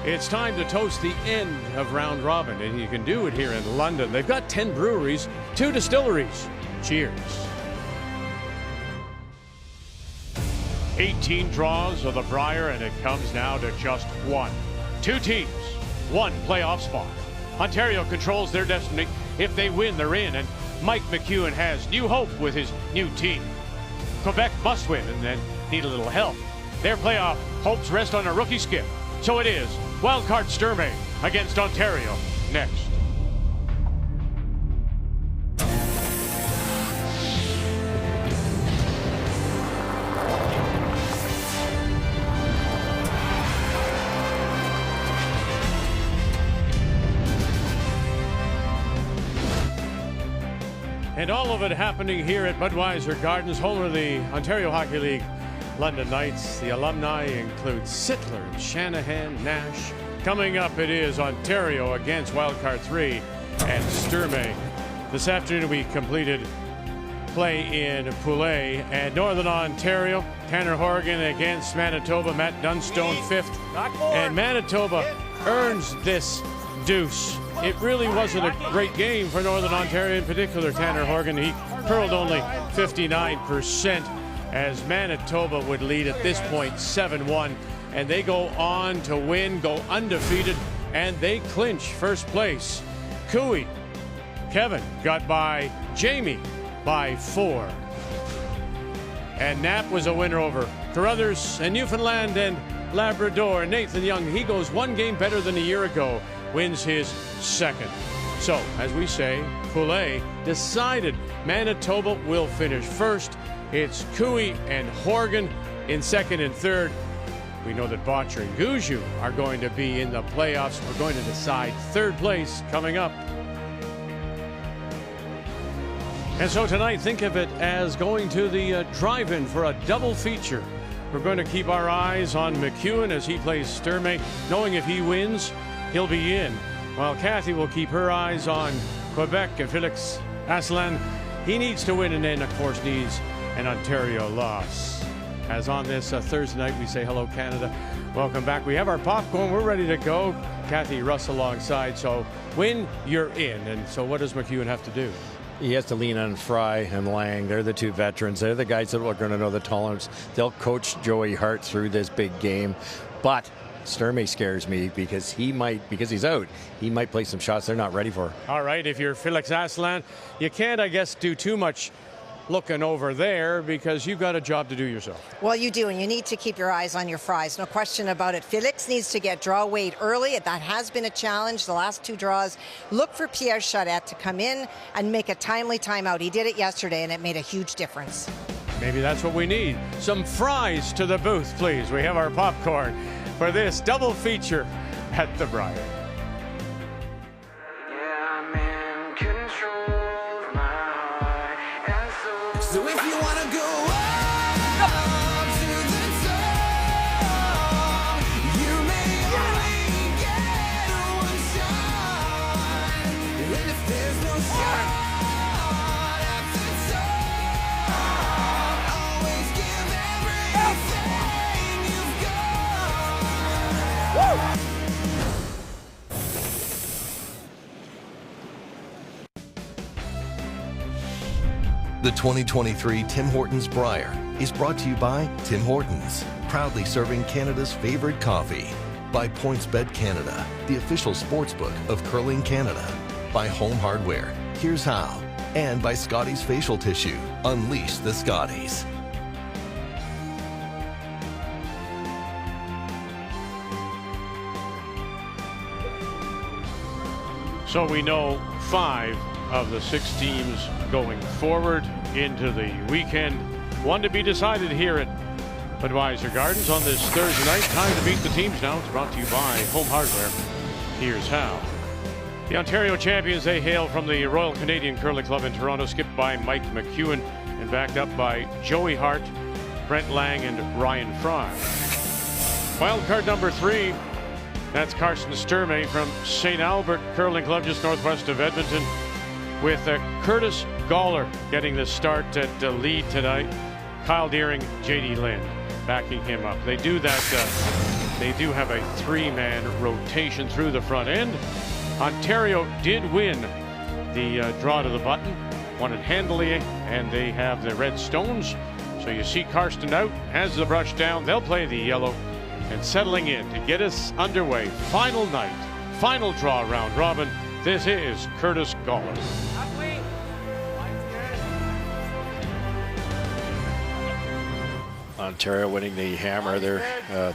It's time to toast the end of round robin, and you can do it here in London. They've got 10 breweries, 2 distilleries. Cheers. 18 draws of the Brier, and it comes now to just one. 2 teams, 1 playoff spot. Ontario controls their destiny. If they win, they're in, and Mike McEwen has new hope with his new team. Quebec must win and then need a little help. Their playoff hopes rest on a rookie skip. So it is wildcard Sturmay against Ontario next. And all of it happening here at Budweiser Gardens, home of the Ontario Hockey League London Knights. The alumni include Sittler, Shanahan, Nash. Coming up, it is Ontario against Wildcard 3 and Sturmay. This afternoon we completed play in Poulet and Northern Ontario. Tanner Horgan against Manitoba. Matt Dunstone 5th. And Manitoba earns this deuce. It really wasn't a great game for Northern Ontario, in particular Tanner Horgan. He curled only 59% as Manitoba would lead at this point 7-1. And they go on to win, go undefeated, and they clinch first place. Cooey, Kevin got by Jamie by 4. And Knapp was a winner over Carruthers and Newfoundland and Labrador. Nathan Young, he goes 1 game better than a year ago, wins his 2nd. So, as we say, Poulet decided Manitoba will finish first. It's Cooey and Horgan in 2nd and 3rd. We know that Botcher and Gouju are going to be in the playoffs. We're going to decide 3rd place coming up. And so tonight, think of it as going to the drive-in for a double feature. We're going to keep our eyes on McEwen as he plays Sturmay, knowing if he wins, he'll be in. While Kathy will keep her eyes on Quebec and Felix Aslan. He needs to win and then, of course, needs an Ontario loss. As on this Thursday night, we say hello, Canada. Welcome back. We have our popcorn. We're ready to go. Kathy Russ alongside. So win, you're in. And so what does McEwen have to do? He has to lean on Fry and Lang. They're the 2 veterans. They're the guys that are going to know the tolerance. They'll coach Joey Hart through this big game. But Sturmay scares me because because he's out, he might play some shots they're not ready for. All right, if you're Felix Aslan, you can't, I guess, do too much looking over there because you've got a job to do yourself. Well, you do, and you need to keep your eyes on your Fries. No question about it. Felix needs to get draw weight early. That has been a challenge the last 2 draws. Look for Pierre Chadet to come in and make a timely timeout. He did it yesterday, and it made a huge difference. Maybe that's what we need. Some fries to the booth, please. We have our popcorn for this double feature at the Brier. So if you want to go up to the top, you may only get 1 shot. And if there's no shot at the top, always give everything you've got. The 2023 Tim Hortons Brier is brought to you by Tim Hortons, proudly serving Canada's favorite coffee. By PointsBet Canada, the official sportsbook of Curling Canada. By Home Hardware, here's how. And by Scotties Facial Tissue, unleash the Scotties. So we know 5 of the 6 teams going forward into the weekend. One to be decided here at Budweiser Gardens on this Thursday night. Time to meet the teams now. It's brought to you by Home Hardware. Here's how. The Ontario champions, they hail from the Royal Canadian Curling Club in Toronto, skipped by Mike McEwen and backed up by Joey Hart, Brent Lang, and Ryan Fry. Wildcard number 3, that's Carson Sturmay from St. Albert Curling Club, just northwest of Edmonton, with Curtis Gawler getting the start at lead tonight. Kyle Deering, J.D. Lynn backing him up. They do that They do have a 3-man rotation through the front end. Ontario did win the draw to the button, won it handily, and they have the red stones. So you see Karsten out, has the brush down. They'll play the yellow, and settling in to get us underway. Final night, final draw round robin. This is Curtis Gawler. Ontario winning the hammer. They're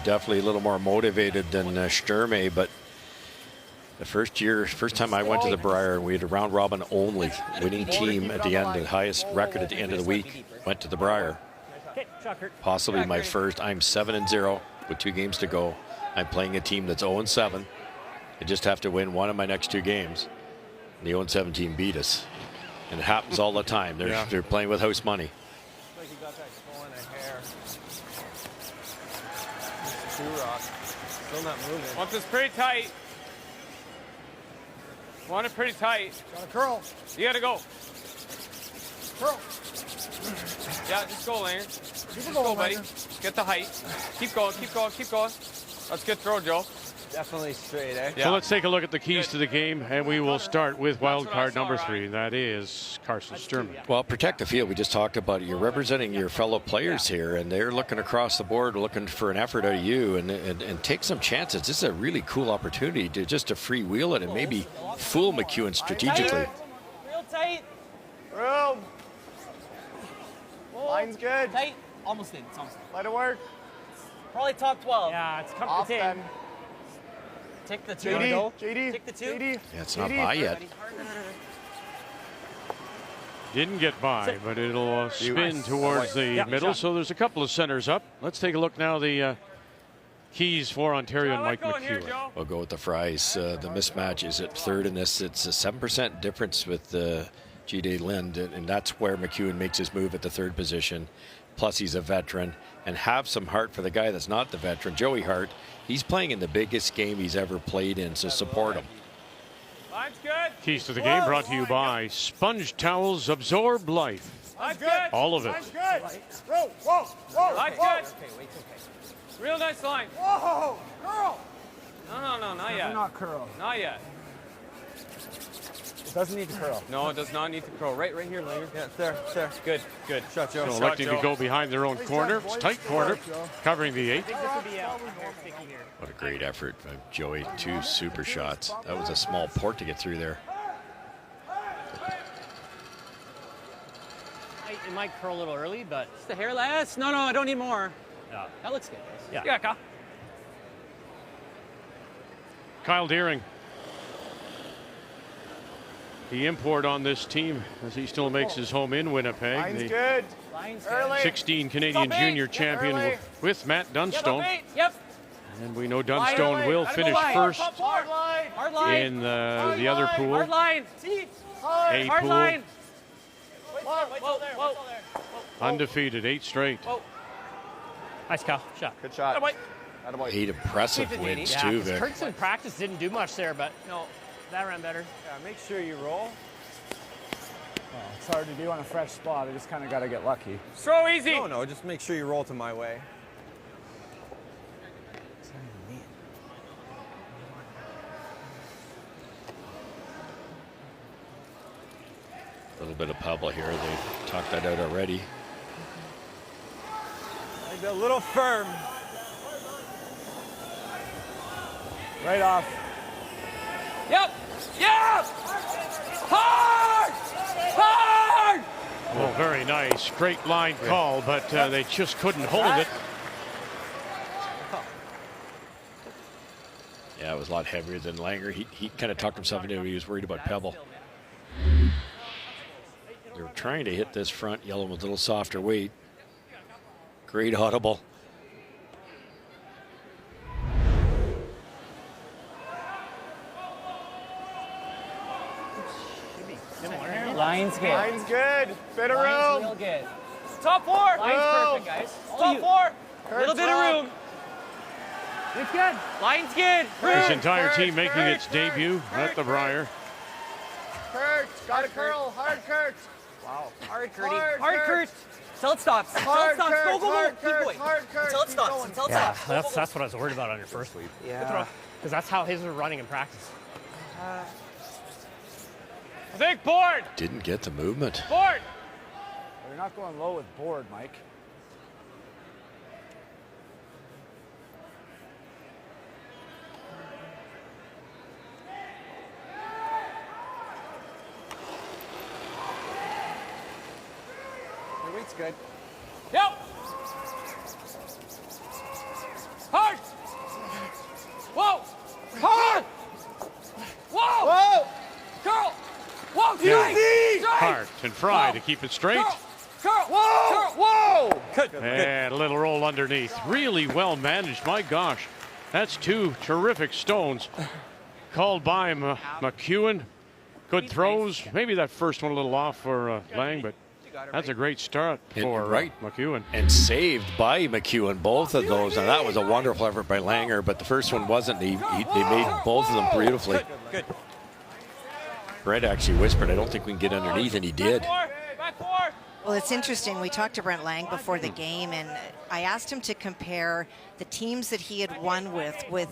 definitely a little more motivated than Sturmay, but the first time I went to the Brier, we had a round robin only winning team at the end, the highest record at the end of the week, went to the Brier. Possibly my first. I'm 7-0 with 2 games to go. I'm playing a team that's 0-7. I just have to win one of my next 2 games. And the 0-7 team beat us. And it happens all the time. They're playing with house money. Still not moving. Want this pretty tight. Want it pretty tight. Gotta curl. You gotta go. Curl. Yeah, just go, Langer. Just go, buddy. Get the height. Keep going, keep going, keep going. That's a good throw, Joe. Definitely straight, eh? So let's take a look at the keys to the game, and we will start with wild card number 3. That is Carson Sturmay. Well, protect the field. We just talked about it. You're representing your fellow players here, and they're looking across the board, looking for an effort out of you, and take some chances. This is a really cool opportunity to just to freewheel it and maybe fool McEwen strategically. Real tight. Room. Line's good. Tight. Almost in. It's almost in. Let it work. Probably top 12. Yeah, it's coming Off to 10. then. Take the 2. JD. JD. Take the 2. JD. Yeah, it's not by yet. Didn't get by, but it'll spin towards the middle. So there's a couple of centers up. Let's take a look now. The keys for Ontario and Mike McEwen. We'll go with the Fries. The mismatch is at third in this. It's a 7% difference with G.D. Lind, and that's where McEwen makes his move at the third position. Plus, he's a veteran, and have some heart for the guy that's not the veteran, Joey Hart. He's playing in the biggest game he's ever played in, so support him. Line's good. Keys to the game brought to you by Sponge Towels Absorb Life. Line's good. All of it. Line's good. Whoa, whoa, whoa. Line's whoa. good. Real nice line. Whoa, curl. No, not yet. Not curl. Not yet. It doesn't need to curl. No, it does not need to curl. Right here, Langer. Yeah, it's there, it's there. Good, good. Shot, Joe. So electing to go behind their own corner. It's tight corner, covering the 8. This would be more sticky here. What a great effort by Joey. 2 super shots. That was a small port to get through there. It might curl a little early, but it's the hair less. No, I don't need more. Yeah. That looks good. Yeah, Kyle. Kyle Deering, the import on this team, as he still makes his home in Winnipeg. Line's The good. Line's Early. 16 Canadian Stop it. junior champion Early. with Matt Dunstone. Yep. And we know Dunstone will finish line. first Hard line. Hard line. in the other pool. Hard line. A Hard pool. line. Whoa. Undefeated, 8 straight. Nice, Kyle. Shot. Good shot. Attaboy. Attaboy. 8 impressive wins too, Vic. Kurtz in practice didn't do much there, but no, that ran better. Yeah, make sure you roll. It's hard to do on a fresh spot. I just kind of got to get lucky. So easy. No, just make sure you roll to my way. A little bit of Pablo here. They talked that out already. Maybe a little firm. Right off. Yep. Hard. Well, very nice. Great line call, but they just couldn't hold it. Yeah, it was a lot heavier than Langer. He kind of talked himself into it. He was worried about Pebble. They were trying to hit this front yellow with a little softer weight. Great audible. Line's good. Line's good. Bit of Line's room. real good. Top 4. Line's Room. perfect, guys. Top 4. Little bit of room. It's good. Line's good. This entire Kurt, team making Kurt, its debut at the Brier. Kurt, got to curl. Hard Kurt. Wow. Hard, Curdy. Hard, Hard, Kurt. Kurt. Until it stops. Until it stops. Go, go, go. Keep going. Until it stops. Until it Yeah, stops. that's what I was worried about on your first lead. Yeah. Because that's how his were running in practice. I think board. Didn't get the movement. Board. You're not going low with board, Mike. Your weight's good. Yep. Hard. Whoa. Hard. Whoa. Whoa! Curl. Whoa. Yeah. Straight. Hart and Fry Whoa. to keep it straight. Curl. Curl. Whoa! Curl. Whoa! Good. And a little roll underneath. Really well managed. My gosh. That's two terrific stones. Called by McEwen. Good throws. Maybe that first one a little off for Lang, but that's a great start for McEwen. And saved by McEwen, both of those. And that was a wonderful effort by Langer, but the first one wasn't. They made both of them beautifully. Good. Brett actually whispered, I don't think we can get underneath, and he did. Back four. Well, it's interesting. We talked to Brent Lang before the game, and I asked him to compare the teams that he had won with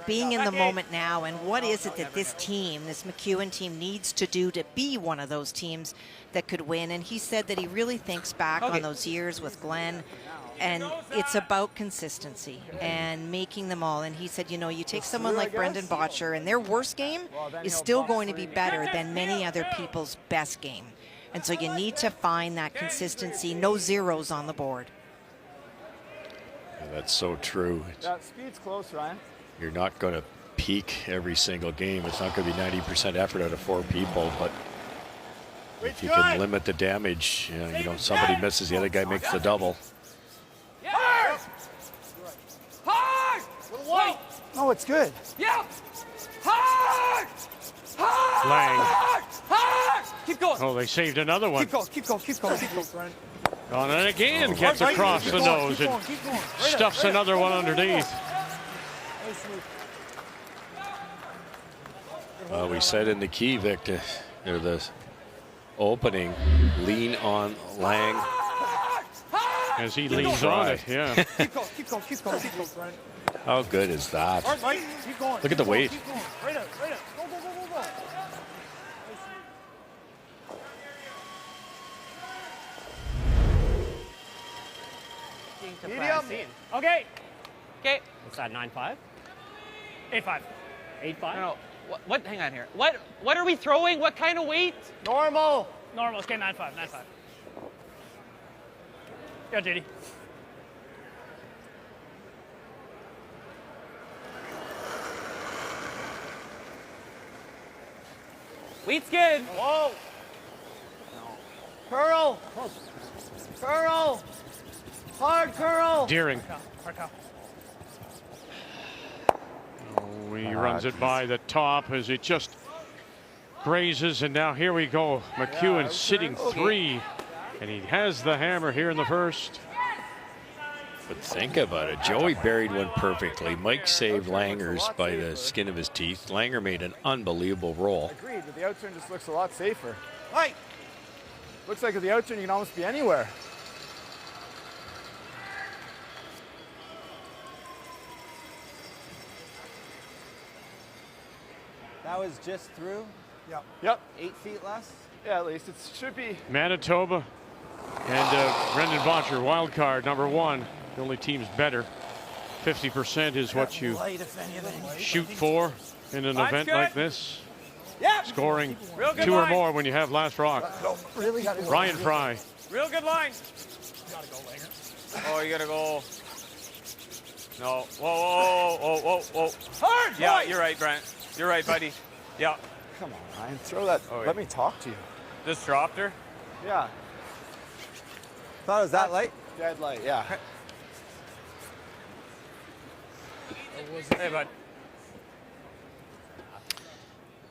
being in the moment now, and what is it that this team, this McEwen team, needs to do to be one of those teams that could win. And he said that he really thinks back on those years with Glenn, and it's about consistency and making them all. And he said, you know, you take someone like Brendan Botcher, and their worst game is still going to be better than many other people's best game. And so you need to find that consistency, no zeros on the board. Yeah, that's so true. Yeah, speed's close, Ryan. You're not going to peak every single game. It's not going to be 90% effort out of 4 people, but if you can limit the damage, you know, somebody misses, the other guy makes the double. Hard. Hard. Whoa. No, it's good. Yep. Hard. Hard. Lang. Hard. Hard. Keep going. Oh, they saved another one. Keep going. Keep going. Keep going. Keep going. On and again, gets across the nose and stuffs another one underneath. We said in the key, Victor, or the opening, lean on Lang. As he leans on it, yeah. Keep going. Keep going. Keep going. Keep going. How good is that? Mike, keep going. Look at the weight. Keep going. Right up. Right up. Go, go, go, go, go. Medium. Okay. Okay. What's that, 9-5? 8-5. 8-5? No. What? Hang on here. What are we throwing? What kind of weight? Normal. Normal. Okay, 9-5. 9-5. Yeah, JD. Weight's good. Whoa. Curl. Curl. Hard curl. Deering. Hard cow. Oh, he runs it by the top as it just grazes, and now here we go. McEwen sitting 3, and he has the hammer here in the first. But think about it. Joey buried one perfectly. Mike saved Langer's by the skin of his teeth. Langer made an unbelievable roll. Agreed, but the outturn just looks a lot safer. Right. Looks like with the outturn you can almost be anywhere. That was just through? Yep. 8 feet less? Yeah, at least it should be. Manitoba and Brendan Botcher, wild card number 1. The only team's better. 50% is what you shoot for in an event like this. Scoring 2 or more when you have last rock. Ryan Fry. Real good line. Oh, you gotta go. No. Whoa, whoa, whoa, whoa, whoa. Hard. Yeah, you're right, Brent. You're right, buddy. Yeah. Come on, Ryan. Throw that. Oh, yeah. Let me talk to you. Just dropped her. Yeah. Thought it was that light? Dead light. Yeah. Hey, bud.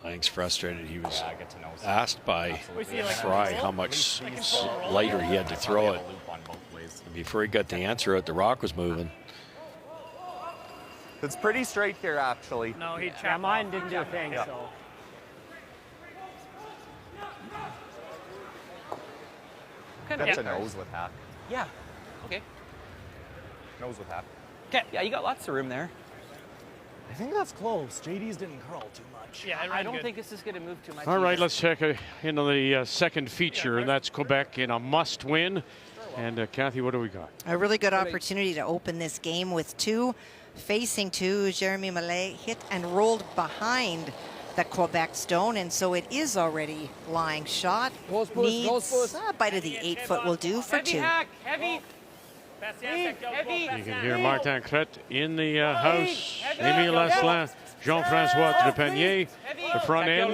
Lang's frustrated. He was asked by Fry how much lighter he had to throw it. And before he got the answer out, the rock was moving. It's pretty straight here, actually. No, he checked. Yeah, mine didn't do a thing, so. kind of That's a nose with hack. Yeah. Okay. Nose with hack. Okay. Yeah, you got lots of room there. I think that's close. JD's didn't curl too much. Yeah, I don't think this is going to move too much. All right, either. let's check into the second feature, and that's Quebec in a must-win. And Kathy, what do we got? A really good opportunity to open this game with two. Facing two, Jeremy Mallet hit and rolled behind the Quebec stone, and so it is already lying shot. Needs a bite of the 8-foot will do for Heavy two. hack. Heavy. Heavy. You can hear Martin Crête in the house. Émile Asselin, Jean-François Trepanier, the front end.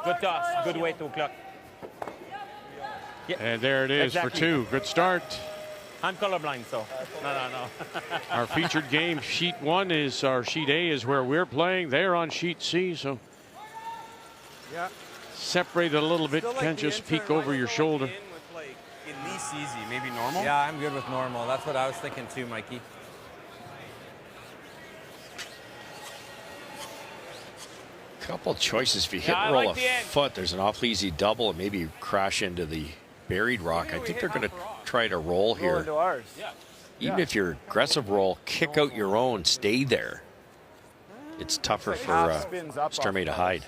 Good toss. Good weight to clock. And there it is for two. Good start. I'm colorblind, so no. Our featured game, sheet 1 is our sheet A is where we're playing. They're on sheet C, so Yeah. separate it a little bit. Can't just peek over your shoulder. At least easy, maybe normal. Yeah, I'm good with normal. That's what I was thinking too, Mikey. Couple choices. If you hit I and roll like a the end. foot, there's an awful easy double, and maybe you crash into the buried rock. I think they're going to try to roll here. into ours. Even if you're aggressive roll, kick out your own, stay there. It's tougher for Sturmay to hide.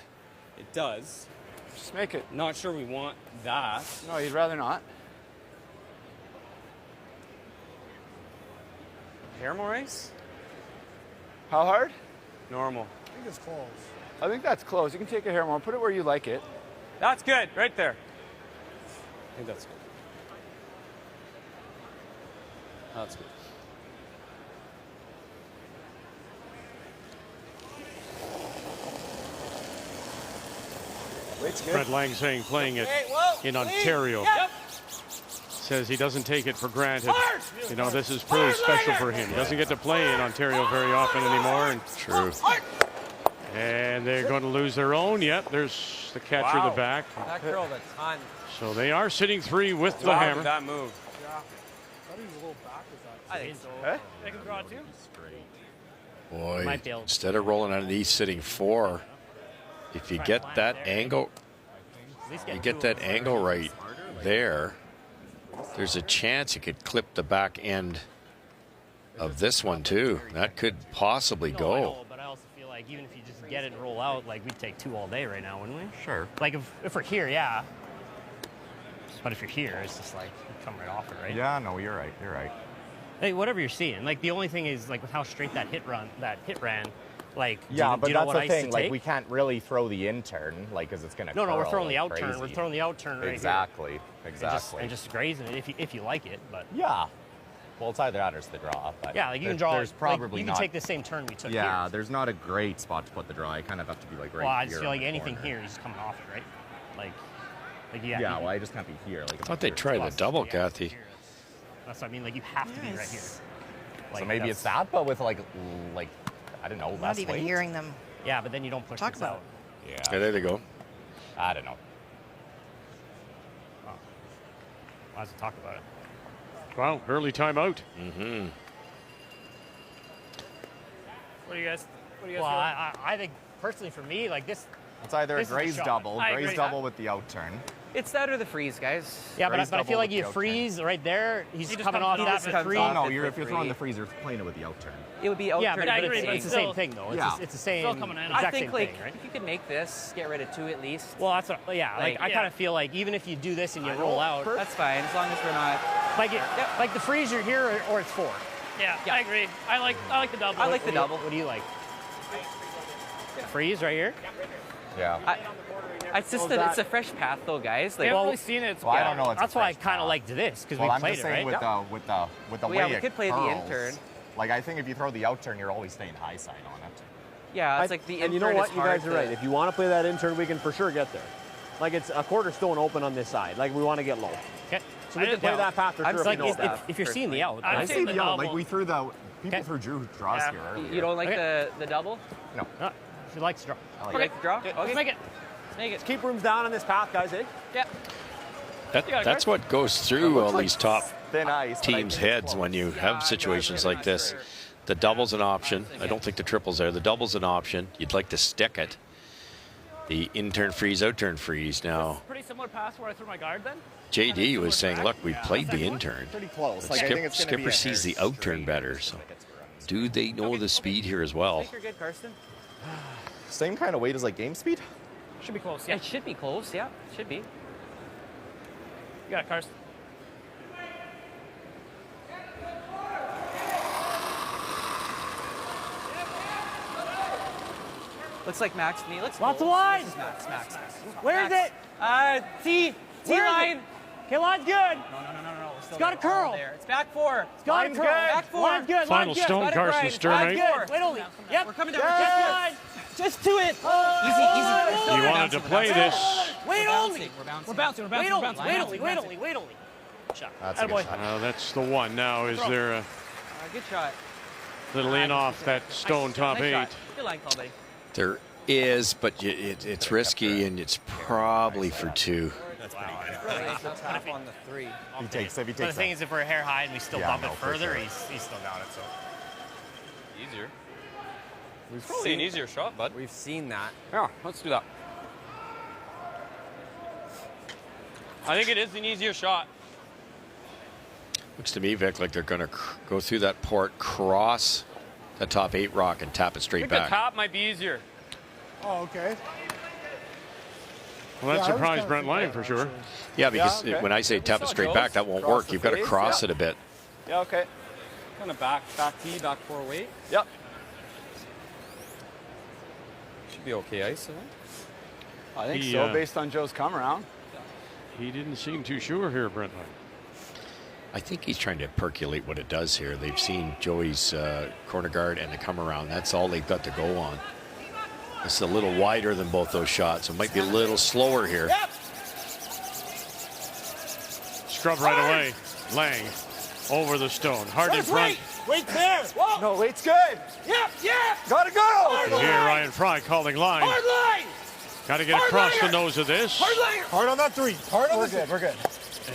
It does. Just make it. Not sure we want that. No, you'd rather not. Paramore ice? How hard? Normal. I think it's close. I think that's close. You can take a hair more. Put it where you like it. That's good, right there. I think that's good. That's good. Weight's good. Fred Lang saying playing it in Ontario. Says he doesn't take it for granted. You know, this is pretty special for him. He doesn't get to play in Ontario very often anymore. And True. And they're going to lose their own. Yep, there's the catcher in the back. That curled a ton. So they are sitting 3 with the Wow, hammer. that move. Yeah. I thought he was a little back. I think so. Eh? They can draw too. Boy, Might be able- instead of rolling underneath sitting 4, if you get that angle, you get that angle right there, there's a chance you could clip the back end of this one too. That could possibly No, I go. know, but I also feel like even if you just get it and roll out, like we'd take 2 all day right now, wouldn't we? Sure. Like if we're here, yeah. But if you're here, it's just like you come right off it, right? Yeah, no, you're right. You're right. Hey, whatever you're seeing. Like the only thing is like with how straight that hit ran, like Yeah, do but you know that's what the ice thing. to Like take? we can't really throw the in turn, like, because it's gonna. No, we're curl throwing the like out turn. We're crazy. throwing the out turn right Exactly. here. Exactly. And just grazing it if you like it, but Yeah. Well, it's either that or it's the draw. But yeah, like you can there- draw. There's probably like, you not. can take the same turn we took Yeah, here. there's not a great spot to put the draw. I kind of have to be like right Well, I here just feel on like the anything corner. here, he's coming off it, right? Like yeah. Yeah, well, I just can't be here. Like, I thought they'd try the double, Kathy. That's what I mean. Like you have to be right here. Like, So maybe it's that's- that, but with like I don't know, Not less even weight. hearing them. Yeah, but then you don't push Talk this about out. Yeah. Yeah, there they go. I don't know. Why does it talk about it? Wow, early timeout. Mm-hmm. What do you guys? What do you Well, guys I think personally for me, like this. It's either a This is a graze shot. double, I graze agree. double with the out turn. It's that or the freeze, guys. Yeah, Graze but I double feel like with you the out freeze right there. He's He just coming comes off off that it. for Comes 3. off Oh no, it you're for if you're free. throwing the freeze, you're playing it with the out turn. It would be out Yeah, turn, but I agree, it's but the still- same thing though. It's, Yeah. it's the same. Still coming in. I Exact think same like thing, right? if you could make this, get rid of 2 at least. Well, that's what, yeah. Like, Like, I yeah. kind of feel like even if you do this and you roll out, That's fine as long as we're not. like the freeze, you're here or it's 4. Yeah, I agree. I like the double. I like the double. What do you like? Freeze right here. Yeah. It's just that it's a fresh path though, guys. We Like, haven't really seen it. It's Well, I don't know. It's That's a why I fresh kind of path. liked this because Well, we I'm played just it, right? saying with the Well, yeah, way we it could play the in curls, turn. Like I think if you throw the out turn, you're always staying high side on it. yeah, it's like the And you know in turn what? is You hard guys are right. to- If you want to play that in turn, we can for sure get there. Like it's a quarter stone open on this side. Like we want to get low. Okay. So we can play that path for I'm sure. saying If we know it's that. like if you're seeing the out, I'm I saying see the the out. Like double. we threw the people Okay. threw Drew draws Yeah. here earlier. You don't like Okay. the double? No. she likes draw. I like You it. like the draw? Okay. Okay. Let's make it. Make it. Keep rooms down on this path, guys. Eh? Yeah. That's what goes through all these top Thin ice. but I teams' think it's heads close. when you have situations like this. The double's an option. I don't think the triple's there. The double's an option. You'd like to stick it. The intern freeze, outturn freeze now. Pretty similar pass where I threw my guard then. JD was saying, look, we played the intern. Pretty close. But Like, I think it's gonna Skipper be a sees the hair outturn straight. better. So, do they know the speed here as well? I think you're good, Karsten. Same kind of weight as like game speed? Should be close. Yeah, Yeah. it should be close. Yeah, it should be. You got it, Karsten. Looks like Max to me. Looks Lots of close. line. This is Max. Where is it? T Where is line. it? Okay, line's good. No. We're still It's got a there. All curl. there. It's back 4. It's got Line's a curl. good. Back 4. Line's good. Final line's good. stone, Got it, Carson Brian. Sturmay. Line's good. Wait only. Yep. We're coming down. Yes. Just to it. Easy. You wanted to play this. Wait only. We're bouncing. Wait only. Wait only. Shot. That's a good shot. That's the one. Now, is there a Good shot. little in off that stone top Nice 8? shot. Good line call, buddy. There is, but it's risky, and it's probably for 2. Tap on the 3. If he takes But the that. thing is, if we're hair high and we still Yeah, bump no, it for further, sure. he's still got it. So Easier. It's probably an easier shot, bud. We've seen that. Yeah, let's do that. I think it is an easier shot. Looks to me, Vic, like they're going to go through that port, cross the top 8 rock, and tap it I straight think the back. top might be easier. Oh, okay. Well, that Yeah, I was surprised kinda Brent thinking Lang for sure. Yeah, because Yeah, okay. when I say tap it straight goes. back, that won't Cross work. the You've got to face, cross yeah. it a bit. Yeah, okay. Kind of back T, back 4 weight. Yep. Should be okay, ice, I think He, so, based on Joe's come around. He didn't seem too sure here, Brent Lang. I think he's trying to percolate what it does here. They've seen Joey's corner guard and the come around. That's all they've got to go on. It's a little wider than both those shots. It might be a little slower here. Scrub right away. Lang over the stone. Hard in front. Wait there. No, weight's good. Yep. Gotta go. You hear Ryan Fry calling line. Hard line. Got to get across the nose of this. Hard on that 3. Hard on the 6. We're good.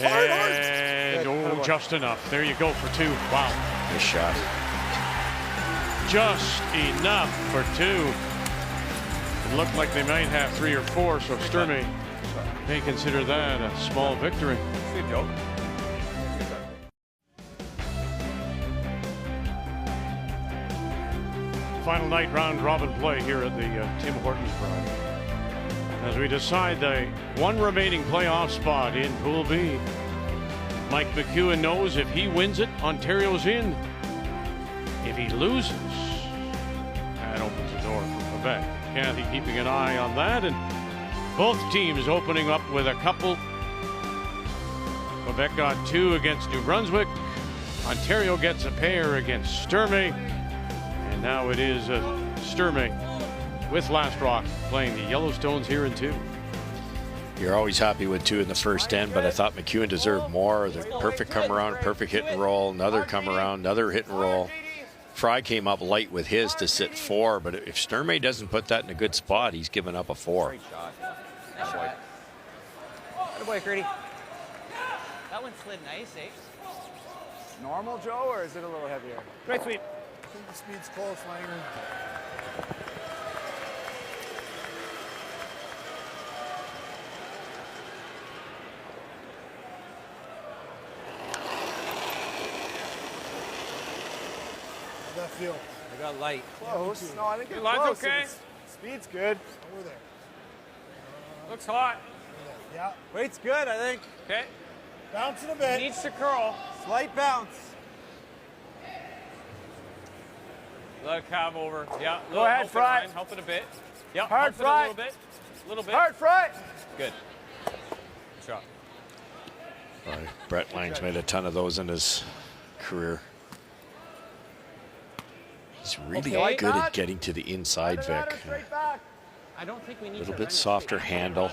And oh, just enough. There you go for 2. Wow. Nice shot. Just enough for 2. It looked like they might have 3 or 4, so Sturmay may consider that a small victory. Good joke. Final night round robin play here at the Tim Hortons Brier. As we decide the one remaining playoff spot in Pool B. Mike McEwen knows if he wins it, Ontario's in. If he loses, that opens the door for Quebec. Kathy keeping an eye on that, and both teams opening up with a couple. Quebec got 2 against New Brunswick. Ontario gets a pair against Sturmay. And now it is Sturmay with Last Rock playing the Yellowstones here in 2. You're always happy with 2 in the first end, but I thought McEwen deserved more. The perfect come around, perfect hit and roll, another come around, another hit and roll. Fry came up light with his to sit 4, but if Sturmay doesn't put that in a good spot, he's given up a 4. Great shot. Nice shot. Good boy, Curdy. That one slid nice, eh? Normal, Joe, or is it a little heavier? Great sweep. I think the speed's close, Langer. How'd that feel? I got light. Close. No, I think Your it's line's close. okay. Speed's good. Over there. Looks hot. Yeah. Weight's good, I think. Okay. Bouncing a bit. Needs to curl. Slight bounce. Let cab over. Yeah. Go ahead, Fry. Help it a bit. Yeah. Hard, help Fry. it a little bit. A little bit. Hard Fry. Good. Shot. Brett Lang's made a ton of those in his career. He's really Okay. good at getting to the inside, Vic. Straight back. I don't think we need A little to bit run it. softer handle.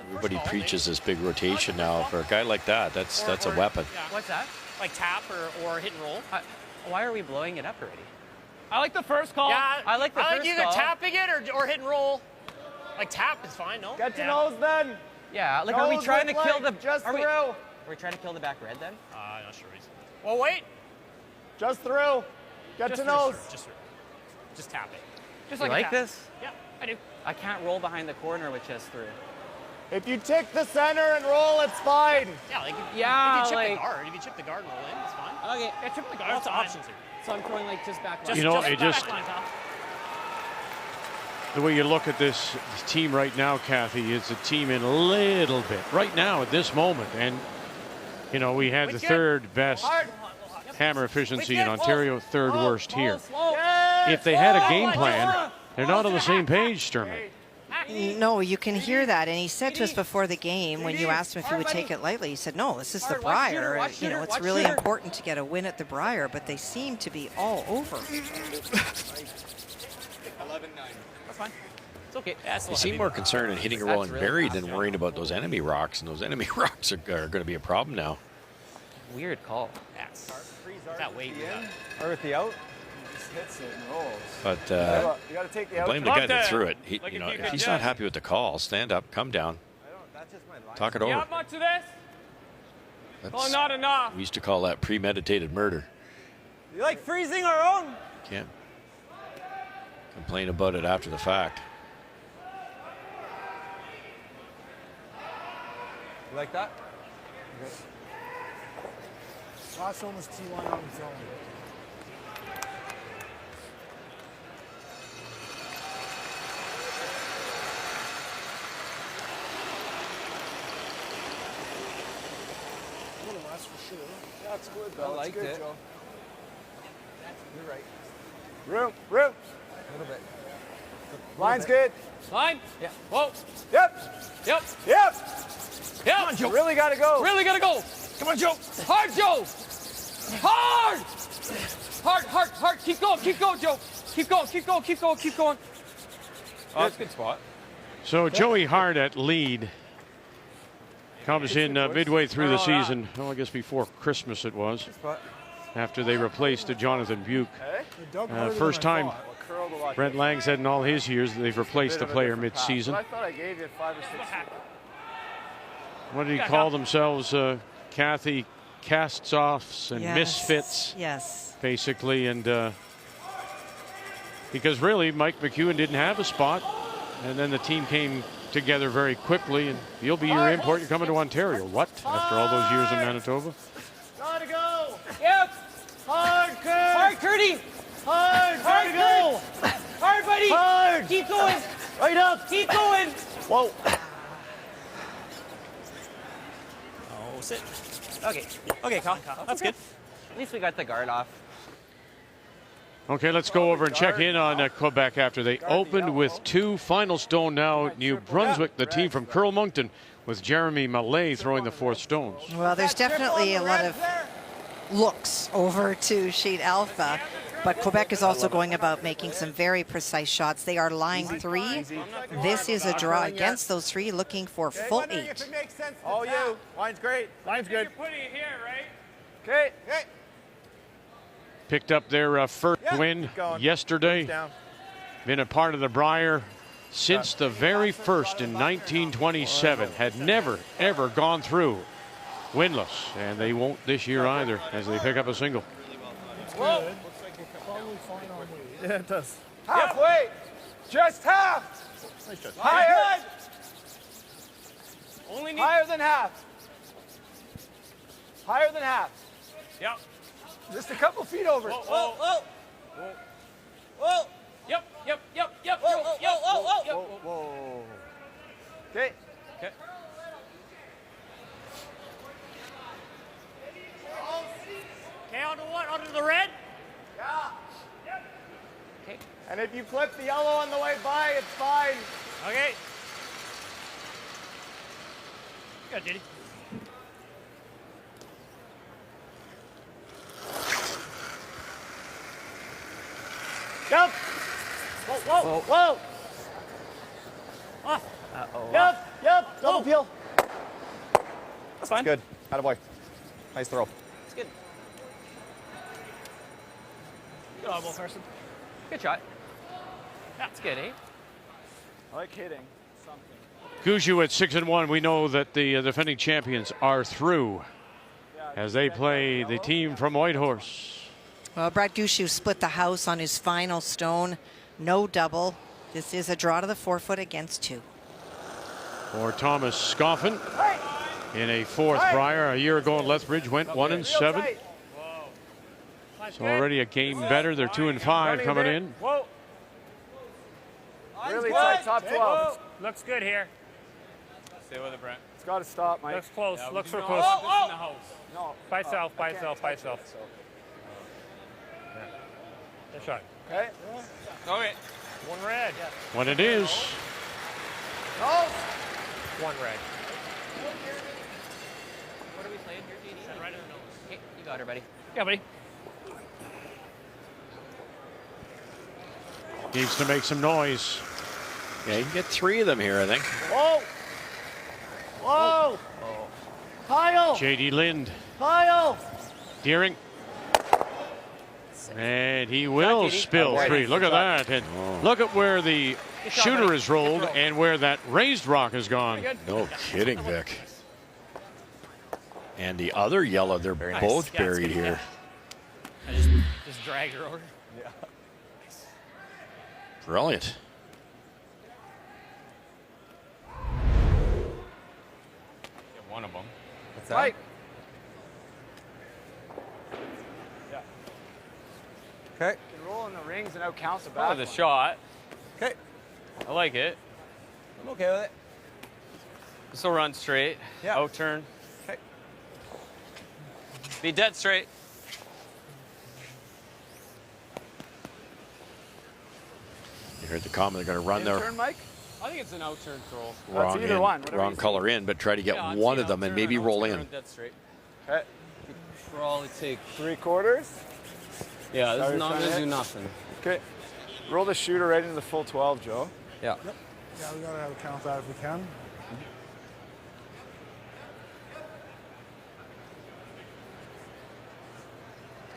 Everybody preaches this big rotation now. For a guy like that, that's a weapon. What's that? like tap or hit and roll. Why are we blowing it up already? I like the first call. Yeah, I like the first either call. tapping it or hit and roll. Like tap is fine, no? Get to nose then. Yeah, like are we Nose trying to with kill the leg, just are we, through. Are we trying to kill the back red then? Not sure. Well, wait. Just through. Get Just to through, nose. sir. Just tap it. Just You like like a tap. this? Yeah, I do. I can't roll behind the corner with chest through. If you tick the center and roll, it's fine. Yeah, like Yeah, if you chip like- the guard, if you chip the guard and roll in, it's fine. Okay. Yeah, chip the guard. Lots of fine. options here. So I'm throwing like just back line. You know, just it just- back line, Tom. The way you look at this team right now, Kathy, it's a team in a little bit right now at this moment. And, you know, we had the third best hammer efficiency in Ontario, third worst here. If they had a game plan, they're not on the same page, Sturmay. No, you can hear that. And he said to us before the game, when you asked him if he would take it lightly, he said, no, this is the Brier. You know, it's really important to get a win at the Brier, but they seem to be all over. 11-9. That's fine. It's okay. They seem more concerned in hitting a roll and buried than worrying about those enemy rocks, and those enemy rocks are going to be a problem now. Weird call. That's that weight. Or with the out, he just hits it and rolls. But You got to take the out. blame the guy that threw it. Like You if know, you if could he's just- not happy with the call, stand up, come down, That's just my line. talk it You over. have much of this? That's- Oh, not enough. we used to call that premeditated murder. You like freezing our own? Can't complain about it after the fact. You like that? Last one was T1 on his own. That's for sure. That's good, though. I liked it. Joe. You're right. Room. A little bit. Line's good. Line? Yeah. Whoa. Yep. Yep. Yep. Yep. Come on, Joe. Really got to go. Really gotta go. Come on, Joe. Hard, Joe. Hard. Hard. Keep going, Joe. Keep going. Oh, that's a good spot. So Joey Hart at lead comes in midway through the season. Well, I guess before Christmas it was, after they replaced Jonathan Buke. First time Brent Lang said in all his years that they've replaced the player mid-season. I thought I gave you 5 or 6. What did he call themselves, Kathy? Casts-offs and misfits, Yes. basically. And because really, Mike McEwen didn't have a spot. And then the team came together very quickly. And you'll be your import. You're coming to Ontario. What? After all those years in Manitoba? Gotta go. Yep. Hard, Kurt. Hard, Curdy. Hard, gotta go. Hard, buddy. Hard. Keep going. Right up. Keep going. Whoa. Oh, sit. Okay, Kyle. That's good. At least we got the guard off. Okay, let's go over and check in on Quebec after they opened with 2. Final stone now, New Brunswick, the team from Curl Moncton, with Jeremy Mallet throwing the 4th stones. Well, there's definitely a lot of looks over to Sheet Alpha, but Quebec is also going about making some very precise shots. They are line 3. This is a draw against those 3, looking for full 8. All you. Line's great. Line's good. You're putting it here, right? Okay. Picked up their first win keep going. yesterday. Down. Been a part of the Brier since the very first in 1927. Had never, ever gone through winless. And they won't this year either as they pick up a single. Whoa. Yeah, it does. Halfway. Just half. Higher. Only need. Higher than half. Higher than half. Yep. Just a couple feet over. Whoa. Yep. Whoa. Okay. Okay, onto what? Onto the red? Yeah. Okay. And if you flip the yellow on the way by, it's fine. Okay. Good, Diddy. Yep. Whoa. Uh-oh. Yep. Double peel. That's fine. Good. Attaboy. Nice throw. It's good. Good audible person. Good shot. That's good, eh? I like hitting something. Guju at 6-1. We know that the defending champions are through as they play the team from Whitehorse. Well, Brad Gushue split the house on his final stone. No double. This is a draw to the 4-foot against 2. For Thomas Scoffin in a 4th Brier. A year ago in Lethbridge went 1-7. So already a game better. They're 2-5 coming in. Whoa. Really tight top 12. Looks good here. Stay with it, Brent. It's got to stop, Mike. Looks close. Yeah, Looks we for do close. not want this in the house. No. By itself, by I can't itself, by touch itself. it, so. Good shot. Okay. Okay. One red. When it is. No. One red. What are we playing here, JD? Right in the nose. Okay, you got her, buddy. Yeah, buddy. Needs to make some noise. Yeah, you can get 3 of them here, I think. Whoa. Whoa. Oh. Kyle. J.D. Lind. Kyle. Deering. And he will spill 3. Look at that. And look at where the shooter is rolled and where that raised rock has gone. No kidding, Vic. And the other yellow, they're both buried here. I just drag her over. Yeah. Brilliant. Get one of them. What's that? Yeah. Okay. You can roll in the rings and out counts the Oh, back the one. shot. Okay. I like it. I'm okay with it. This will run straight. Yeah. Out turn. Okay. Be dead straight. You heard the comment, they're going to run In their turn, Mike? I think it's an out turn throw. wrong, either one, whatever wrong you color in, but try to get Yeah, I'd one say of them out and turn, maybe out roll turn, in. run dead straight. Okay. Probably take. 3/4. Yeah, this Sorry, is not trying going to to do hit. nothing. Okay. Roll the shooter right into the full 12, Joe. Yeah. Yeah, we gotta have a count that if we can.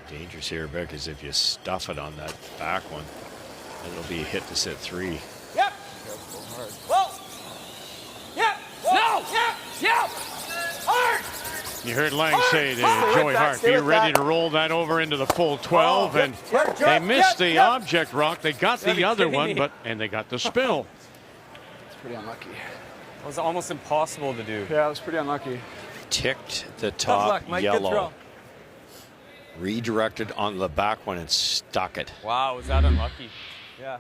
Dangerous here, Vic, is if you stuff it on that back one, it'll be a hit to sit 3. Yep. Whoa. Yep. No. Yep. Yep. Hard. You heard Lang say to Stay with Joey that, Hart, stay be with ready that. to roll that over into the full 12. And Yep, they yep, missed yep, the yep. object rock. They got the other one, and they got the spill. It's pretty unlucky. It was almost impossible to do. Yeah, it was pretty unlucky. Ticked the top luck, Mike. Good yellow. throw. Redirected on the back one and stuck it. Wow, was that unlucky? Yeah.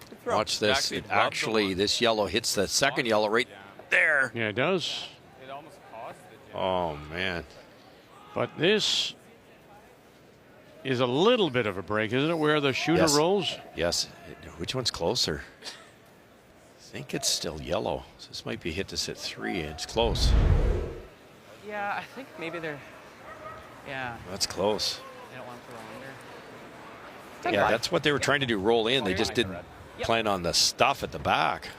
Good throw. Watch this. Actually It rubbed the actually, one. this yellow hits the second yellow right there. Yeah, it does. It almost cost it. Yeah. Oh, man. But this is a little bit of a break, isn't it, where the shooter Yes. rolls? Yes. Which one's closer? I think it's still yellow. So this might be hit to sit 3. It's close. Yeah, I think maybe they're. Yeah, That's close. they don't want to throw under. Yeah, that's what they were trying to do, roll in. They just didn't plan on the stuff at the back.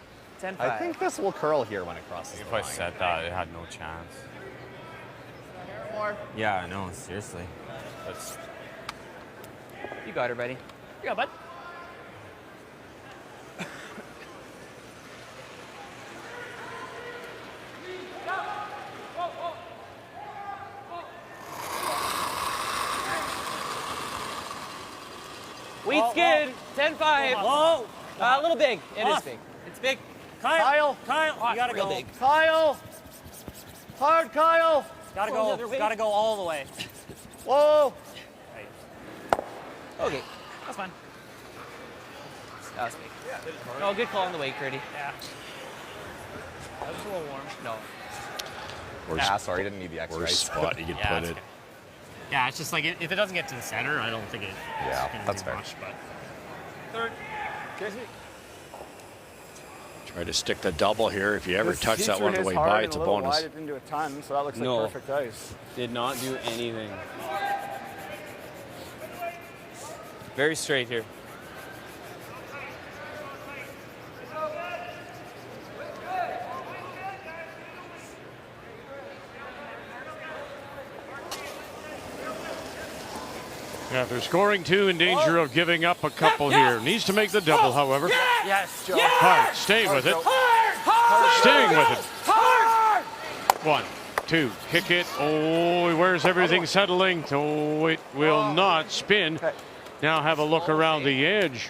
10-5. I think this will curl here when it crosses the If I line. said that, it had no chance. Yeah, I know. Seriously. That's You got her, buddy. You got, bud. Weed skid, 10-5. Whoa. A little big. It is Off. big. It's big. Kyle, you gotta Real go. big. Kyle. Hard, Kyle. Gotta Go the go. other way. Gotta go all the way. Whoa. Okay, that's fine. That was big. No, good call on the way, Curdy. Yeah. That was a little warm. No. Ah, sorry, didn't need the extra Worst ice. spot you could Yeah, put that's it. good. Yeah, it's just like if it doesn't get to the center, I don't think it's Yeah, gonna that's do fair. much. But Third. Try to stick the double here. If you ever This touch that feature one on the is way hard by, and it's a little bonus. Wide. It didn't do a ton, so that looks like No. perfect ice. did not do anything. Very straight here. Yeah, they're scoring 2, in danger of giving up a couple here. Needs to make the double, however. Yes. Joe. Hart, stay with it. Staying with it. 1, 2, kick it. Oh, where's everything settling? Oh, it will not spin. Now have a look around the edge.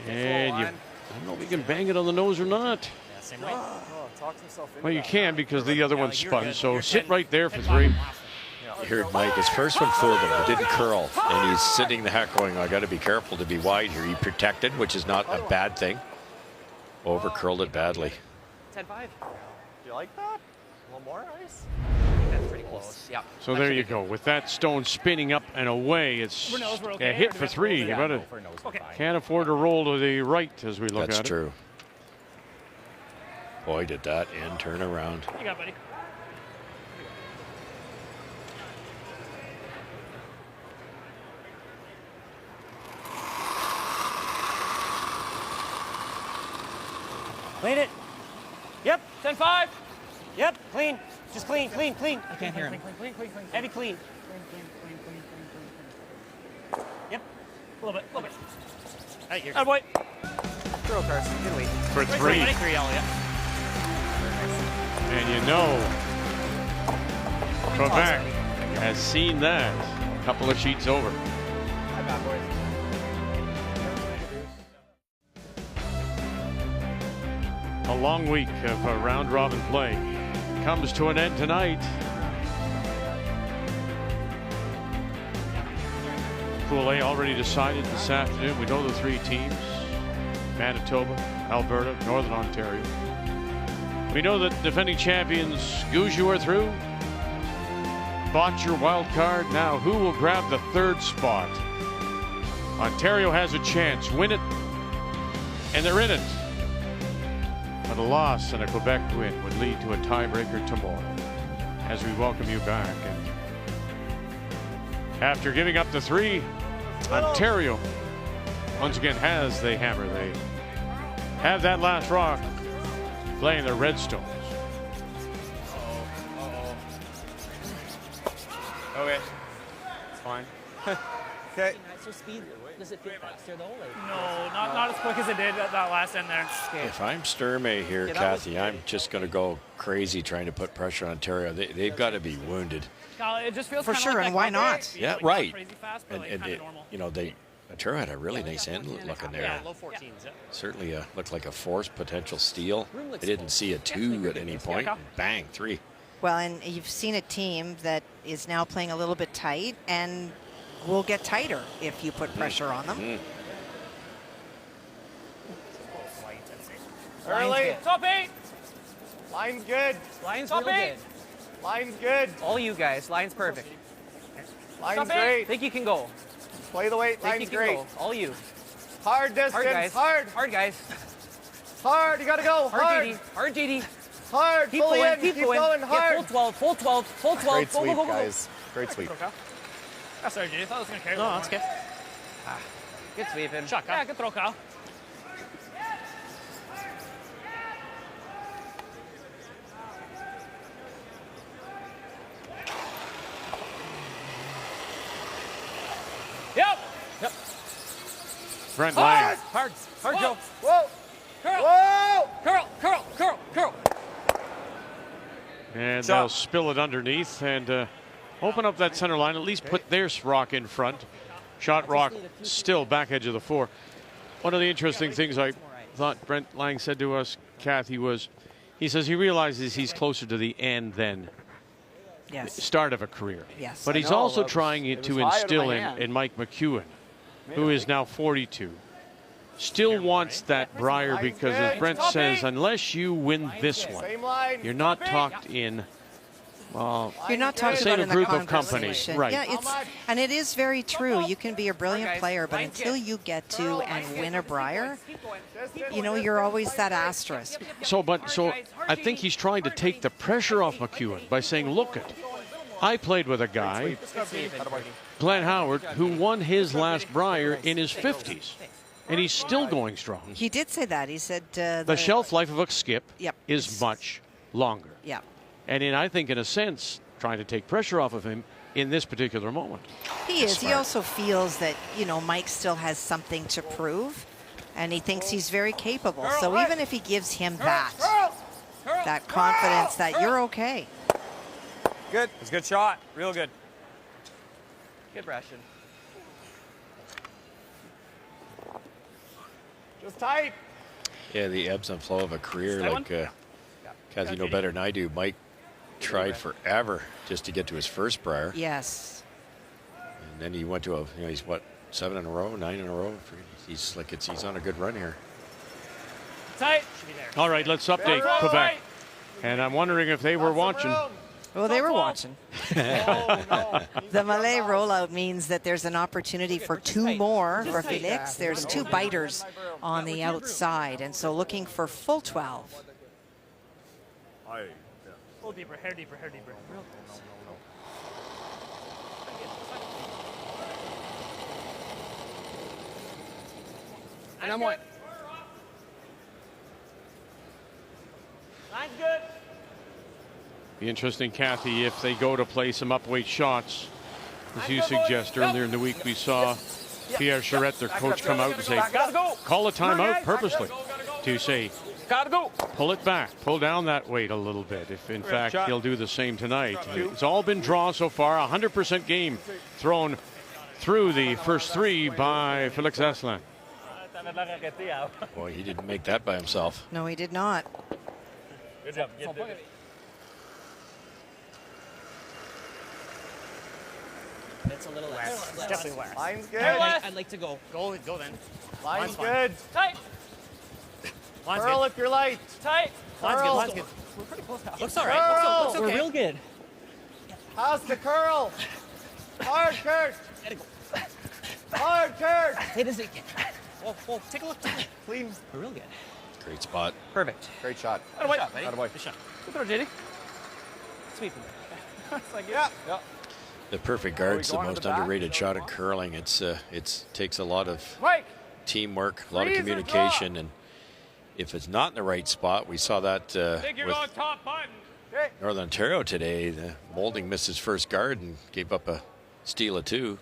And I don't know if you can bang it on the nose or not. Yeah, same way. Talks himself into Well, you that. can because the other one you're spun. good. So You're sit good. right there for 3. You heard Mike, his first one fooled him. It didn't curl. And he's sitting the heck going, I got to be careful to be wide here. He protected, which is not a bad thing. Over curled it badly. 10-5. Do you like that? A little more ice? That's pretty close. Yeah. So there you go. With that stone spinning up and away, it's We're okay. a hit for 3. You better can't afford to roll to the right as we look That's at it. true. Boy, did that end turn around. You got it, buddy. Clean it. Yep. 10-5. Yep. Clean. Just clean. Clean. Clean. I can't hear him. Clean. Heavy clean. Yep. A little bit. Hey, you're Oh, boy. Throw, Carson. Good wait. For 3. 3 all, yeah. And you know, Quebec has seen that a couple of sheets over. Hi, bad boys. A long week of round robin play comes to an end tonight. Pool A already decided this afternoon. We know the 3 teams: Manitoba, Alberta, Northern Ontario. We know that defending champions Gouju are through. Bought your wild card. Now who will grab the 3rd spot? Ontario has a chance. Win it, and they're in it. But a loss and a Quebec win would lead to a tiebreaker tomorrow as we welcome you back. And after giving up the 3, Ontario once again has the hammer. They have that last rock playing the Redstones. Okay. It's fine. Okay. So speed, does it feel faster though? Like, No, not as quick as it did at that last end there. If I'm Sturmay here, Yeah, that was Kathy, I'm just going to go crazy trying to put pressure on Ontario. They've got to be wounded. It just feels For kinda sure, like and that why Quebec not? being, Yeah, like, right. Crazy fast, but like And kind it, of normal. you know, Ontario had a really nice end looking there. Yeah, low 14s. Yeah. Certainly looked like a forced potential steal. Room looks I didn't full. see a 2 at any point. Yeah. And bang, 3. Well, and you've seen a team that is now playing a little bit tight and will get tighter if you put pressure on them. Early. Top 8. Line's good. Line's Top real 8. good. Line's good. All you guys, line's perfect. Line's Stop it. great. Think you can go. Play the weight. Think you Line's can great. go. All you. Hard distance. Hard guys. Hard. Hard guys. Hard. You gotta go. Hard Hard. GD. Hard GD. Hard. Keep Fully going. in. Keep Keep going. going. Yeah, Hard. full 12. Full 12. Full 12. Great Go, sweep, go, go, go. guys. Great sweep. Oh, sorry, Jay. I thought I was going to carry No, one that's more. okay. Good sweeping. Shot, Kyle. Yeah, good throw, Kyle. Yep. Brent Lang. Hard, Joe. Whoa. Curl. Whoa. Curl. And Shot. they'll spill it underneath and open up that center line, at least put their rock in front. Shot rock still back edge of the 4. One of the interesting things I thought Brent Lang said to us, Kathy, was he says he realizes he's closer to the end than Yes. start of a career. Yes. But I he's know, also that was- trying it to was high out of instill my in hand. Mike McEwen, who is now 42. Still wants that Brier because, as Brent says, unless you win this one, Same line. you're not talked in. Well, You're not talking same about in the group of companies, conversation. right? Yeah, and it is very true. You can be a brilliant player, but until you get to and win a Brier, you know, you're always that asterisk. So I think he's trying to take the pressure off McEwen by saying, look it, I played with a guy, Glenn Howard, who won his last Brier in his 50s, and he's still going strong. He did say that. He said The shelf life of a skip Yep. is much longer. Yeah. And I think, in a sense, trying to take pressure off of him in this particular moment. He is. He also feels that, you know, Mike still has something to prove, and he thinks he's very capable. So even if he gives him that confidence that you're okay. Good. It's a good shot. Real good. Good Russian. Just tight. Yeah, the ebbs and flow of a career. Like, Kaz, you know better than I do. Mike tried forever just to get to his first Brier. Yes. And then he went to he's what, 7 in a row, 9 in a row. He's on a good run here. Tight. All right, let's update Quebec. And I'm wondering if they were watching. Well, they were watching. The Malay rollout means that there's an opportunity for 2 more for Felix. There's 2 biters on the outside, and so looking for full 12. Hold deeper, hair deeper, hair deeper. And I'm white. Line's good. Be interesting, Kathy, if they go to play some upweight shots. As you suggest, earlier in the week we saw Pierre Charette, their coach, come out and say, call a timeout purposely to say, gotta go. Pull it back, pull down that weight a little bit. If in fact he'll do the same tonight. It's all been draw so far. 100% game thrown through the first 3 by Felix Asselin. Boy, he didn't make that by himself. No, he did not. Good job. It's a little less. It's definitely less. Line's good. I'd like to go. Go then. Line's fine. good. Tight. Line's Curl good. if you're light. Tight. Line's good. Line's good. We're pretty close now. Looks all right. Looks okay. We're real good. How's the curl? Hard, Kurt. Hard, Kurt. Hey, does it get? Whoa, take a look. Clean. We're real good. Great spot. Perfect. Great shot. Attaboy. Good shot, buddy. Attaboy. Good shot. Good throw, JD. Sweep him. It's like, Yeah. The perfect guard's the most underrated shot in curling. It takes a lot of Mike. teamwork, a lot of communication, and if it's not in the right spot, we saw that Think you're with going top button. Northern Ontario today. The Molding missed his first guard and gave up a steal of 2.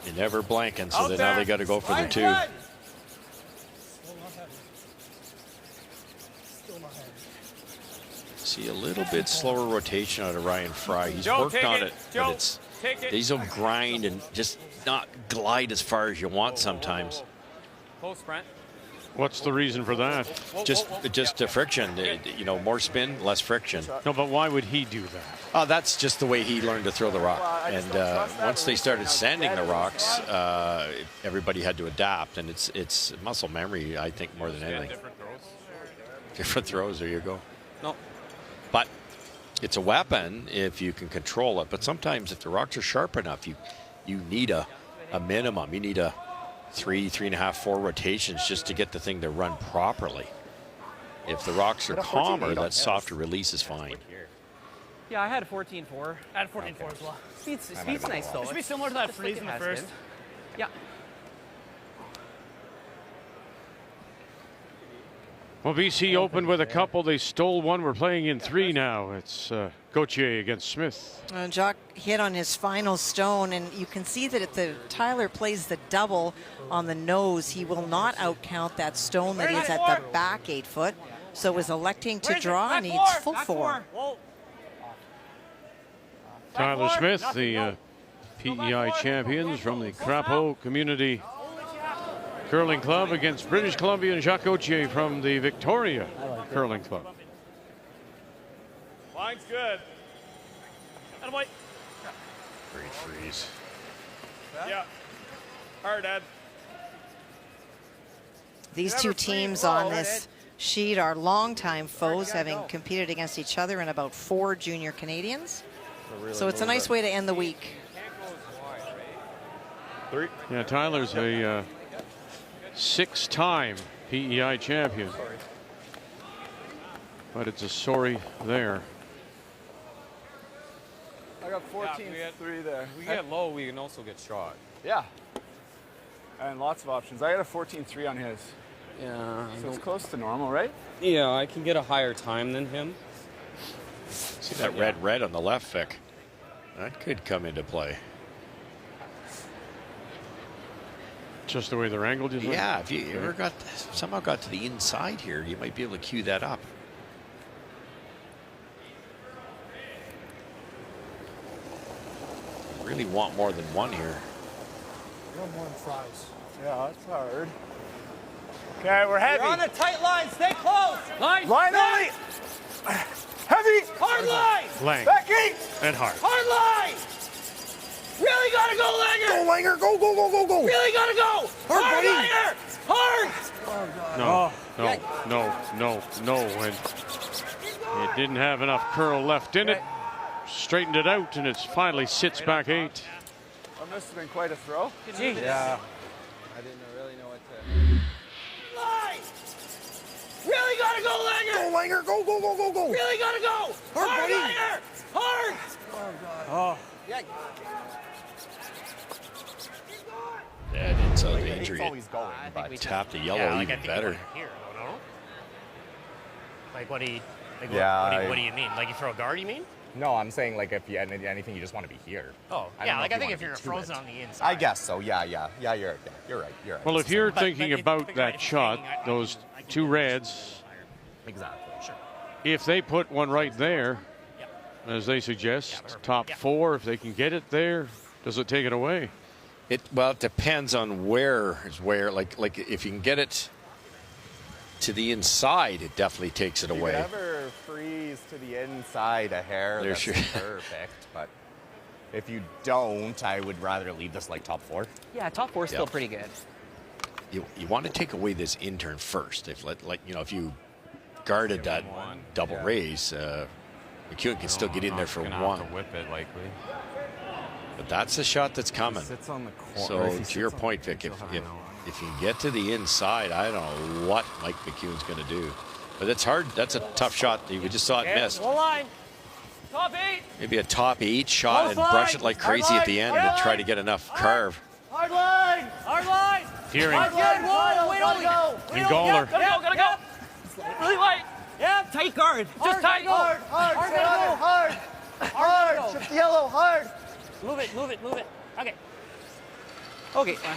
You're never blanking, so now they got to go for the 2. See a little bit slower rotation out of Ryan Fry. He's Joe, worked take on it. it, Joe, but it's take it. these will grind and just not glide as far as you want sometimes. Close, Brent. What's the reason for that? Just the friction. More spin, less friction. No, but why would he do that? That's just the way he learned to throw the rock. And once they started sanding the rocks, everybody had to adapt, and it's muscle memory, I think, more than anything. Different throws. There you go. No. But it's a weapon if you can control it. But sometimes if the rocks are sharp enough, you need a minimum. You need a 3.5, 4 rotations just to get the thing to run properly. If the rocks are calmer, that softer release is fine. Yeah, I had a 14-4. I had 14-4 as well. Speed's nice though. It should be similar to that Just freeze like in it the has first. been. Yeah. Well, BC opened with a couple. They stole one. We're playing in 3 now. It's Gauthier against Smith. Jock hit on his final stone, and you can see that if Tyler plays the double on the nose, he will not outcount that stone that is at the back 8 foot. So is electing to draw, needs full 4. Tyler Smith, the PEI champions from the Crapeau Community Curling Club against British Columbia and Jacques Gauthier from the Victoria Curling Club. Line's good. Attaboy. Great freeze. Yeah. Hard, Ed. These 2 teams on this sheet are longtime foes, having competed against each other in about 4 junior Canadians. So it's a nice way to end the week. 3. Yeah, Tyler's a 6-time PEI champion. But it's a sorry there. I got 14-3 there. We get low, we can also get shot. Yeah. And lots of options. I got a 14-3 on his. Yeah. So it's close to normal, right? Yeah, I can get a higher time than him. See that red on the left, Vic? That could come into play. Just the way they're angled, you think? Yeah, if you ever somehow got to the inside here, you might be able to cue that up. really want more than one here. You want more than fries. Yeah, that's hard. Okay, we're heavy. You're on a tight line. Stay close. Line. Line only. Heavy. Hard line. Lang Becky. and Hart. Hard line. Really gotta go, Langer. Go, Langer. Go, go, go, go, go. Really gotta go. Hard, buddy. Langer. Hard. No, no. And it didn't have enough curl left in it. Straightened it out, and it finally sits back 8. Well, this has been quite a throw. Jeez. Yeah. I didn't really know what to. Line. Really gotta go, Langer. Go, Langer. Go, go, go, go, go. Really gotta go. Hard, buddy. Langer. Hard. Oh. Yeah. Yeah, it didn't the It's injury. always going, but Tap the yellow Yeah, like, I even think better. you want it here, though, no? Like what do you? Like Yeah, what do you mean? Like you throw a guard? You mean? no, I'm saying like if you anything, you just want to be here. Oh, I don't yeah. know Like if I you think wanna if be you're to frozen it. on the inside. I guess so. Yeah. You're right. Well, if you're But thinking if about figure out that if shot, you're hanging, those two reds, Exactly. Sure. if they put one right there, Yeah. as they suggest, Yeah, top yeah. 4, if they can get it there, does it take it away? It depends on where. Like if you can get it to the inside, it definitely takes it If you away. could ever freeze to the inside a hair, There's that's your- perfect. But if you don't, I would rather leave this like top 4. Yeah, top 4 is still Yeah. pretty good. You want to take away this intern first. If if you guarded that double raise, McEwen can still get in there for one. Whip it likely. But that's the shot that's coming. Sits on the corner. So to your point, Vic, if you can get to the inside, I don't know what Mike McEwen's going to do. But it's hard. That's a tough shot. We just saw it missed. Full line. Top 8. Maybe a top 8 shot Close and brush line. it like Hard crazy at the line. end Hard and try line. to get enough carve. Hard line. Hard line. Hearing Hard line. Whoa, wait, Gotta go. and Gawler. Gotta go. Really light. Yeah, tight guard. Just tight. Hard. Shift the yellow. Hard. Move it. Okay. Okay, fine.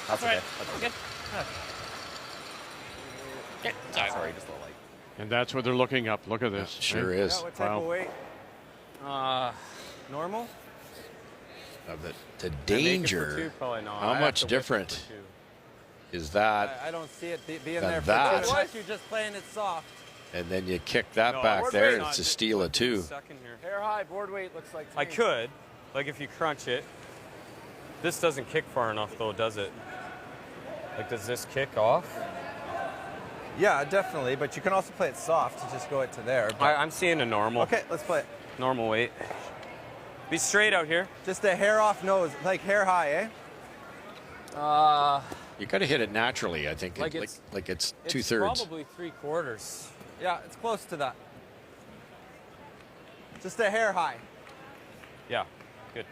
That's All right. okay. That's Good. Okay. Sorry. Sorry, just a little light. And that's what they're looking up. Look at this. Sure Right? is. What type Wow. of weight? Normal. The danger, how much different is that? I don't see it being than there for that. two. Unless you're just playing it soft. And then you kick that No, back board there, weight. it's a steal of 2. Second here. Hair high, board weight looks like. I could, like if you crunch it. This doesn't kick far enough though, does it? Like, does this kick off? Yeah, definitely, but you can also play it soft to just go it to there. I'm seeing a normal. Okay, let's play it. Normal weight. Be straight out here. Just a hair off nose, like hair high, eh? You got to hit it naturally, I think. Like It's it's- it's It's 2/3. probably 3/4. Yeah, it's close to that. Just a hair high. Yeah, good.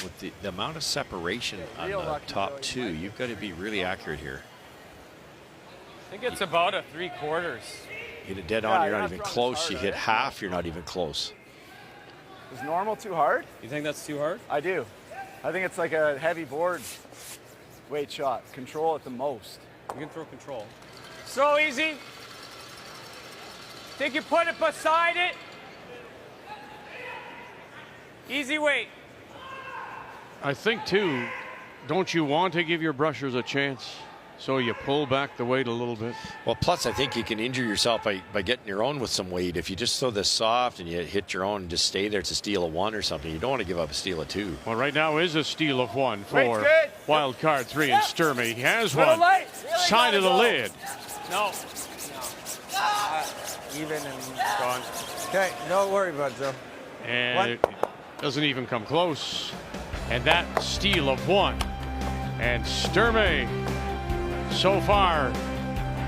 With the amount of separation on the top 2, you've got to be really accurate here. I think it's about a 3/4. Hit it dead on, you're not even close. You hit half, you're not even close. Is normal too hard? You think that's too hard? I do. I think it's like a heavy board weight shot. Control at the most. You can throw control. So easy. Think you put it beside it. Easy weight. I think, too, don't you want to give your brushers a chance? So you pull back the weight a little bit. Well, plus I think you can injure yourself by getting your own with some weight. If you just throw this soft and you hit your own and just stay there, it's a steal of 1 or something. You don't want to give up a steal of 2. Well, right now is a steal of 1 for Weight's good. wild card 3 and Sturmay. He has Little one. light. Side of the lid. No. Even and Gone. okay, don't worry about it, Joe. And it doesn't even come close. And that steal of 1. And Sturmay, so far,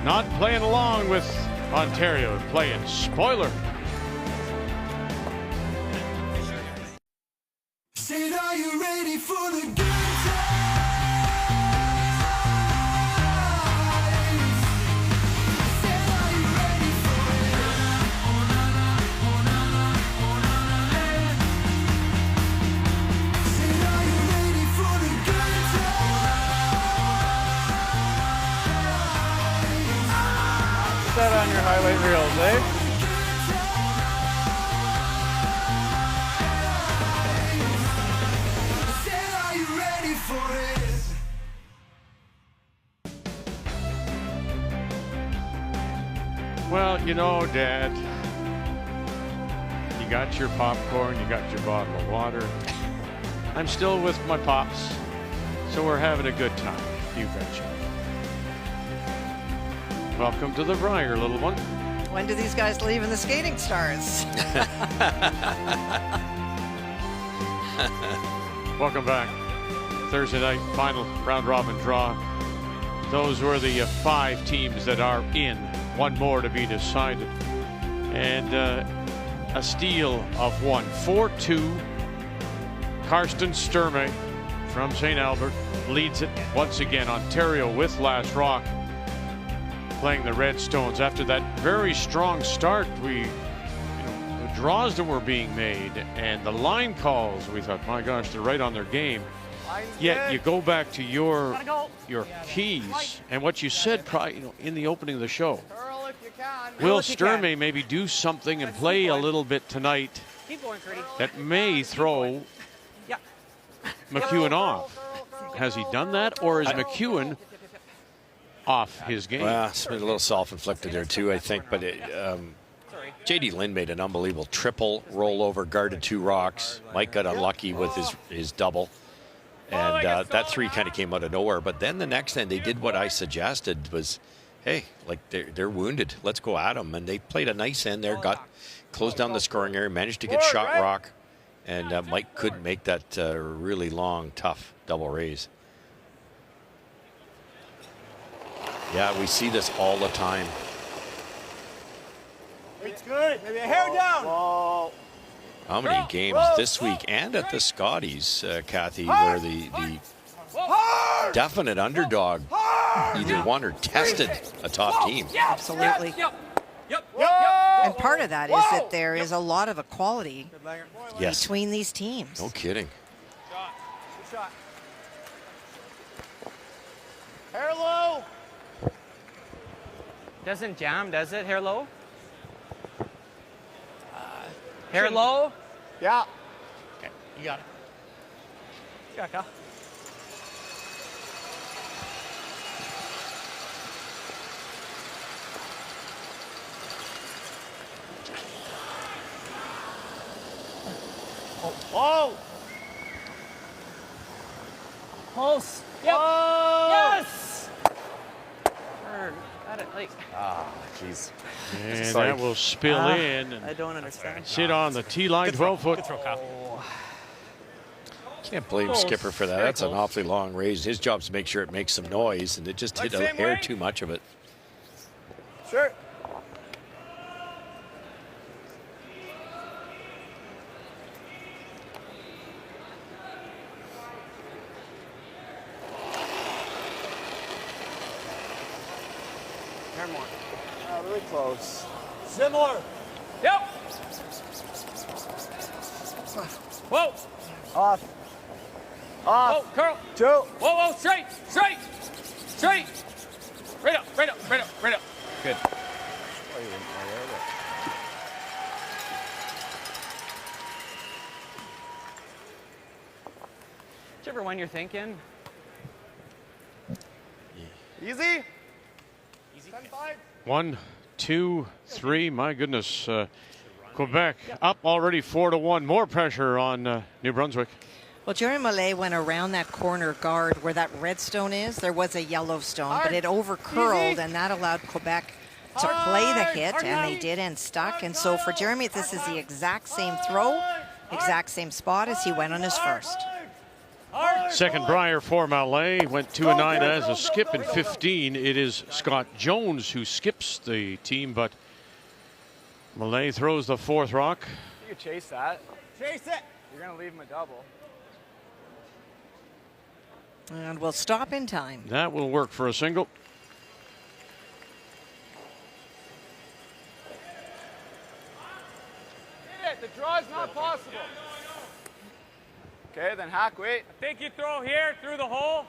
not playing along with Ontario, playing spoiler. Said, are you ready for the good times? Said, are you ready for it? Oh, na, na, oh, na, na, oh, na, na, eh. Said, are you ready for the good times? Put that on your highlight reels, eh? Well, you know, Dad, you got your popcorn, you got your bottle of water. I'm still with my pops, so we're having a good time. You betcha. Welcome to the Brier, little one. When do these guys leave in the Skating Stars? Welcome back. Thursday night final round robin draw. Those were the 5 teams that are in. One more to be decided. And a steal of one. 4-2. Karsten Sturmay from St. Albert leads it once again. Ontario with Last Rock playing the Redstones. After that very strong start, the draws that were being made and the line calls, we thought, my gosh, they're right on their game. Yet you go back to your keys and what you said in the opening of the show. Will Sturmay maybe do something and play a little bit tonight that may throw McEwen off? Has he done that, or is McEwen off his game? Well, it's been a little self-inflicted there too, I think. But J.D. Lynn made an unbelievable triple rollover, guarded 2 rocks. Mike got unlucky with his double. And that 3 kind of came out of nowhere. But then the next end, they did what I suggested was, hey, like they're wounded. Let's go at them. And they played a nice end there, closed down the scoring area, managed to get shot rock. And Mike couldn't make that really long, tough double raise. Yeah, we see this all the time. It's good. Maybe a hair down. Whoa. How many games this week and at the Scotties, Kathy, where the definite underdog either won or tested a top team? Absolutely. And part of that is that there is a lot of equality between these teams. No kidding. Good shot. Hair low. Doesn't jam, does it? Hair low? Hair low? Yeah. Okay, you got it. You got it, Kyle. Oh. Close. Yep. Oh. Yes. Got it. Like. Ah, jeez. And that will spill in. And I don't understand. sit on the tee line, 12 foot. Good throw, Kyle. Can't blame Skipper for that. That's an awfully long raise. His job is to make sure it makes some noise, and it just hit a hair too much of it. Sure. More. Really close. Similar. Yep. Whoa. Off. Whoa, Carl. 2. Whoa, straight. Right up. Good. Whichever one you're thinking. Easy. 10-5. 1, 2, 3. My goodness. Quebec up already 4-1. More pressure on New Brunswick. Well, Jerry Mallet went around that corner guard where that red stone is. There was a yellow stone, but it over-curled, and that allowed Quebec to play the hit, and they did and stuck. And so for Jeremy, this is the exact same throw, exact same spot as he went on his first. Second Brier for Mallet. Went 2-9 as a skip in 15. It is Scott Jones who skips the team, but Mallet throws the 4th rock. You can chase that. Chase it. You're going to leave him a double. And we'll stop in time. That will work for a single. The draw is not possible. Okay, then hack, wait. I think you throw here through the hole.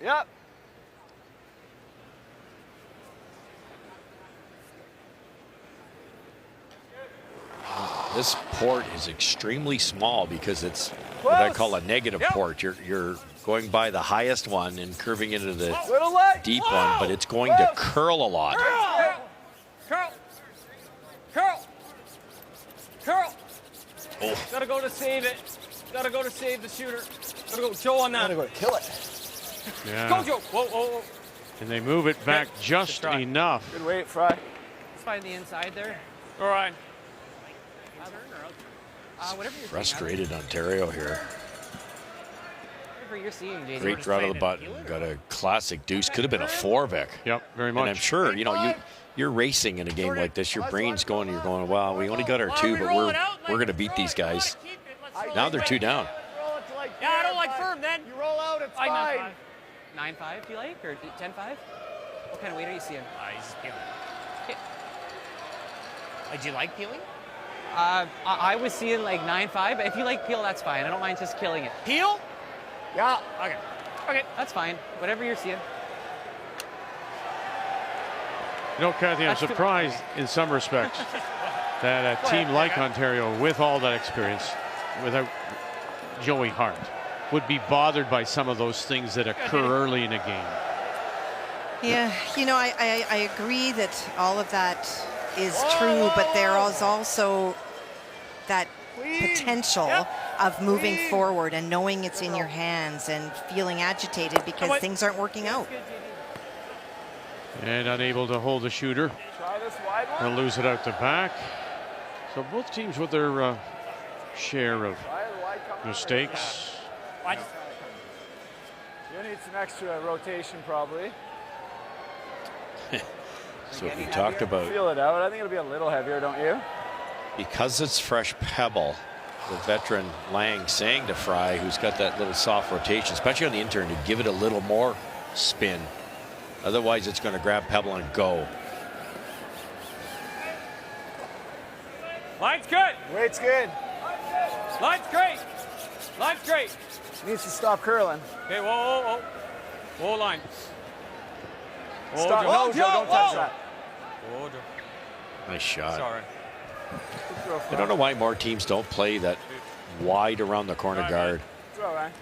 Yep. This port is extremely small because it's what I call a negative port. You're going by the highest one and curving into the deep one, but it's going to curl a lot. Oh. Gotta go to save it. Gotta go to save the shooter. Gotta go, Joe, on that. Gotta go to kill it. Yeah. Go, Joe. Whoa, whoa, whoa. And they move it back just enough. Good weight, Fry. Let's find the inside there. All right. Whatever you're Frustrated Ontario here. Whatever you're seeing, JD. Great drive of the button. Got a classic deuce. Could have been a 4, Vic. Yep, very much. And I'm sure, you know, you're racing in a game like this. Your brain's going, you're going, wow, we only got our 2, but we're going to beat these guys. Now they're 2 down. Yeah, I don't like firm then. You roll out, it's fine. 9.5, you like? Or 10.5? What kind of weight are you seeing? He's just peeling. Do you like peeling? I was seeing like 9.5, but if you like peel, that's fine. I don't mind just killing it. Peel? Yeah. Okay. Okay, that's fine. Whatever you're seeing. You know, Kathy, I'm surprised in some respects that a team like Ontario, with all that experience, without Joey Hart, would be bothered by some of those things that occur early in a game. Yeah, you know, I agree that all of that is true, but there is also that potential of moving forward and knowing it's in your hands and feeling agitated because things aren't working out. And unable to hold the shooter. Try this wide one. They'll lose it out the back. So both teams with their share of mistakes. You need some extra rotation, probably. So we talked about, Feel it out. I think it'll be a little heavier, don't you? because it's fresh pebble, the veteran Lang saying to Fry, who's got that little soft rotation, especially on the intern, to give it a little more spin. Otherwise, it's going to grab pebble and go. Line's good. Weight's good. Line's great. Line's great. Needs to stop curling. Okay, whoa, whoa, whoa. Whoa, line. Whoa, Stop. Joe. Whoa, Joe, don't touch that. Whoa, Joe. Nice shot. Sorry. I don't know why more teams don't play that wide around the corner guard. Throw, right?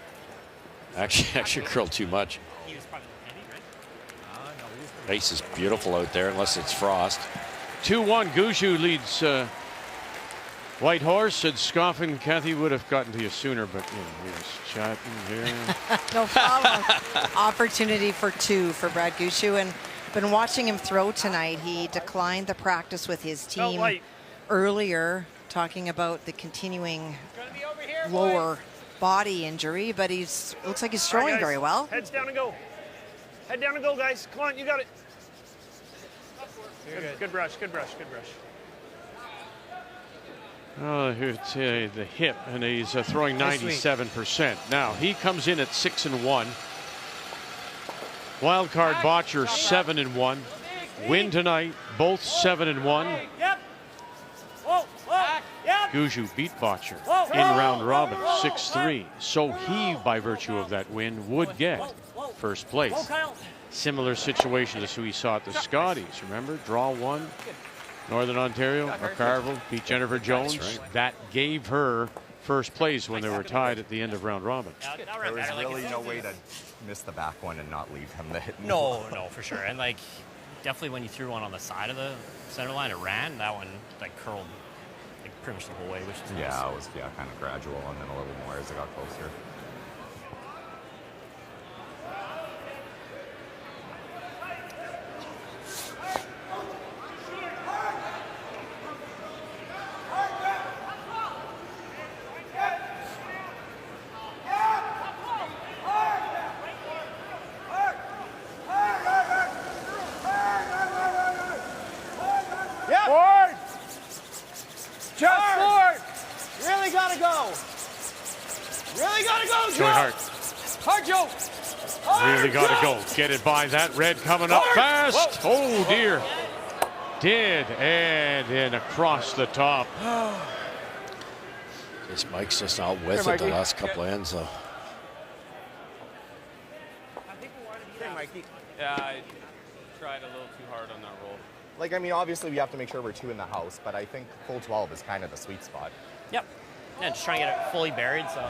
Actually curled too much. Ice is beautiful out there unless it's frost. 2-1, Gushue leads White Horse. And Scoffin, Kathy would have gotten to you sooner, but you know, he was chatting here. No problem. Opportunity for 2 for Brad Gushue, and been watching him throw tonight. He declined the practice with his team earlier, talking about the continuing lower body injury, but he's looks like he's throwing very well. Heads down and go. Head down and go, guys. Come on, you got it. Good brush, good brush, good brush. Oh, here's the hip, and he's throwing 97%. Now he comes in at 6-1. Wild card Botcher 7-1. Win tonight, both 7-1. Yep. Whoa, whoa. Yep. Gushue beat Botcher in round robin 6-3. So he, by virtue of that win, would get first place. Similar situation as who we saw at the Scotties. Remember, draw 1. Northern Ontario, McCarville beat Jennifer Jones. Right. That gave her first place when they were tied at the end of round robin. There was really no way to miss the back one and not leave him the hit. No, for sure. And like, definitely when you threw one on the side of the center line, it ran. That one like curled like pretty much the whole way, which is nice. Yeah, it was kind of gradual and then a little more as it got closer. Forward! Just forward! Really gotta go! Really gotta go, Joe! Joey Hart Hard, Joe. really got to go. Get it by that red coming up fast. Oh, dear. Did, and then across the top. This Mike's just not with it the last couple of ends, though. Yeah, I tried a little too hard on that roll. Like, I mean, obviously we have to make sure we're 2 in the house, but I think full 12 is kind of the sweet spot. Yep. Yeah, just trying to get it fully buried. So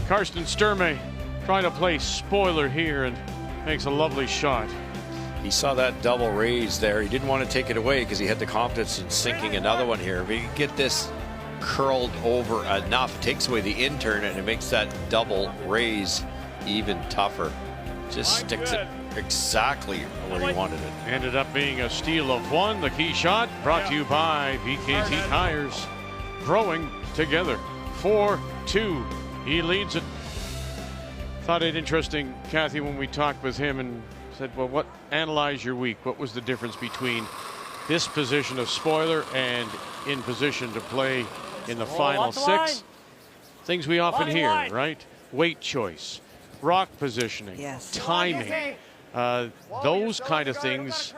Karsten Sturmay trying to play spoiler here and makes a lovely shot. He saw that double raise there. He didn't want to take it away because he had the confidence in sinking another one here. If he could get this curled over enough. It takes away the in-turn and it makes that double raise even tougher. Just sticks it exactly where you wanted it. Ended up being a steal of one. The key shot brought to you by BKT Tires. Growing together. 4-2. He leads it. Thought it interesting, Kathy, when we talked with him and said, well, analyze your week. What was the difference between this position of spoiler and in position to play in the final six? Things we often hear, right? Weight choice, rock positioning, timing, those kind of things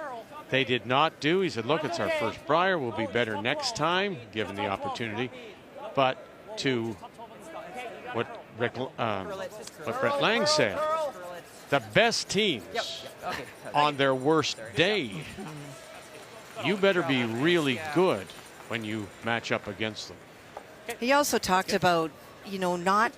they did not do. He said, look, it's our first Brier. We'll be better next time, given the opportunity. But to what Brett Lang said, the best teams on their worst day, you better be really good when you match up against them. He also talked about, not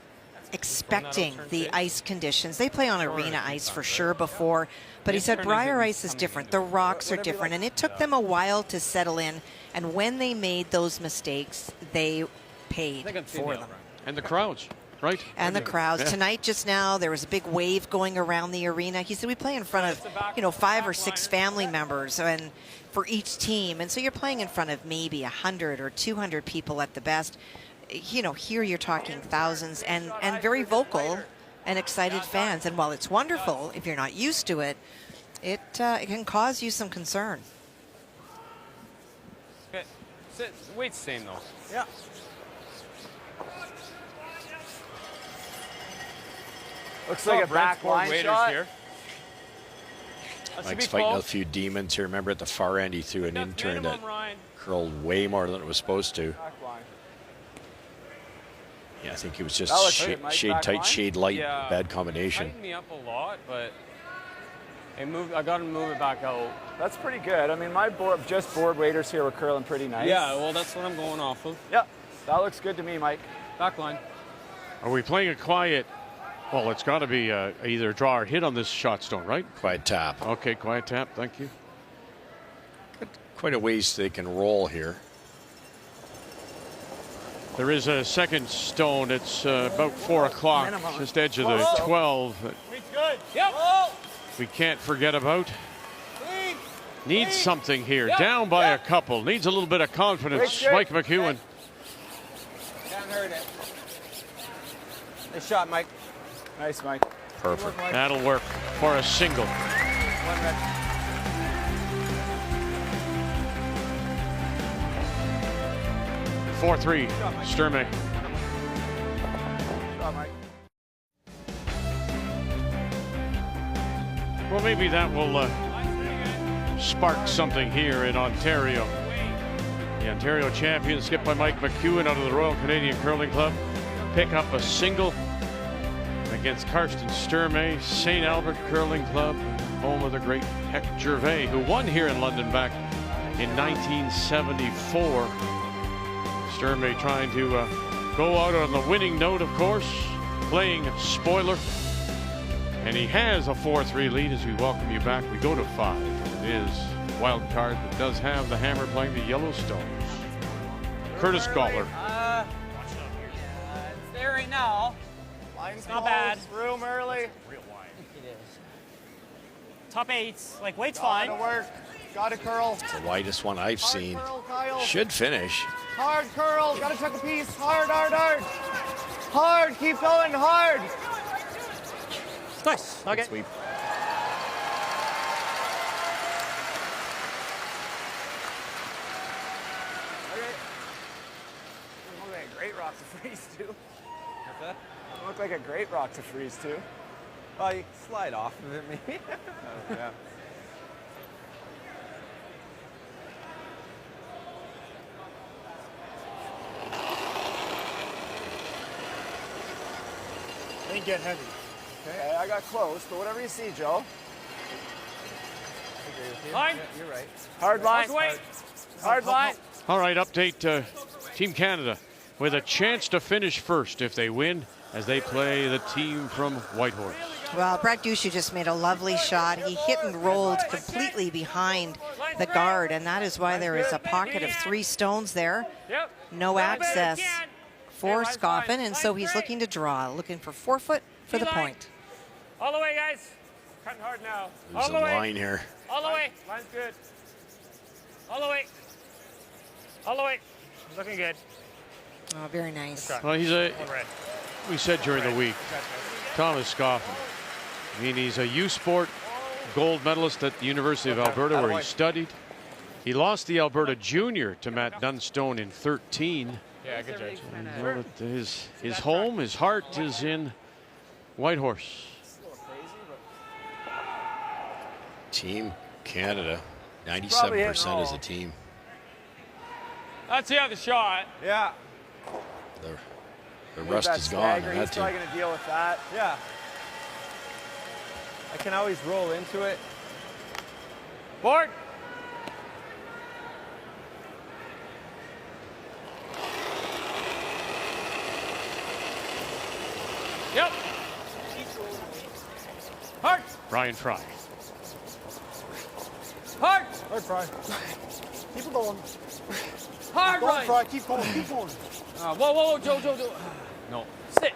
expecting the ice conditions. They play on arena ice for sure before, but he said Brier ice is different. The rocks are different, and it took them a while to settle in. And when they made those mistakes, they paid for them. And the crowds, right? And the crowds. Tonight, just now, there was a big wave going around the arena. He said we play in front of, 5 or 6 family members and for each team. And so you're playing in front of maybe 100 or 200 people at the best. Here you're talking thousands and very vocal and excited fans. And while it's wonderful, if you're not used to it, it can cause you some concern. Okay. Weight's the same, though. Yeah. Looks like a back line shot. Here. Mike's fighting a few demons here. Remember at the far end, he threw an in-turn that curled way more than it was supposed to. Yeah, I think it was just shade tight, shade light, bad combination. Tightened me up a lot, but I got to move it back out. That's pretty good. I mean, my board waders here were curling pretty nice. Yeah, well, that's what I'm going off of. Yeah, that looks good to me, Mike. Back line. Are we playing a quiet? Well, it's got to be either draw or hit on this shot stone, right? Quiet tap. Okay, quiet tap. Thank you. Quite a ways they can roll here. There is a second stone. It's about 4 o'clock, just edge of the 12. Yep. We can't forget about. Needs something here. Down by a couple. Needs a little bit of confidence. Mike McEwen. Can't hurt it. Nice shot, Mike. Nice, Mike. Perfect. That'll work for a single. 4-3, Sturmay. Well, maybe that will spark something here in Ontario. The Ontario champions, skipped by Mike McEwen out of the Royal Canadian Curling Club, pick up a single against Karsten Sturmay, St. Albert Curling Club, home of the great Heck Gervais, who won here in London back in 1974. Sturmay trying to go out on the winning note, of course, playing spoiler. And he has a 4-3 lead as we welcome you back. We go to 5. It is wild card that does have the Hammer playing the Yellowstones. Curtis Galler. It's there right now. It's not bad. Room early. Real wide. It is. Top 8s. Like, weight's fine. Gotta work. Gotta curl. It's the widest one I've seen. Curl, Kyle. Should finish. Hard curl. Gotta chuck a piece. Hard, hard, hard. Hard. Keep going. Hard. Nice. Okay. Sweep. Look like a great rock to freeze too. What's that? Look like a great rock to freeze too. Well, you can slide off of it, maybe. Yeah. Ain't get heavy. Okay, I got close, but whatever you see, Joe. Line. Yeah, you're right. Hard line. Hard line. All right, update Team Canada with a chance to finish first if they win as they play the team from Whitehorse. Well, Brett Ducey just made a lovely shot. He hit and rolled completely behind the guard, and that is why there is a pocket of 3 stones there. Yep. no access for Scoffin, and so he's looking to draw, looking for 4 foot for the point. All the way, guys. Cutting hard now. There's All a the way. line here. All the way. Line's good. All the way. All the way. Looking good. Oh, very nice. Well, he's we said during the week, Thomas Scoffin. I mean, he's a U Sport gold medalist at the University of Alberta, where he studied. He lost the Alberta Junior to Matt Dunstone in 13. Yeah, good judge. You know, his home, his heart is in Whitehorse. Team Canada, 97% as a team. That's the other shot. Yeah. The rust is gone. He's probably going to deal with that. Yeah. I can always roll into it. Board. Yep. Hard. Brian Fry. Hard. Hard, Fry. Keep it going. Hard, Keep going, Ryan. Fry. Keep going. Keep going. Whoa, Joe. No. Sit.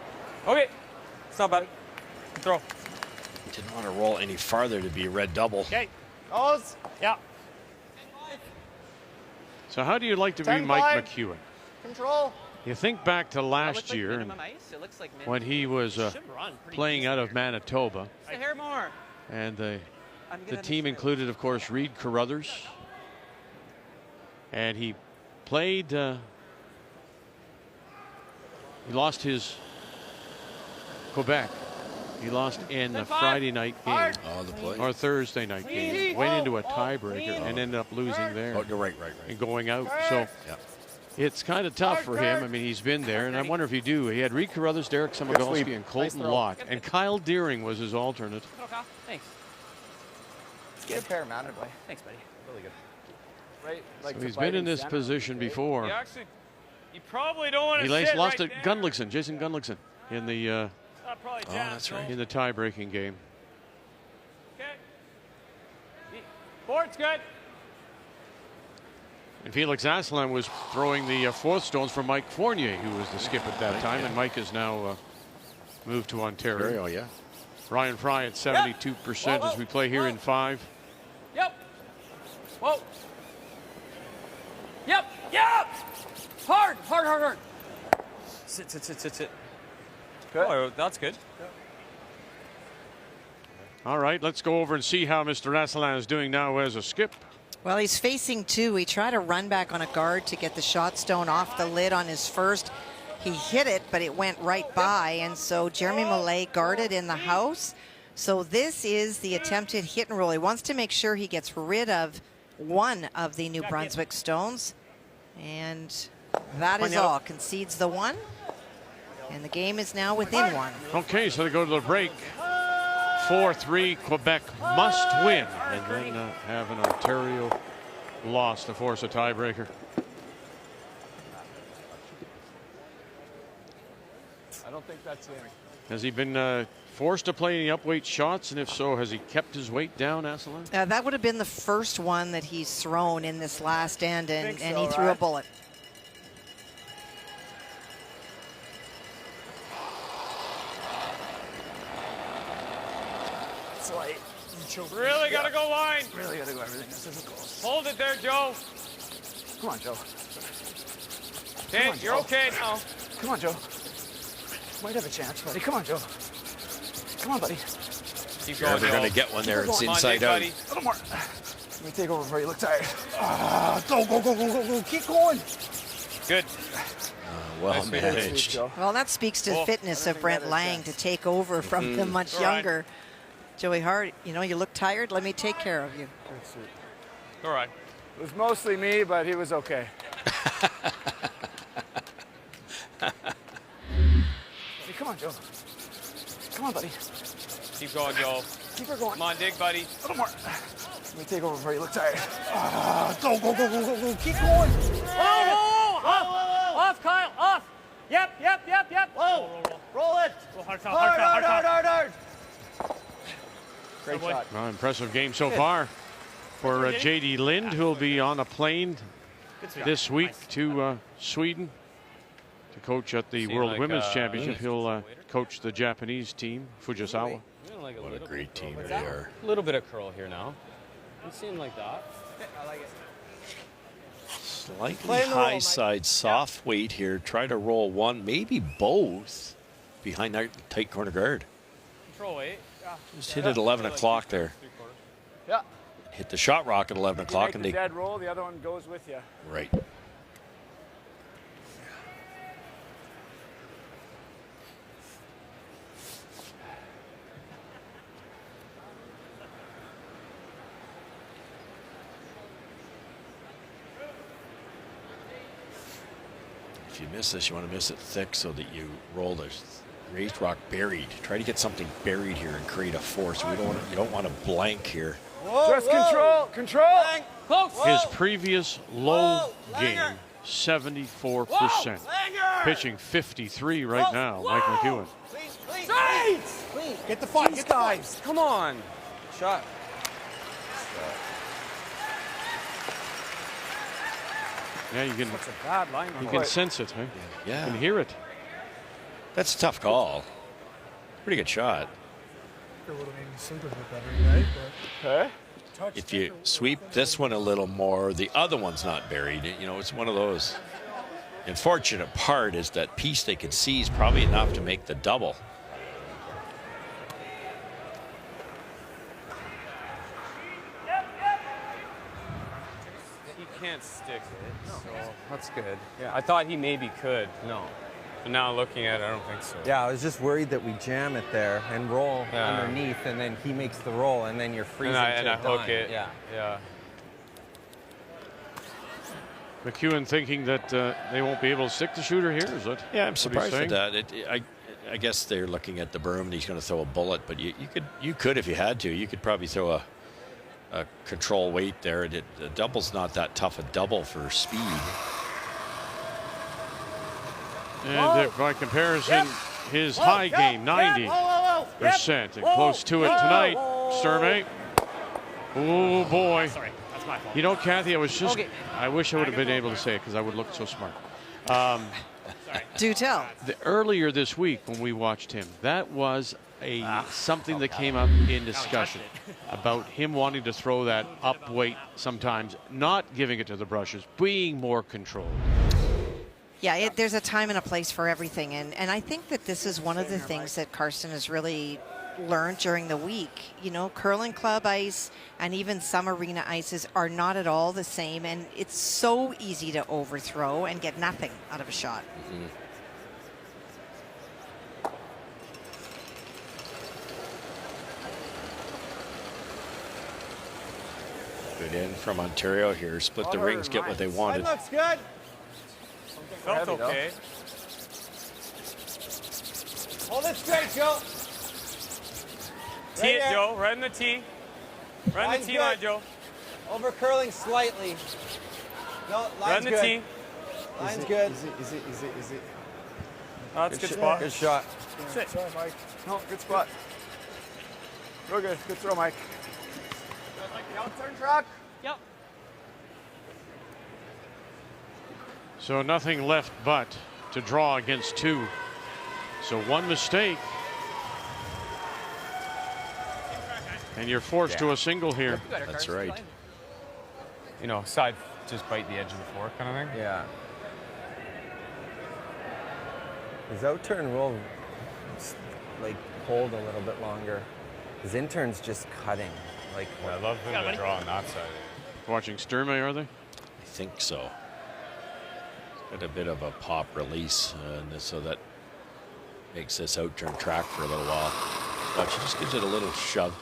Okay. It's not bad. Throw. Didn't want to roll any farther to be a red double. Okay. Oz. Yeah. So how do you like to be 10-5. Mike McEwen? Control. You think back to last year and It looks like when he was playing out of Manitoba, Just a hair more. and the team included, of course, Reed Carruthers, and he played. He lost his Quebec. He lost in the Friday night game, or Thursday night game. Went into a tiebreaker and ended up losing there. Oh, right. And going out. So it's kind of tough for him. I mean, he's been there, and I wonder if you do. He had Reed Carruthers, Derek Samagalski, and Colton Lott, and Kyle Deering was his alternate. Thanks. Good pair mounted way. Thanks, buddy. Really good. Right. Like So he's been in this position before. You probably don't want to He sit lost right at there. Gunlickson, Jason Gunlickson, in the Probably jam, that's right. in the tie-breaking game. Okay. Board's good. And Felix Asselin was throwing the fourth stones for Mike Fournier, who was the skip at that time, and Mike has now moved to Ontario. Yeah. Ryan Fry at 72% as we play here in 5. Yep. Whoa. Yep. Hard. Sit. Good. Oh, that's good. All right, let's go over and see how Mr. Asselin is doing now as a skip. Well, he's facing 2. He tried to run back on a guard to get the shot stone off the lid on his first. He hit it, but it went right by, and so Jeremy Millay guarded in the house. So this is the attempted hit and roll. He wants to make sure he gets rid of one of the New Brunswick stones, and that is all. Concedes the 1, and the game is now within 1. Okay, so they go to the break. 4-3, Quebec must win, and then have an Ontario loss to force a tiebreaker. I don't think that's in. Has he been forced to play any upweight shots, and if so, has he kept his weight down, Asselin? That would have been the first one that he's thrown in this last end, and he threw a bullet. It's light. Really got to go line. Really got to go everything. This isn't close. Hold it there, Joe. Come on, Joe. Okay, you're okay now. Come on, Joe. Might have a chance, buddy. Come on, Joe. Come on, buddy. Keep Yeah, going, they're Joe. going to get one there. It's Come on, inside Dave, out. buddy. A little more. Let me take over before you look tired. Go. Keep going. Good. Well Nice managed. Well, that speaks to the fitness of Brent Lang to take over from the much All right. younger Joey Hart. You know, you look tired. Let me take care of you. All right. It was mostly me, but he was okay. Hey, come on, Joe. Come on, buddy. Keep going, Joe. Keep her going. Come on, dig, buddy. A little more. Let me take over before you look tired. Go. Keep going. Off, Kyle, off. Yep. Whoa. Roll it. Hard. Great shot. Well, impressive game so far for J.D. Lind, who will be on a plane this week to Sweden to coach at the World Women's Championship. He'll coach the Japanese team, Fujisawa. What a great team they are. A little bit of curl here now. It seemed like that. I like it. Slightly high side, soft weight here. Try to roll one, maybe both, behind that tight corner guard. Control weight. Just hit it 11 o'clock there. Yeah. Hit the shot rock at 11 o'clock, and the they dead roll. The other one goes with you. right. If you miss this, you want to miss it thick so that you roll the raised rock buried. Try to get something buried here and create a force. You don't want to blank here. Just control. Close. His previous low game, 74%. Pitching 53 right now, Mike McEwen. Please. Get the fight. Get the guys. Come on. Shot. Yeah, you can. That's a bad line. You can sense it, huh? Yeah. You can hear it. That's a tough call. Pretty good shot. It would have made me sleep a bit better tonight, but If you sweep this one a little more, the other one's not buried. You know, it's one of those. The unfortunate part is that piece they could see is probably enough to make the double. He can't stick it, so that's good. Yeah, I thought he maybe could. No. But now looking at it, I don't think so. Yeah, I was just worried that we jam it there and roll underneath, and then he makes the roll, and then you're freezing And I to hook dime. it. Yeah. Yeah. McEwen thinking that they won't be able to stick the shooter here, is it? Yeah, I'm what he's surprised at saying? that. I guess they're looking at the berm and he's going to throw a bullet, but you could if you had to. You could probably throw a control weight there. The double's not that tough a double for speed. And by comparison, his high game, 90%, and close to it tonight, Sturmay. Oh boy. Sorry, that's my fault. You know, Kathy, I wish I would have been able to say it because I would look so smart. Do tell. Earlier this week when we watched him, that was something that came up in discussion about him wanting to throw that up weight sometimes, not giving it to the brushes, being more controlled. Yeah, there's a time and a place for everything. And I think that this is one of the things that Karsten has really learned during the week. You know, curling club ice and even some arena ices are not at all the same. And it's so easy to overthrow and get nothing out of a shot. Mm-hmm. Good in from Ontario here. Split the rings, get what they wanted. That looks good. Felt okay. Hold it straight, Joe. Tee it, Joe. Right in the tee. Right in the tee line, Joe. Over curling slightly. No, Right line's in the good. tee. Line's good. Is it? Oh, that's a good spot. Good shot. Sorry, Mike. No, good spot. Real good. Good throw, Mike. Like the outturn truck. Yep. So nothing left but to draw against two. So one mistake. And you're forced to a single here. That's right. You know, side just bite the edge of the fork kind of thing. Yeah. His outturn will like hold a little bit longer. His intern's just cutting. Like I love him to draw on that side. Watching Sturmay, are they? I think so. Got a bit of a pop release, so that makes this outturn track for a little while. Watch, he just gives it a little shove.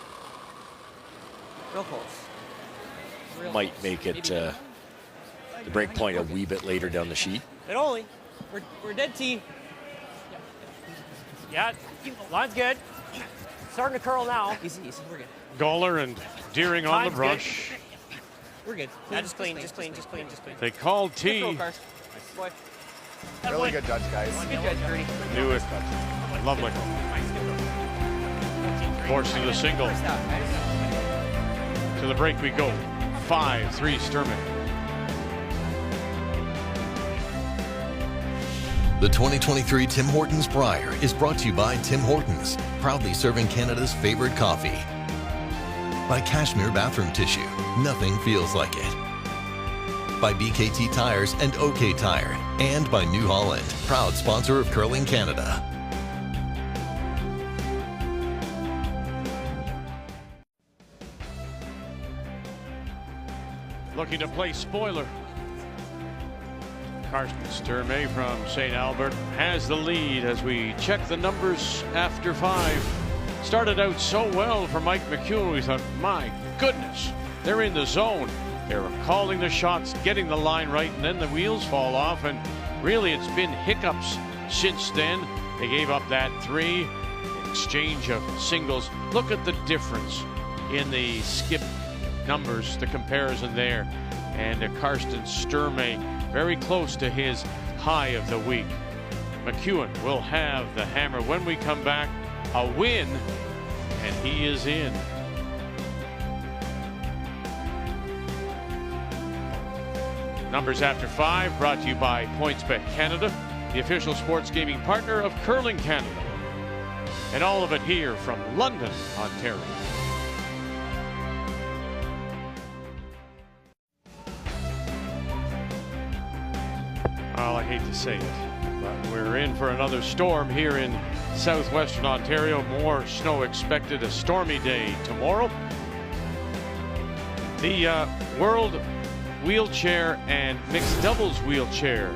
Real close. Might make it the break point a wee bit later down the sheet. It only. We're dead tee. Yeah, line's good. Starting to curl now. Easy, we're good. Gawler and Deering on the Line's brush. We're good. Yeah, just clean. They called tee. Really good judge, guys. Good judge, Gertie. Knew it. Lovely. Forcing the single. To the break we go. 5-3 Sturmay. The 2023 Tim Hortons Brier is brought to you by Tim Hortons, proudly serving Canada's favorite coffee. By Cashmere Bathroom Tissue, nothing feels like it. By BKT Tires and OK Tire, and by New Holland, proud sponsor of Curling Canada. Looking to play spoiler. Karsten Sturmay from St. Albert has the lead as we check the numbers after 5. Started out so well for Mike McEwen. We thought, my goodness, they're in the zone. They're calling the shots, getting the line right, and then the wheels fall off. And really, it's been hiccups since then. They gave up that 3 exchange of singles. Look at the difference in the skip numbers, the comparison there. And Karsten Sturmay very close to his high of the week. McEwen will have the hammer when we come back. A win, and he is in. Numbers after 5 brought to you by PointsBet Canada, the official sports gaming partner of Curling Canada. And all of it here from London, Ontario. Well, I hate to say it, but we're in for another storm here in southwestern Ontario. More snow expected, a stormy day tomorrow. The World Wheelchair and Mixed Doubles Wheelchair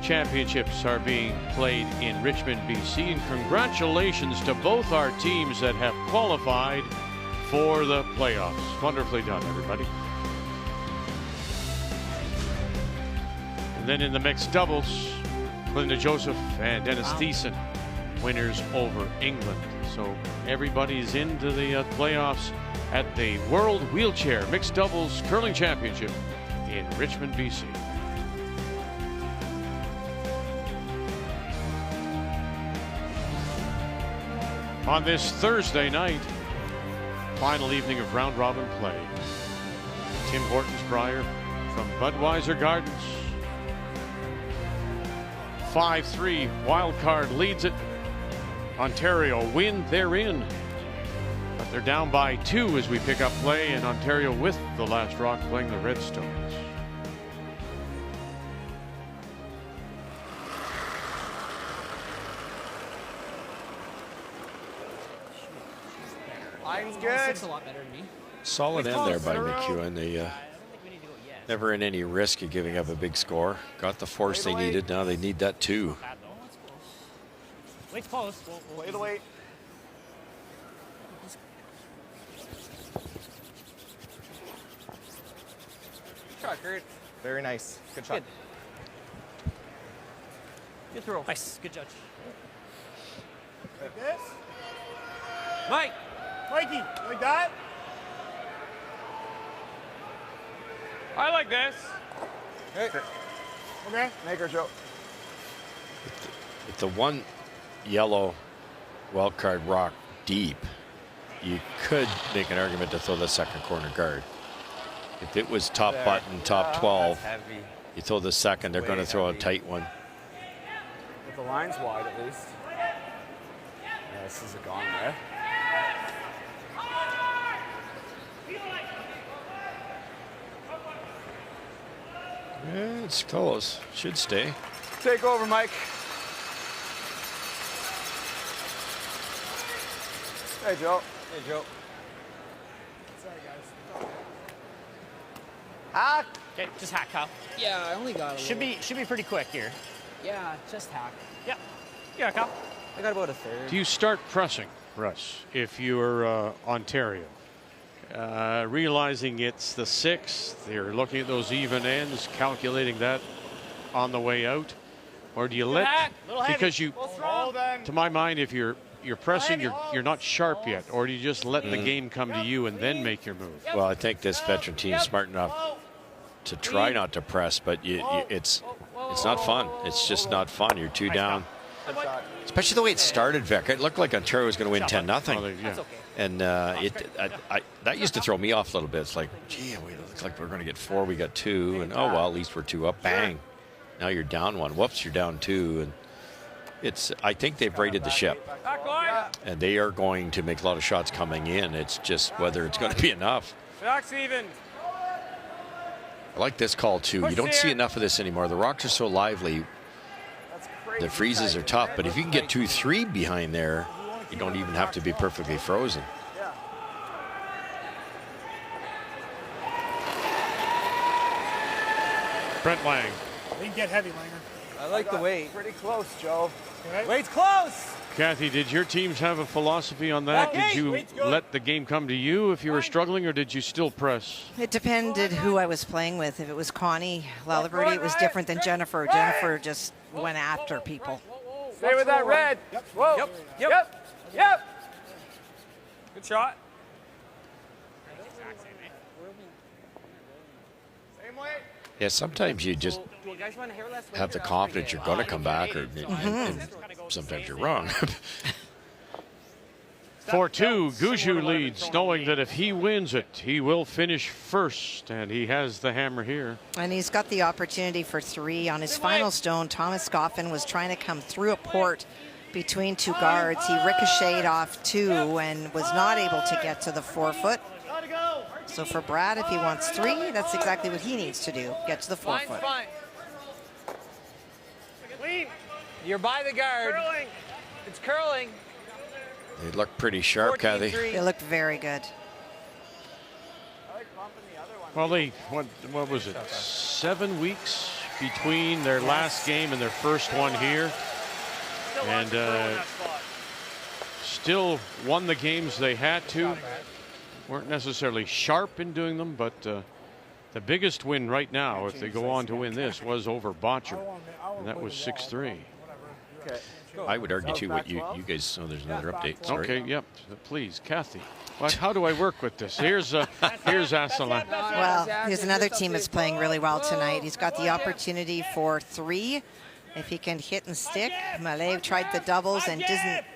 Championships are being played in Richmond, BC. And congratulations to both our teams that have qualified for the playoffs. Wonderfully done, everybody. And then in the mixed doubles, Linda Joseph and Dennis Thiessen, winners over England. So everybody's into the playoffs at the World Wheelchair Mixed Doubles Curling Championship in Richmond, BC. On this Thursday night, final evening of round robin play. Tim Hortons Brier from Budweiser Gardens. 5-3 wild card leads it. Ontario win, they're in. But they're down by 2 as we pick up play, and Ontario with the last rock playing the Redstones. Line's good. It's a lot better than me. Solid end there by McEwen. They never in any risk of giving up a big score. Got the force they needed. Now they need that too. Wait's close. Play the weight. Good shot, Kurt. Very nice. Good shot. Good throw. Nice. Good judge. Like this? Mike. Mikey, like that? I like this. Hey. Okay. Make her show. With the one yellow wild card rock deep, you could make an argument to throw the second corner guard. If it was top button, top 12, you throw the second, they're going to throw a tight one. If the line's wide, at least. Yeah, this is a gone there. Yeah, it's close. Should stay. Take over, Mike. Hey, Joe. Hey, Joe. Sorry, guys. Hack. Okay, just hack, Kyle. Yeah, I only got a Should be pretty quick here. Yeah, just hack. Yeah. Yeah, Kyle. I got about a third. Do you start pressing, Russ, if you're Ontario? Realizing it's the 6th, they're looking at those even ends, calculating that on the way out, or do you let, because you, to my mind, if you're pressing, you're not sharp yet, or do you just let the game come to you and then make your move? Well, I think this veteran team is smart enough to try not to press, but it's not fun. It's just not fun. You're 2 down. Especially the way it started, Vic. It looked like Ontario was going to win 10-0. And that used to throw me off a little bit. It's like, gee, we look like we're going to get 4. We got 2. And, oh, well, at least we're 2 up. Bang. Now you're down one. Whoops, you're down two. And I think they've rated the ship. And they are going to make a lot of shots coming in. It's just whether it's going to be enough. Back's even. I like this call, too. You don't see enough of this anymore. The rocks are so lively. The freezes are tough. But if you can get 2-3 behind there, you don't even have to be perfectly frozen. Brent Lang. They can get heavy, Langer. I like the weight. Pretty close, Joe. Okay. Weight's close. Kathy, did your teams have a philosophy on that? Did you let the game come to you if you were struggling, or did you still press? It depended who I was playing with. If it was Connie Lalaberty, it was different than Jennifer. Jennifer just went after people. Stay with that red. Yep. Whoa. Yep. Good shot. Same way. Yeah, sometimes you just have the confidence you're going to come back, and sometimes you're wrong. 4-2, Gushue leads, knowing that if he wins it, he will finish first, and he has the hammer here. And he's got the opportunity for 3 on his final stone. Thomas Goffin was trying to come through a port between 2 guards. He ricocheted off 2 and was not able to get to the 4-foot. So for Brad, if he wants 3, that's exactly what he needs to do, get to the 4-foot. Fine. You're by the guard. Curling. It's curling. They look pretty sharp, Kathy. They look very good. Well, what was it, 7 weeks between their last game and their first one here, and still won the games they had to. Weren't necessarily sharp in doing them, but the biggest win right now, if they go on to win this, was over Botcher, and that was 6-3. I would argue too what you guys. Oh, there's another update. Sorry. Okay, yep. Please, Kathy. How do I work with this? Here's Asselin. Well, here's another team that's playing really well tonight. He's got the opportunity for 3 if he can hit and stick. Malay tried the doubles and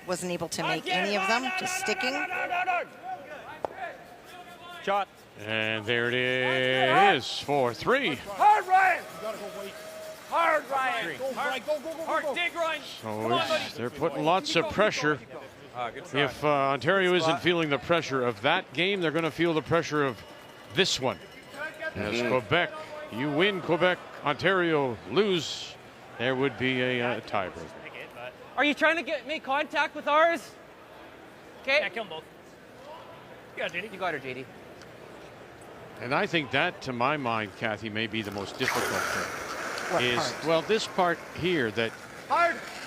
wasn't able to make any of them, just sticking. Shot. And there it is for 3. Hard, Ryan. You gotta go wait. Hard, Ryan. Go, Ryan. Go. Hard, dig, Ryan. So they're putting lots of pressure. If Ontario isn't feeling the pressure of that game, they're going to feel the pressure of this one. As Quebec, you win, Quebec, Ontario lose, there would be a tiebreaker. Are you trying to make contact with ours? Okay. Yeah, kill them both. You got JD. You got her, JD. And I think that, to my mind, Kathy, may be the most difficult thing. Is, well, this part here that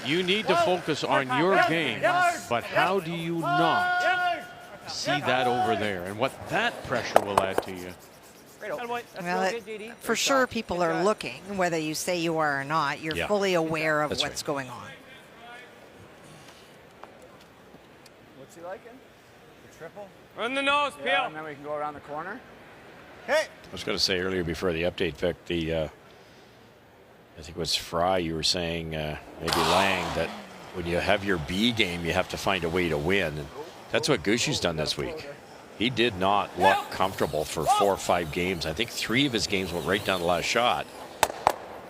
you need to focus on your game, but how do you not see that over there and what that pressure will add to you? Well, for sure people are looking, whether you say you are or not. You're fully aware of what's going on. What's he liking? The triple? Run the nose, Peel. Yeah, and then we can go around the corner. Hey! I was going to say earlier before the update, Vic, I think it was Fry, you were saying, maybe Lang, that when you have your B game, you have to find a way to win. And that's what Gushue's done this week. He did not look comfortable for 4 or 5 games. I think 3 of his games went right down the last shot.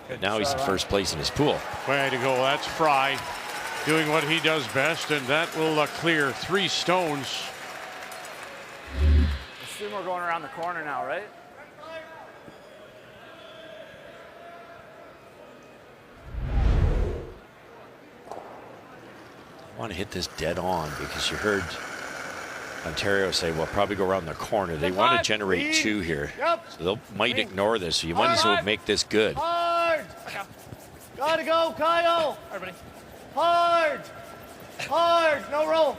But now he's in first place in his pool. Way to go. That's Fry doing what he does best, and that will clear 3 stones. Assume we're going around the corner now, right? I want to hit this dead on because you heard Ontario say, well, probably go around the corner. They want to generate 2 here. So they might ignore this. So you might as well make this good. Hard. Gotta go, Kyle. Hard, buddy. Hard. Hard. No roll.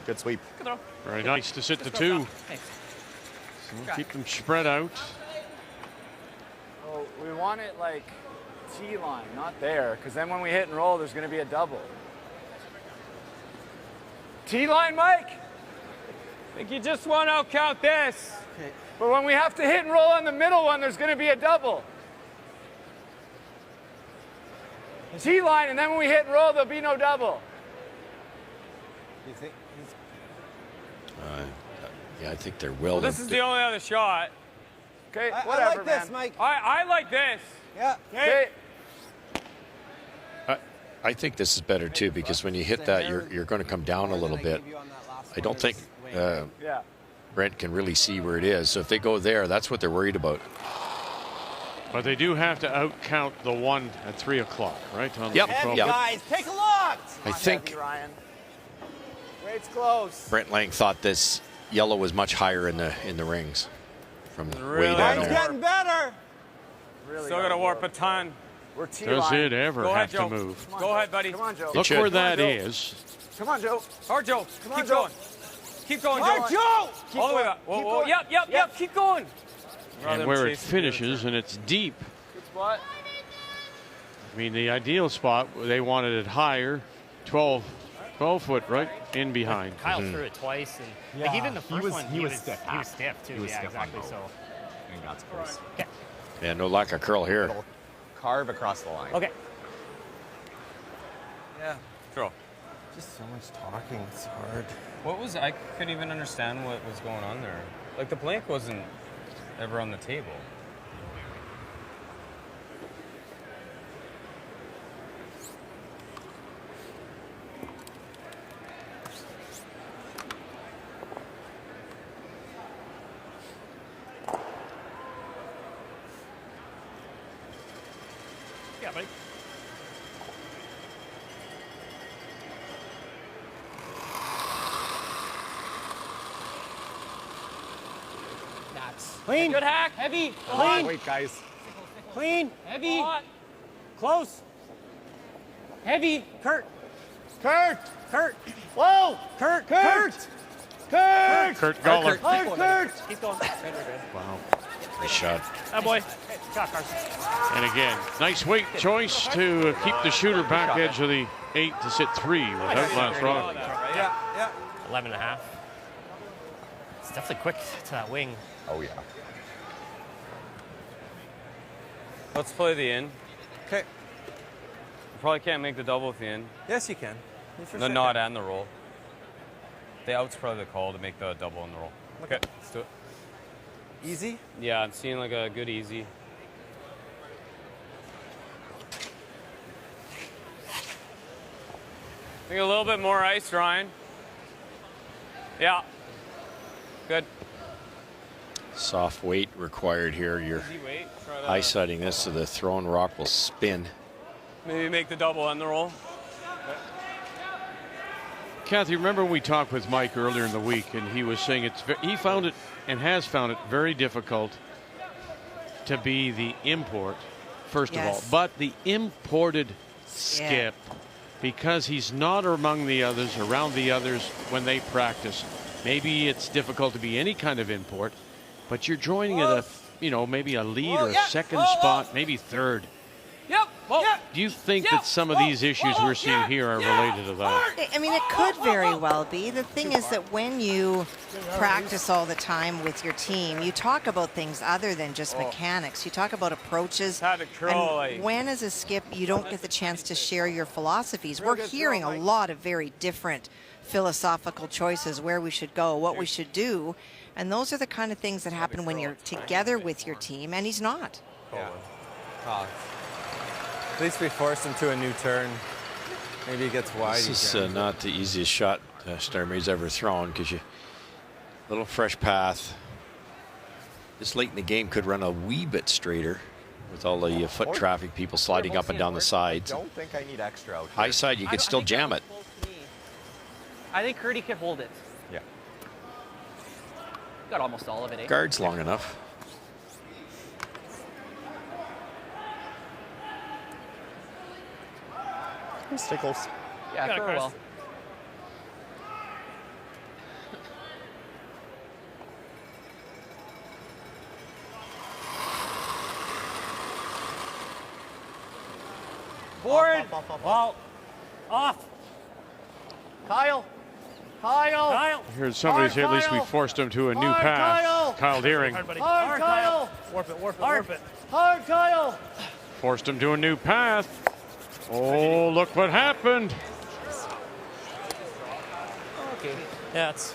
Good sweep. Good throw. Very nice to sit the 2. So keep them spread out. Oh, we want it like T-line, not there, because then when we hit and roll, there's going to be a double. T-line, Mike? I think you just want to out-count this. Okay. But when we have to hit and roll on the middle one, there's going to be a double. T-line, and then when we hit and roll, there'll be no double. You think he's... Yeah, I think there will. Well, this is the only other shot. Okay, I whatever, like this, man. Mike. I like this. Yeah. Okay. I think this is better too because when you hit that, you're going to come down a little bit. I don't think Brent can really see where it is. So if they go there, that's what they're worried about. But they do have to outcount the one at 3 o'clock, right? On Yep. the Guys, take a look. I think Ryan. Weight's close. Brent Lang thought this yellow was much higher in the rings from way down Ryan's there. getting better. Really Still got to warp a ton. We're T Does it ever Go have ahead, to Joe. move? Go ahead, buddy. Come on, Joe. Look where that is. Come on, Joe. Hard, Joe. Come on, Keep Joe. going. Keep going, Joe. Hard, Joe. Keep All the way going. back. Whoa, Keep whoa. going. Yep. Keep going. And where it finishes, and it's deep. Good spot. I mean, the ideal spot, they wanted it higher, 12 foot right in behind. Kyle threw it twice, and like even the first one, he was stiff too. He was stiff on exactly. both. So And got close. okay. Yeah, no lack of curl here. Carve across the line. Okay. Yeah. Throw. Just so much talking. It's hard. I couldn't even understand what was going on there. Like the blank wasn't ever on the table. Yeah, buddy. That's Clean. good hack. Heavy. Clean. Wait, guys. Clean. Heavy. Close. Heavy. Kurt. Kurt. Whoa. Kurt. Kurt Goller. Keep going. Wow. Nice shot. Oh boy. And again, nice weight choice to keep the shooter back edge of the 8 to sit 3 without last rock. Yeah. 11.5. It's definitely quick to that wing. Oh, yeah. Let's play the in. Okay. Probably can't make the double with the in. Yes, you can. The nod and the roll. The out's probably the call to make the double and the roll. Okay, let's do it. Easy. Yeah, I'm seeing like a good easy. I think a little bit more ice, Ryan. Yeah. Good. Soft weight required here. You're Easy weight. Try to high setting this so the thrown rock will spin. maybe make the double and the roll. Kathy, remember we talked with Mike earlier in the week, and he was saying he found it and has found it very difficult to be the import, first of all, but the imported skip, because he's not among the others, around the others when they practice. Maybe it's difficult to be any kind of import, but you're joining at maybe a lead or second spot, maybe third. Do you think that some of these issues we're seeing here are related to that? I mean, it could very well be. The thing is that when you practice all the time with your team, you talk about things other than just mechanics. You talk about approaches. And when as a skip, you don't get the chance to share your philosophies. We're hearing a lot of very different philosophical choices, where we should go, what we should do. And those are the kind of things that happen when you're together with your team, and he's not. Yeah. At least we forced him to a new turn. Maybe he gets wide. This is not the easiest shot Sturmay's ever thrown, because little fresh path. This late in the game could run a wee bit straighter with all the foot traffic, people sliding up and down the sides. I don't think I need extra out here. High side, you could still jam it. I think Curdy could hold it. Yeah. Got almost all of it. Guard's long enough. Stickles. Yeah, Got it, for Chris. well. Board. Well, off. Kyle. I heard somebody say at least we forced him to a new path. Kyle Deering Hard, Kyle. Warp it. Hard, Kyle. forced him to a new path. Oh, look what happened. Okay. Yeah, it's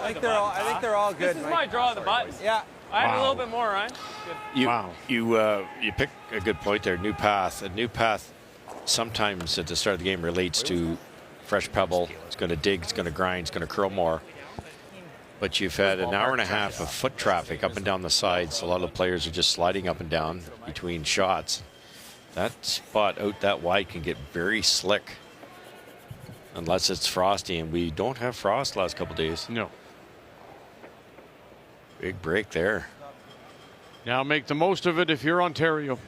I think they're all good. This is my draw of the butt. Yeah. I had a little bit more, Ryan. You pick a good point there. New path. A new path sometimes at the start of the game relates to fresh pebble. It's going to dig. It's going to grind. It's going to curl more. But you've had an hour and a half of foot traffic up and down the sides. A lot of players are just sliding up and down between shots. That spot out that wide can get very slick unless it's frosty, and we don't have frost last couple days. No. Big break there. Now make the most of it if you're Ontario.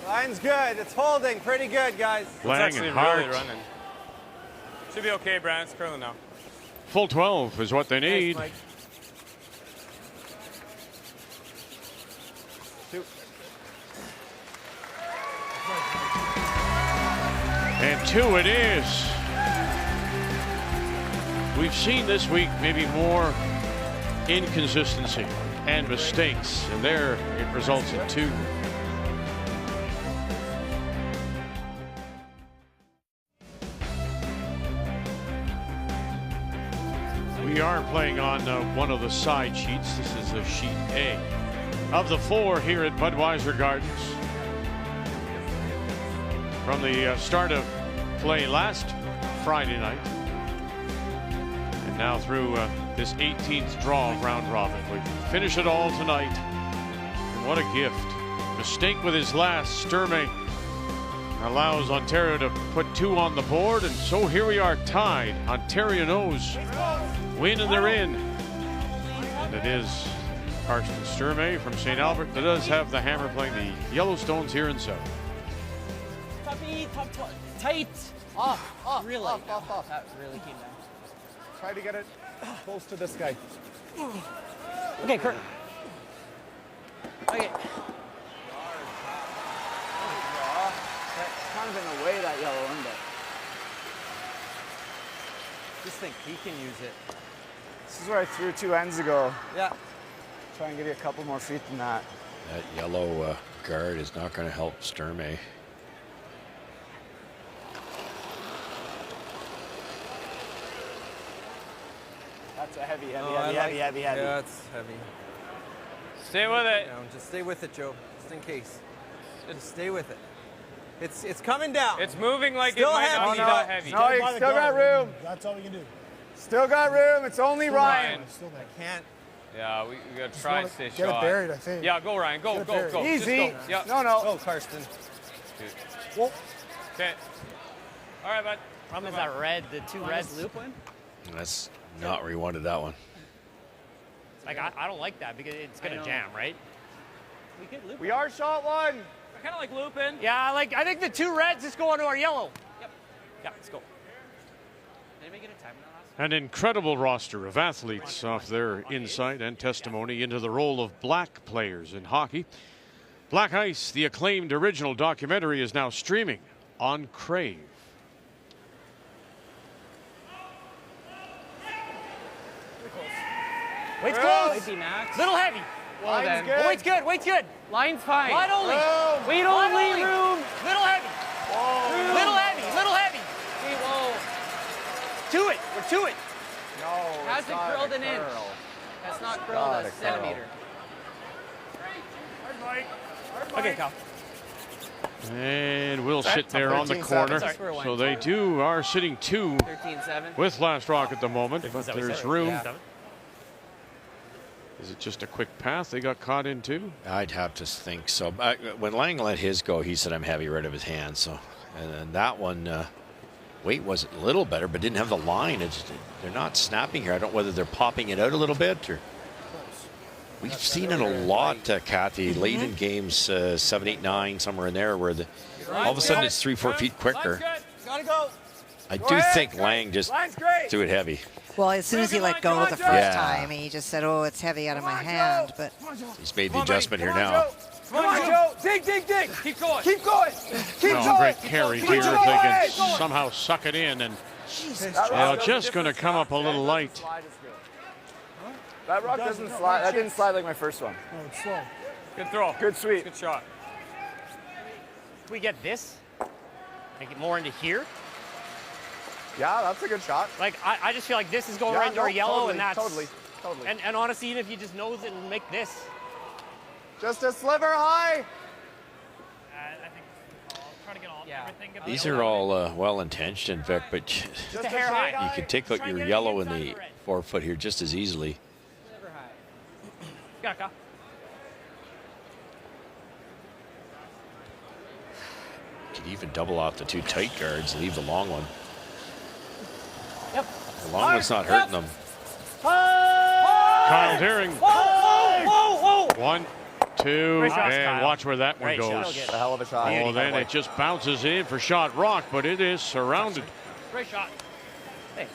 Line's good. It's holding pretty good, guys. Lang it's actually and Hart. really running. Should be okay, Brian. It's curling now. Full 12 is what they need. Nice, Mike. And 2 it is. We've seen this week maybe more inconsistency and mistakes, and there it results in 2. We are playing on one of the side sheets. This is a sheet A of the 4 here at Budweiser Gardens. From the start of play last Friday night, and now through this 18th draw of round robin. We finish it all tonight. And what a gift. Mistake with his last. Sturmay allows Ontario to put 2 on the board, and so here we are tied. Ontario knows. Win and they're in. And it is Karsten Sturmay from St. Albert that does have the hammer playing the Yellowstones here in South. Tight. Off. Really. Off. That really came down. Try to get it close to this guy. Okay, Kurt. Okay. That's kind of in the way, that yellow one, but Just think he can use it. This is where I threw 2 ends ago. Yeah. Try and give you a couple more feet than that. That yellow guard is not going to help Sturmay. That's a heavy. Yeah, it's heavy. Stay with it. Down. Just stay with it, Joe. Just in case. Just stay with it. It's coming down. It's moving like Still it might heavy. not be that heavy. No, you still got room. That's all we can do. Still got room. It's only Ryan. I can't. Yeah, we got to try and stay Get shot. it buried, I think. Yeah, go Ryan. Go. Easy. Just go. Yeah. No. Go, Karsten. Whoa. Okay. All right, bud. Problem is that red, the 2 reds loop one. That's not where you wanted that one. Like I don't like that because it's gonna jam, right? We could loop. We are shot 1. I kind of like looping. Yeah, I think the 2 reds just go onto our yellow. Yep. Yeah, let's go. Anybody get a time on that last? An incredible roster of athletes off their insight and testimony into the role of black players in hockey. Black Ice, the acclaimed original documentary, is now streaming on Crave. Wait's close. Little heavy. Well, then. Good. Oh, wait's good. Line's fine. Line only. Room. Wait only. Room. Little heavy. Whoa. Little heavy. Hey, whoa. To it. We're to it. No. Hasn't curled an inch. That's not curled a centimeter. Okay, Kyle. And we'll sit there on the corner. So they are sitting 2 13-7. with last rock at the moment, but That we there's said. room. Yeah. Is it just a quick path they got caught into? I'd have to think so. When Lang let his go, he said I'm heavy right of his hand. So, and then that one, weight was a little better, but didn't have the line. They're not snapping here. I don't know whether they're popping it out a little bit or. We've seen it a lot, Kathy, late in games 7, 8, 9, somewhere in there, where all of a sudden it's 3, 4 feet quicker. Gotta go. I do think Lang just threw it heavy. Well, as soon as he let go the first time, he just said, "Oh, it's heavy out of my hand." But he's made the adjustment here now. Come on, Joe. Dig. Keep going. Keep going. Great carry here if they can somehow suck it in, and just going to come up a little light. That rock doesn't slide. That didn't slide like my first one. No, it's slow. Good throw. Good sweep. Good shot. Can we get this? Make it more into here. Yeah, that's a good shot. Like, I just feel like this is going Yeah, right into our no, yellow, totally, and that's... totally. And honestly, even if you just nose it and make this. Just a sliver high. I think I'll try to get everything. Get These are all well-intentioned, Vic, but Just a hair high. you can take out your yellow in the forefoot here just as easily. Go. You could even double off the 2 tight guards, leave the long one. Yep. The long one's not hurting them. Kyle Deering. Whoa! 1, 2, Great shots, and Kyle. watch where that one Great goes. shot. A hell of a shot. Oh, then it just bounces in for shot rock, but it is surrounded. Great shot. Hey.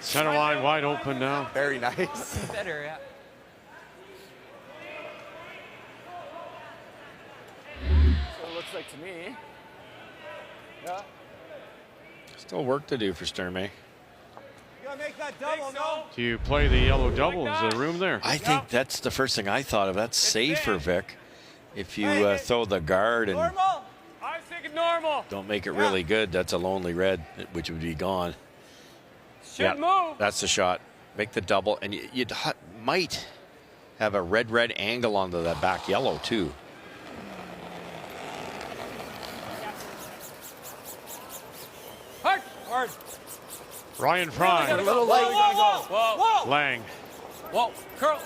Center line wide open now. Very nice. Better, yeah. So it looks like to me. Yeah. Still work to do for Sturmay. You gotta make that double, no? Do you play the yellow double? Is there room there? I think that's the first thing I thought of. That's safer, Vic. If you throw the guard and Normal. I was thinking normal. don't make it really good, that's a lonely red, which would be gone. Should move. That's the shot. Make the double, and you might have a red angle onto that back yellow too. Hard. Ryan Fry. A little late. Whoa. Lang. Whoa. Curl.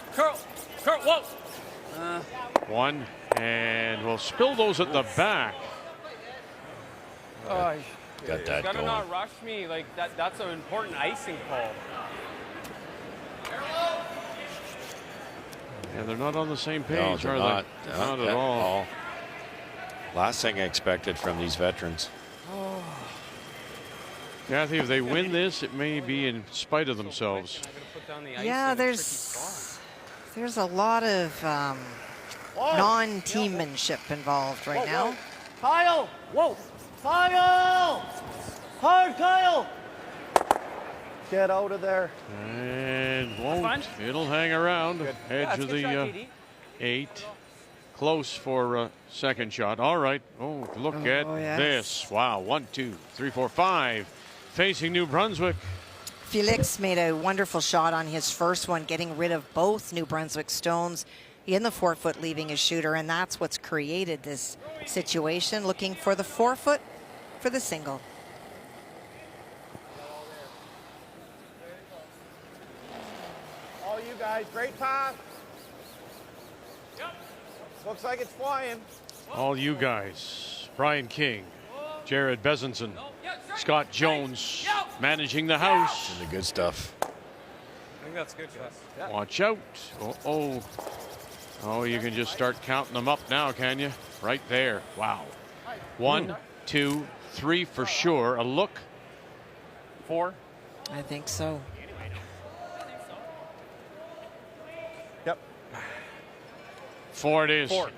Whoa. 1, and we'll spill those at the back. Oh, Got that gotta going. not rush me. Like that's an important icing call. Yeah, they're not on the same page, No, they're are not. they? Not at all. Last thing I expected from these veterans. Kathy, if they win this, it may be in spite of themselves. Yeah, there's a lot of non-teammanship involved right now. Kyle! Whoa! Kyle! Hard, Kyle! Get out of there. And won't. It'll hang around. Edge of the 8. Close for a second shot. All right. Oh, look at this. Wow. 1, 2, 3, 4, 5. Facing New Brunswick. Felix made a wonderful shot on his first one, getting rid of both New Brunswick stones in the forefoot, leaving his shooter, and that's what's created this situation. Looking for the forefoot for the single. All you guys, great pass. Looks like it's flying. All you guys. Brian King, Jared Bezenson, Scott Jones managing the house. And the good stuff. I think that's good, Gus. Watch out. Oh, you can just start counting them up now, can you? Right there. Wow. 1, 2, 3 for sure. A look. 4. I think so. Yep. 4 it is. 4.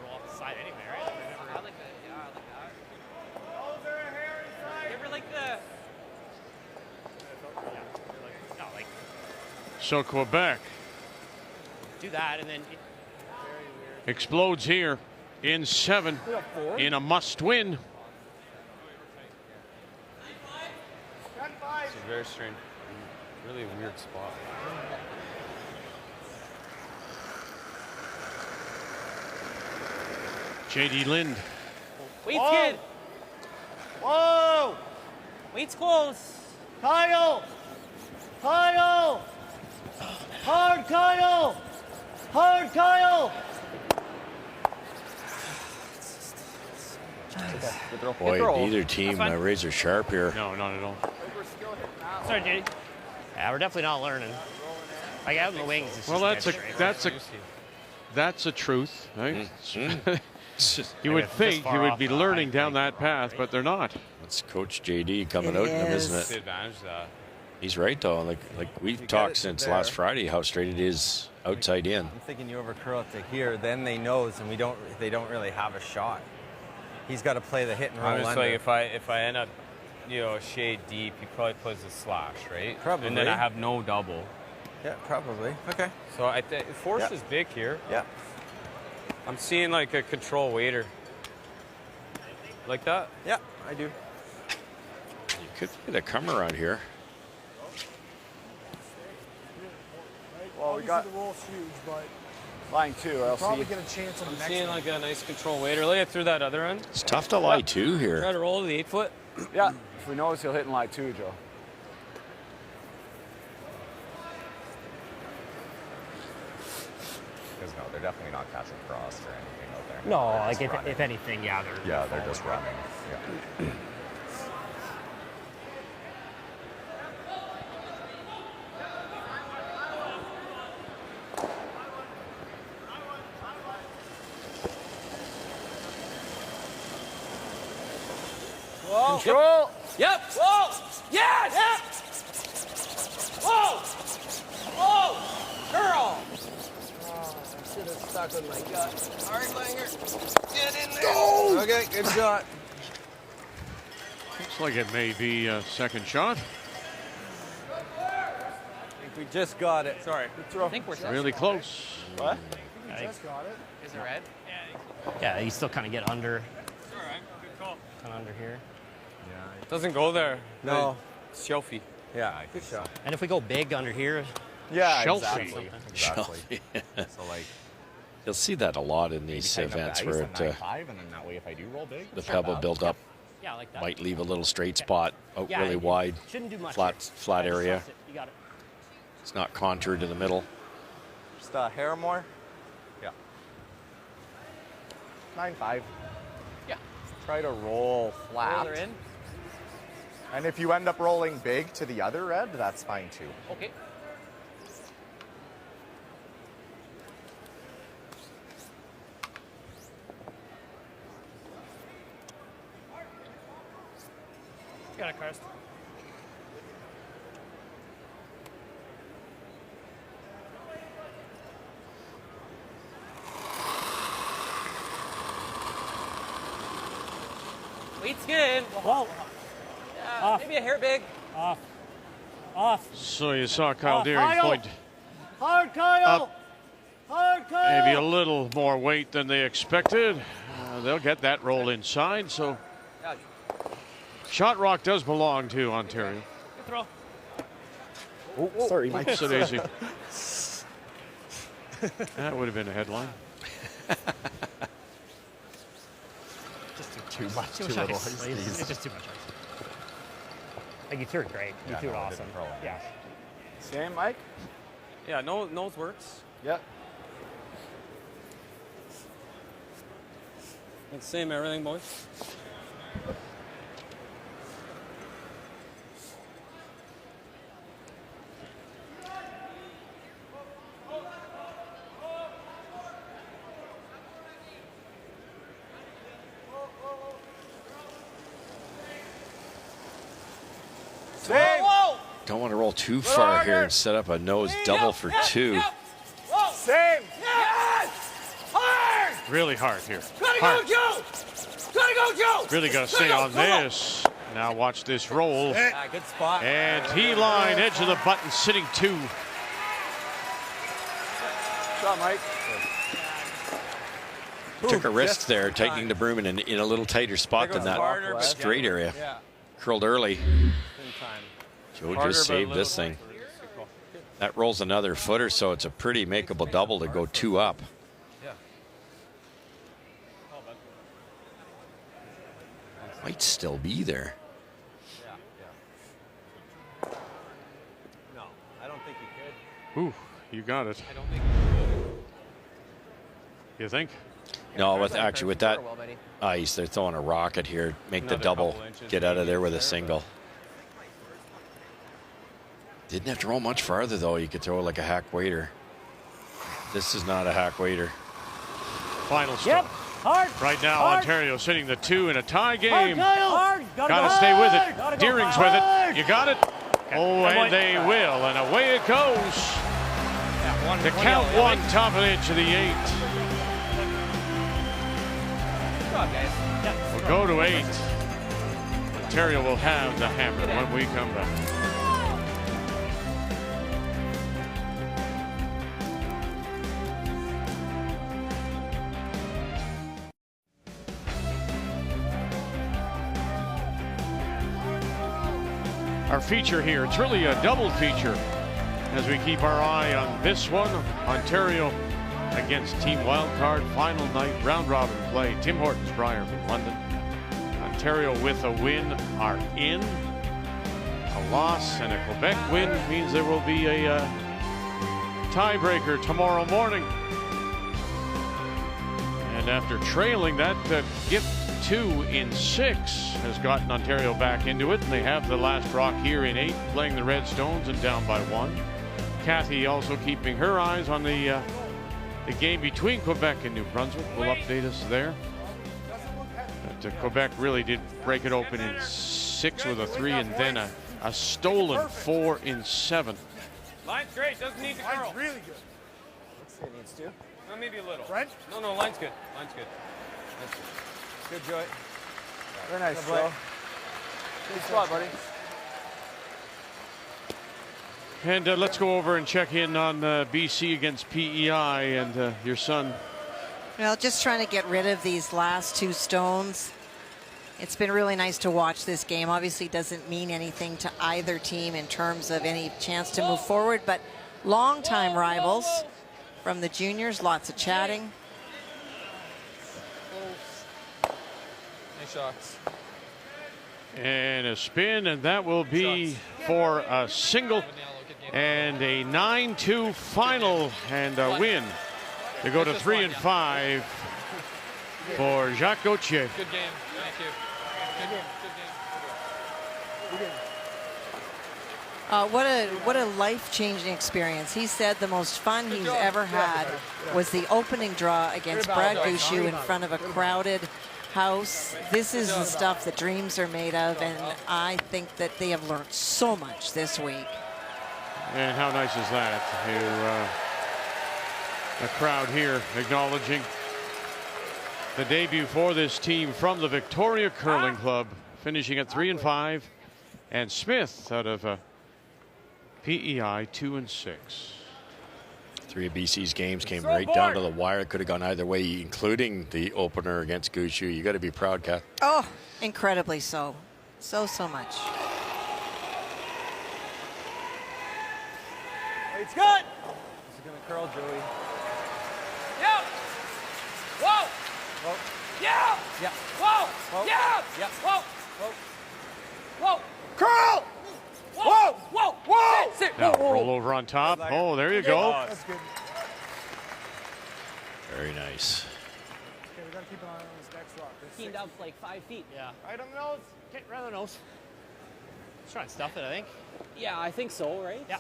So Quebec Do that and then. explodes here in 7 in a must win. It's a very strange, really weird spot. J.D. Lind. Wait's kid. Whoa! Wait's close. Kyle! Kyle! Hard, Kyle! Hard, Kyle! Boy, neither team razor sharp here. No, not at all. Sorry, JD. Yeah, we're definitely not learning. Like out in the wings. It's Well, just that's a truth. Right? You I would mean, think you would be learning down that path, but they're not. That's Coach JD coming out in him, isn't The it? advantage of that. He's right though. Like we've talked since last Friday how straight it is outside in. I'm thinking you overcurl it to here, then they nose, and they don't really have a shot. He's got to play the hit and roll I'm just under. like if I end up, a shade deep, he probably plays a slash, right? Probably. And then I have no double. Yeah, probably. Okay. So I think force is big here. Yeah. I'm seeing like a control waiter. Like that? Yeah, I do. You could get a come around here. Well, we got the roll's huge, but line 2. I'll probably see. get a chance on the I'm next seeing one. like a nice control weight. Or lay it through that other end. It's tough to lie two here. Try to roll to the 8-foot. Yeah, if we notice, he'll hit in line 2, Joe. Because no, they're definitely not catching frost or anything out there. No, They're like just running. if anything, yeah, they're. Yeah, they're just running. Yeah. Whoa. Control. Yep. Whoa. Yes. Yep. Whoa. Whoa. Girl. Oh, I should have stuck with my gut. All right, Langer. Get in there. Go! Okay, good shot. Looks like it may be a second shot. I think we just got it. Sorry. I think we're Really close. What? We just got it. Is it red? Yeah, you still kind of get under, All right. Good call. kind of under here. It doesn't go there. No. It's shelfy. Yeah, good shot. And if we go big under here, Yeah, Shelfie. exactly. Exactly. Shelfie. So like, You'll see that a lot in these tighten up the events ice where on it, 9.5, and then that way, if I do roll big, the it's not pebble bad. built up yeah, like that. might leave a little straight spot out Yeah, really you wide, Shouldn't do much. flat here. Just area. trust it. You got it. It's not contoured in the middle. Just a hair more. Yeah. 9.5. Yeah. Try to roll flat. Roller in. And if you end up rolling big to the other red, that's fine too. Okay. Got it, Karst. Weight's good. Whoa. Yeah, maybe a hair big. Off. Off. So you saw Kyle Deering Kyle. point Hard, Kyle. Up. Hard, Kyle. maybe a little more weight than they expected. They'll get that roll inside. So Shot Rock does belong to Ontario. Good throw. Oh, sorry, Mike. Oops, daisy. That would have been a headline. Just Too much, too too much little ice. ice, It's please. just too much ice. Like you threw it great. You Yeah, threw it no, it awesome. didn't roll. Yeah. Same, Mike? Yeah, nose works. Yep. It's same everything, boys. Same. Whoa. Don't want to roll too far here and set up a nose double for two. Whoa. Same. Yes. Hard. Really hard here. Gotta Hard. go, Joe. Gotta go, Joe. Really got to stay on this. Now watch this roll. Ah, good spot. And T-line, edge of the button, sitting two. Shot, Mike. Took a risk there, tightening the broom in a little tighter spot than that harder, but straight area. Yeah. Curled early. In time. Joe Harder, just but a saved little this thing. more. Good call. That rolls another foot or so. It's a pretty makeable double to go two up. Yeah. Might still be there. No, I don't think he could. Ooh, you got it. I don't think. You think? No, with actually with that Well, buddy. ice, they're throwing a rocket here. Make the Another double. couple inches Get out of maybe there with a there, single. Didn't have to roll much farther though. You could throw like a hack waiter. This is not a hack waiter. Final score. Yep. Hard. Right now, Hard. Ontario sitting the two in a tie Hard, game. Kyle. Hard. Gotta stay with hard. it. Gotta go Deering's with hard. it. You got it. Oh, and they will. And away it goes. Yeah, To count yellow, one, top of the edge of the 8. Good job, guys. Yeah. We'll go to 8. Ontario will have the hammer when we come back. our feature here. It's really a double feature as we keep our eye on this one. Ontario against Team Wildcard, final night, round robin play. Tim Hortons, Brier from London. Ontario with a win are in. A loss and a Quebec win means there will be a tiebreaker tomorrow morning. And after trailing, that gift 2 in 6 has gotten Ontario back into it, and they have the last rock here in 8, playing the Redstones and down by 1. Kathy also keeping her eyes on the game between Quebec and New Brunswick. Will update us there. But, Quebec really did break it open in 6 with a 3, and then a stolen 4 in 7. Line's great. Doesn't need to curl. Line's really good. Looks like it needs to. Well, maybe a little. French? No, line's good. Line's good. That's good. Good, Joey. Very nice, Good play. Joe. Good spot, buddy. And let's go over and check in on BC against PEI and your son. Well, just trying to get rid of these last 2 stones. It's been really nice to watch this game. Obviously doesn't mean anything to either team in terms of any chance to move forward, but longtime rivals from the juniors, lots of chatting. Nice shots. And a spin, and that will be for a single and a 9-2 final and a win to go to 3 and 5 for Jacques Gauthier. Good game. Thank you. Good game. What a life-changing experience. He said the most fun he's ever had was the opening draw against Brad Gouchou in front of a crowded house. This is the stuff that dreams are made of, and I think that they have learned so much this week. And how nice is that? A crowd here acknowledging the debut for this team from the Victoria Curling Club, finishing at 3 and 5, and Smith out of PEI 2 and 6. 3 of BC's games came right down to the wire. Could have gone either way, including the opener against Gouchou. You got to be proud, Kath. Oh, incredibly so. So much. It's good. This is going to curl, Joey. Yeah. Whoa. Whoa. Yeah. Yeah. Whoa. Whoa. Yeah. Yeah. Whoa. Whoa. Whoa. Curl. Whoa. Whoa. Whoa. Sit. Now Whoa. roll over on top. Oh, there you go. That's good. Very nice. Okay, we gotta keep an eye on this next rock. Keened up like 5 feet. Yeah. Right on the nose. Okay, right on the nose. Let's try and stuff it, I think. Yeah, I think so, right? Yeah.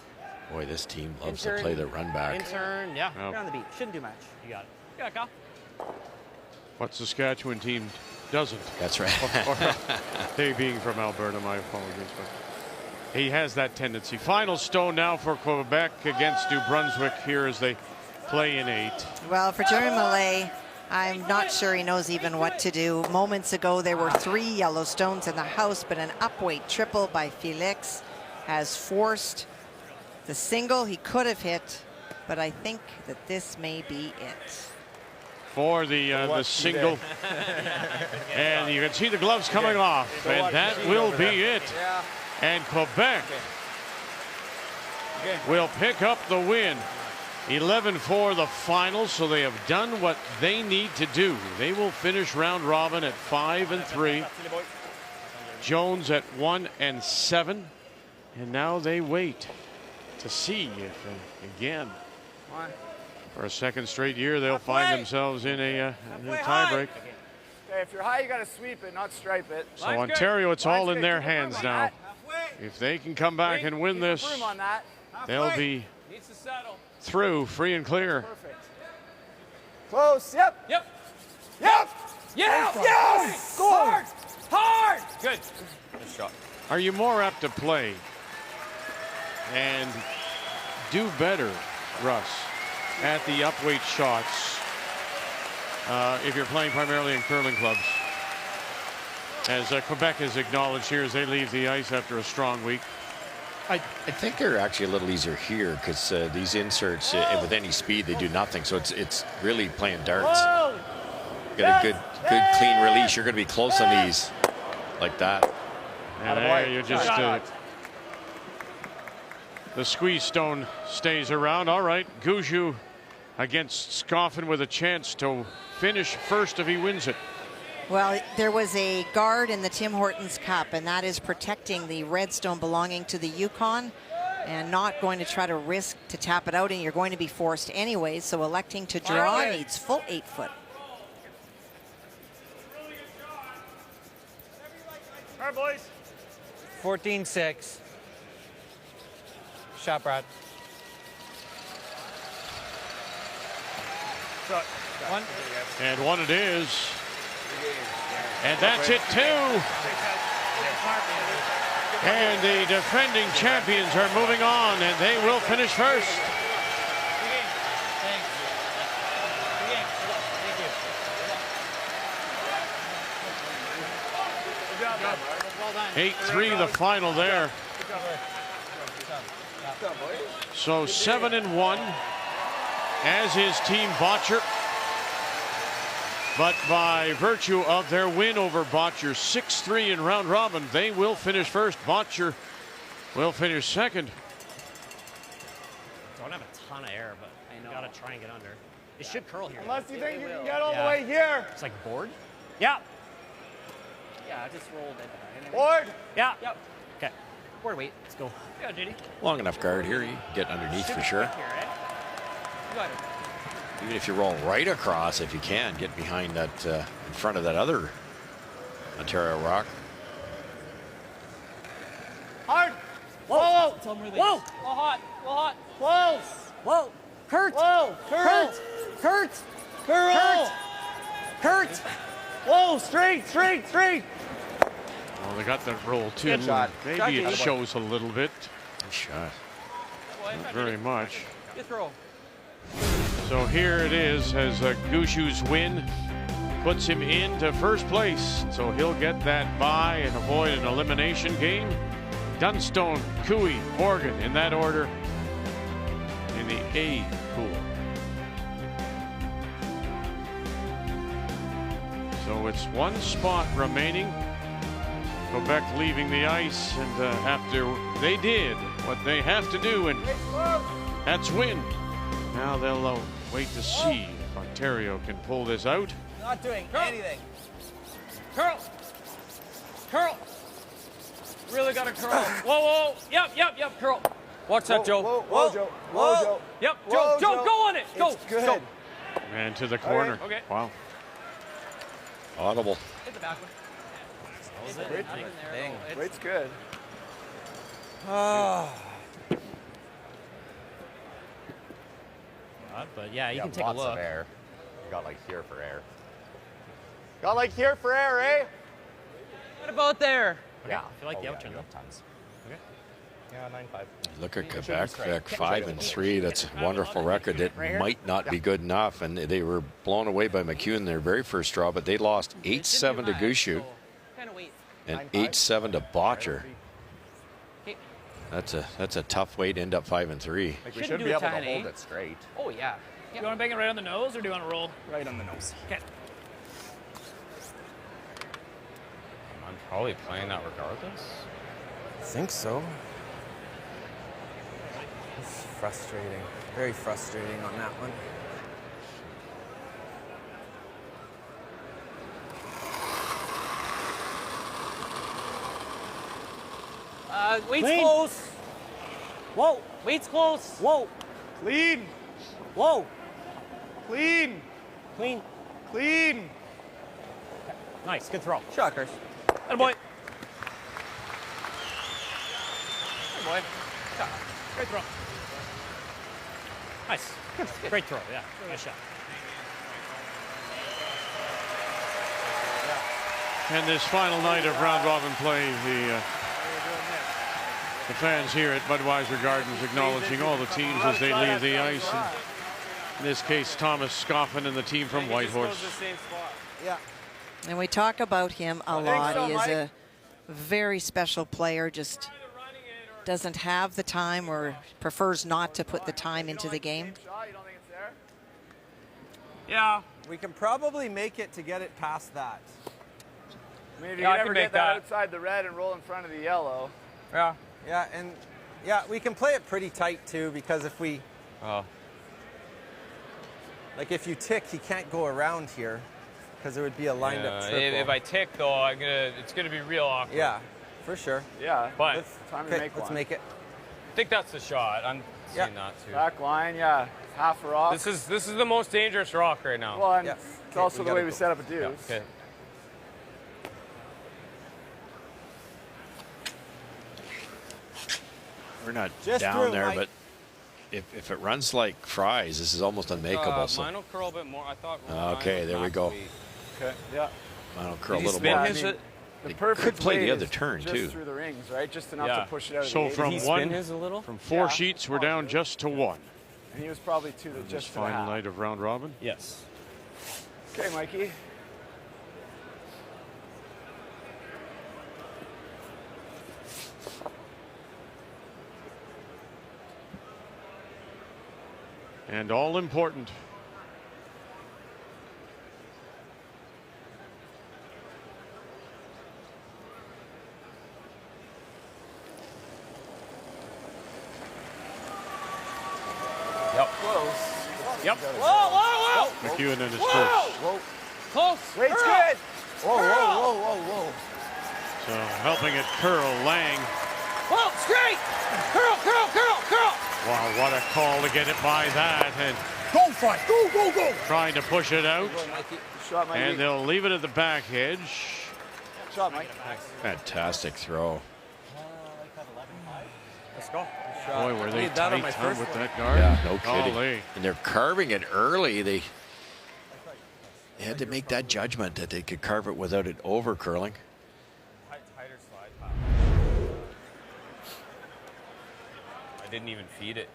Boy, this team loves to Intern. play the run back. Intern, yeah. Oh. Right on the beat. Shouldn't do much. You got it. Yeah, Kyle. What Saskatchewan team doesn't? That's right. Or they being from Alberta, my apologies. But he has that tendency. Final stone now for Quebec against New Brunswick here as they play in 8. Well, for Jeremy Mallet, I'm not sure he knows even what to do. Moments ago, there were 3 yellow stones in the house, but an upweight triple by Felix has forced the single he could have hit, but I think that this may be it. For the single. And you can see the gloves coming off, and that will be it. And Quebec will pick up the win. 11-4 the final, so they have done what they need to do. They will finish round robin at 5 and 3. Jones at 1 and 7. And now they wait to see if, again, for a second straight year, they'll find themselves in a tiebreak. Okay, if you're high, you gotta sweep it, not stripe it. So Ontario, it's all in their hands now. If they can come back and win this, they'll be Needs to settle. through, free and clear. Perfect. Close. Yep. Yep. Yep. Yeah. Yes. Go hard. Hard. Good. Good shot. Are you more apt to play and do better, Russ, at the upweight shots if you're playing primarily in curling clubs? As Quebec is acknowledged here as they leave the ice after a strong week. I think they're actually a little easier here because these inserts, with any speed, they do nothing. So it's really playing darts. Get a good clean release. You're going to be close on these like that. And there you just The squeeze stone stays around. All right, Gushue against Scoffin with a chance to finish first if he wins it. Well, there was a guard in the Tim Hortons Cup, and that is protecting the red stone belonging to the Yukon and not going to try to risk to tap it out, and you're going to be forced anyways, so electing to draw needs full 8 foot. All right, boys. 14-6. Shot, Brad. One. And one it is. And that's it too. And the defending champions are moving on, and they will finish first. 8-3 the final there. So 7-1 as his team Botcher. But by virtue of their win over Botcher 6-3 in round robin, they will finish first. Botcher will finish second. Don't have a ton of air, but you gotta try and get under. It should curl here. Unless you think you can get all the way here. It's like board? Yeah. Yeah, just rolled it. Board. Yeah. Yep. Okay. Board weight. Let's go. Yeah, JD. Long enough guard here. You can get underneath for sure. You got it. Even if you roll right across, if you can, get behind that, in front of that other Ontario rock. Hard. Whoa. Whoa. Whoa. Whoa. Low hot. Low hot. Close. Whoa. Kurt. Whoa. Curl. Kurt. Curl. Kurt. Whoa. Straight. Straight. Straight. Well, they got that roll too. Good shot. Maybe it shows a little bit. Good shot. Not very much. Good throw. So here it is as Gushue's win puts him into first place. So he'll get that bye and avoid an elimination game. Dunstone, Cooey, Morgan in that order in the A pool. So it's one spot remaining. Quebec leaving the ice, and after they did what they have to do, and that's win. Now they'll wait to see if Ontario can pull this out. Not doing anything. Curl. Curl. Really got to curl. Whoa, whoa. Yep. Curl. Watch that, Joe. Whoa, Joe. Whoa, Joe. Yep. Whoa, Joe, go on it. Go. It's good. Go. And to the corner. Right. Okay. Wow. Audible. Hit the back one. Weight's good. But yeah, you can take lots a look. of air. You got like here for air. Got like here for air, eh? What about there? Yeah. I feel like the outturn you though. have tons. Okay. Yeah, 9.5. Look at Quebec, 5-3. That's a wonderful record. It might not be good enough, and they were blown away by McEwen in their very first draw, but they lost 8-7 to Gushue and 8-7 to Botcher. That's a tough way to end up 5-3. Like we should be able to hold it straight. Oh, yeah. You want to bang it right on the nose, or do you want to roll? Right on the nose. Okay. I'm probably playing that regardless. I think so. It's frustrating. Very frustrating on that one. Weight's Clean. close. Whoa. Weight's close. Whoa. Clean. Whoa. Clean. Clean. Clean. Nice. Good throw. Shockers. Atta boy. Atta boy. Shot. Great throw. Nice. Great throw. Yeah. Nice shot. And this final night of round robin play, the fans here at Budweiser Gardens acknowledging all the teams as they leave the ice. And in this case, Thomas Scoffin and the team from Whitehorse. Yeah. And we talk about him a lot. He is a very special player, just doesn't have the time or prefers not to put the time into the game. Yeah. We can probably make it to get it past that. I mean, if you Yeah, I can can ever make get that that. outside the red and roll in front of the yellow. Yeah. Yeah, and Yeah, we can play it pretty tight too, because if we, like if you tick, he can't go around here, because it would be a lined up triple. If I tick though, it's gonna be real awkward. Yeah, for sure. Yeah, but let's make it. I think that's the shot. I'm seeing that too. Back line, yeah, half a rock. This is the most dangerous rock right now. Well, and it's also the way we set up a deuce. Yeah, okay. We're not Just down through, there, Mike. but if it runs like fries, this is almost unmakeable. So. Mine will curl a bit more. I thought. Okay, there we go. Okay, yeah. Mine will curl a Did he little spin more. his The It perfect could play weight the other is turn just too. through the rings, right? Just enough to push it out. So of the from eight. one, from 4 sheets, we're down just to 1. And he was probably to the This just to the final half. night of round robin. Yes. Okay, Mikey. And all important. Yep. Close. Yep. Whoa! McEwen and his Whoa! first. Whoa. Close. Weight's good. Whoa, whoa, whoa, whoa, whoa. So helping it curl, Lang. Whoa! Straight. Curl. Wow, what a call to get it by that. And Go, Fry. Go, go, go. trying to push it out. Good shot, Mikey. And they'll leave it at the back edge. Good shot, Mike. Fantastic throw. Let's go. Boy, were they Need that on tight my first with one. that guard. Yeah, no kidding. Golly. And they're carving it early. They had to make that judgment that they could carve it without it over curling. Tighter slide path. I didn't even feed it.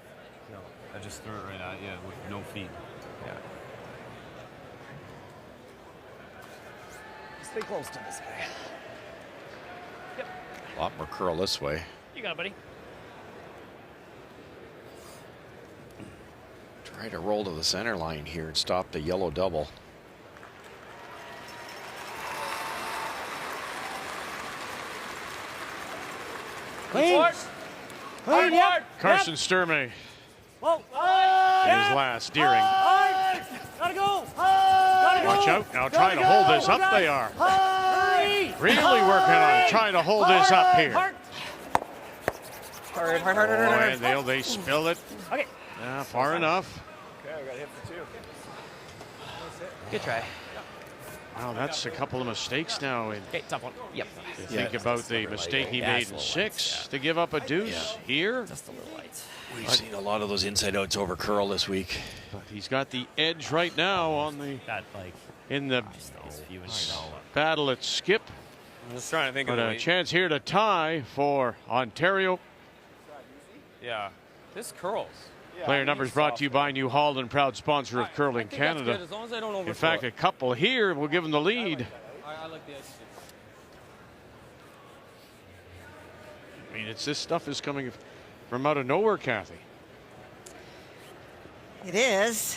No, I just threw it right at you with no feed. Yeah. Stay close to this guy. A lot more curl this way. You got it, buddy. Try to roll to the center line here and stop the yellow double. Clean. Clean. Yep. Carson Sturmay Whoa. in his last Deering. Gotta go. Gotta go. Watch out. Now trying to hold this up. They are. Really working on trying to hold this up here. And they spill it. Okay. Far enough. Okay, I got hit for 2. Good try. Wow, that's a couple of mistakes now. And Okay, tough one. Yep. you think about the mistake he made in 6 to give up a deuce here. Just a little light. We've seen a lot of those inside outs over curl this week. But he's got the edge right now on the in the battle at skip. I'm just trying to think But of a chance here to tie for Ontario. Yeah. This curls. Player numbers brought to you by New Holland, proud sponsor of Curling I think that's Canada. good, as long as I don't In fact, a couple here will give him the lead. I like the edge. I mean, this stuff is coming from out of nowhere, Kathy. It is.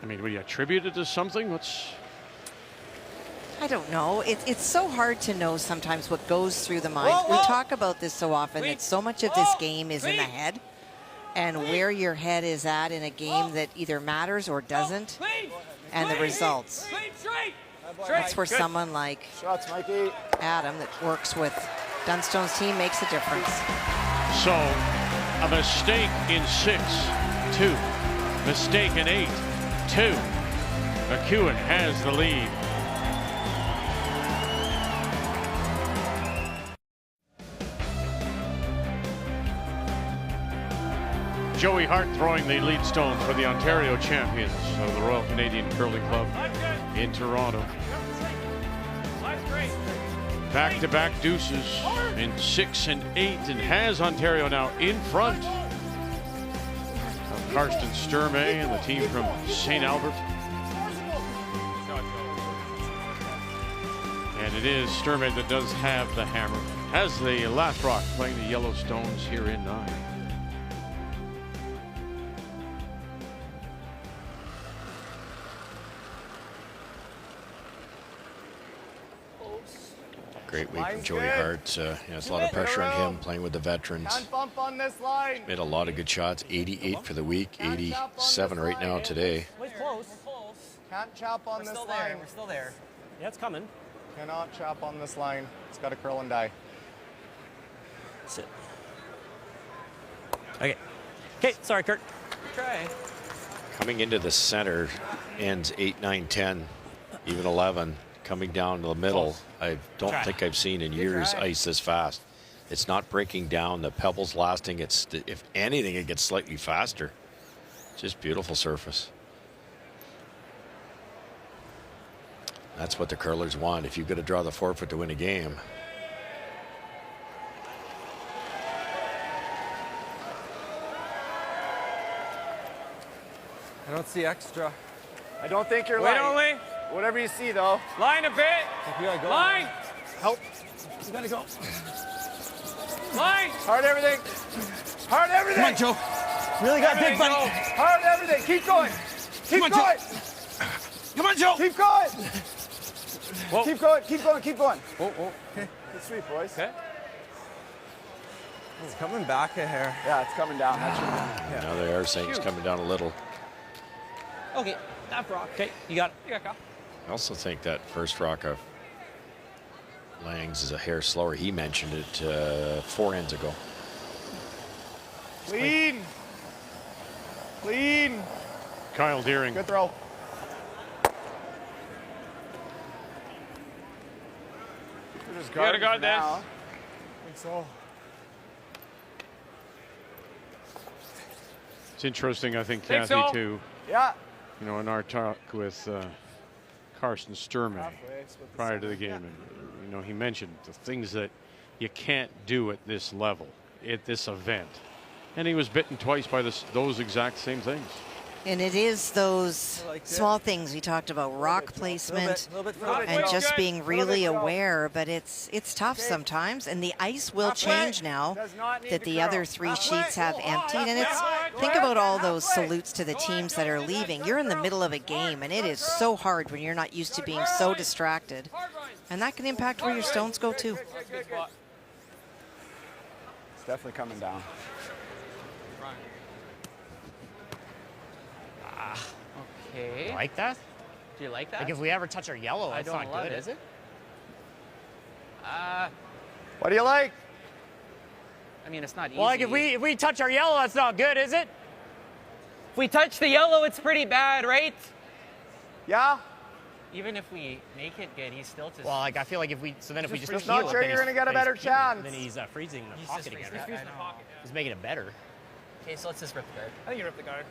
I mean, will you attribute it to something? I don't know. It's so hard to know sometimes what goes through the mind. We talk about this so often that so much of this game is in the head, and where your head is at in a game that either matters or doesn't, and the results. That's where someone like Shots, Mikey. Adam that works with Dunstone's team makes a difference. So, a mistake in 6, 2. Mistake in 8, 2. McEwen has the lead. Joey Hart throwing the lead stone for the Ontario champions of the Royal Canadian Curling Club in Toronto. Back-to-back deuces in 6 and 8, and has Ontario now in front of Karsten Sturmay and the team from St. Albert. And it is Sturmay that does have the hammer. Has the last rock playing the yellow stones here in 9. Great week from Joey Hart. It's a lot of pressure on him playing with the veterans. Can't bump on this line. Made a lot of good shots. 88 for the week, 87 right now today. We're close. Can't chop on this line. We're still there. Yeah, it's coming. Cannot chop on this line. It's got to curl and die. Sit. Okay. Okay, sorry, Kurt. Try. Coming into the center, ends 8, 9, 10, even 11. Coming down the middle, I don't think I've seen in years ice this fast. It's not breaking down. The pebbles lasting. If anything, it gets slightly faster. Just beautiful surface. That's what the curlers want. If you've got to draw the forfeit to win a game. I don't see extra. I don't think you're Wait light. only. Whatever you see, though. Line a bit. We gotta go. Line. Help. You gotta go. Line. Hard everything. Hard everything. Come on, Joe. Really got big, buddy. Hard everything. Keep going. Keep on, going. Come on, Joe. Keep going. Whoa. Keep going. Keep going. Keep going. Oh, oh. Okay. Good sweep, boys. Okay. It's coming back a hair. Yeah, it's coming down. That should be, Now they are saying it's coming down a little. Okay, that rock. Okay, you got it. You got it, Kyle. I also think that first rock of Lang's is a hair slower. He mentioned it 4 ends ago. Clean. Clean. Kyle Deering. Good throw. You gotta guard this. I think so. It's interesting, I think, Think Kathy, so? too. Yeah. You know, in our talk with Carson Sturmay prior to the game, and you know, he mentioned the things that you can't do at this level, at this event, and he was bitten twice by those exact same things. And it is those small things we talked about, rock placement, and just being really aware. But it's tough sometimes, and the ice will change now that the other 3 sheets have emptied. And think about all those salutes to the teams that are leaving. You're in the middle of a game, and it is so hard when you're not used to being so distracted, and that can impact where your stones go too. It's definitely coming down. Okay. You like that? Do you like that? Like if we ever touch our yellow, I that's don't not love good, it. is it? What do you like? I mean, it's not easy. Well, like if we touch our yellow, that's not good, is it? If we touch the yellow, it's pretty bad, right? Yeah. Even if we make it good, he's still just. Well, like I feel like if we just not peel sure it, you're gonna get a better chance. Then he's freezing the He's pocket just again. freezing Right? the pocket. He's making it better. Okay, so let's just rip the guard. I think you ripped the guard.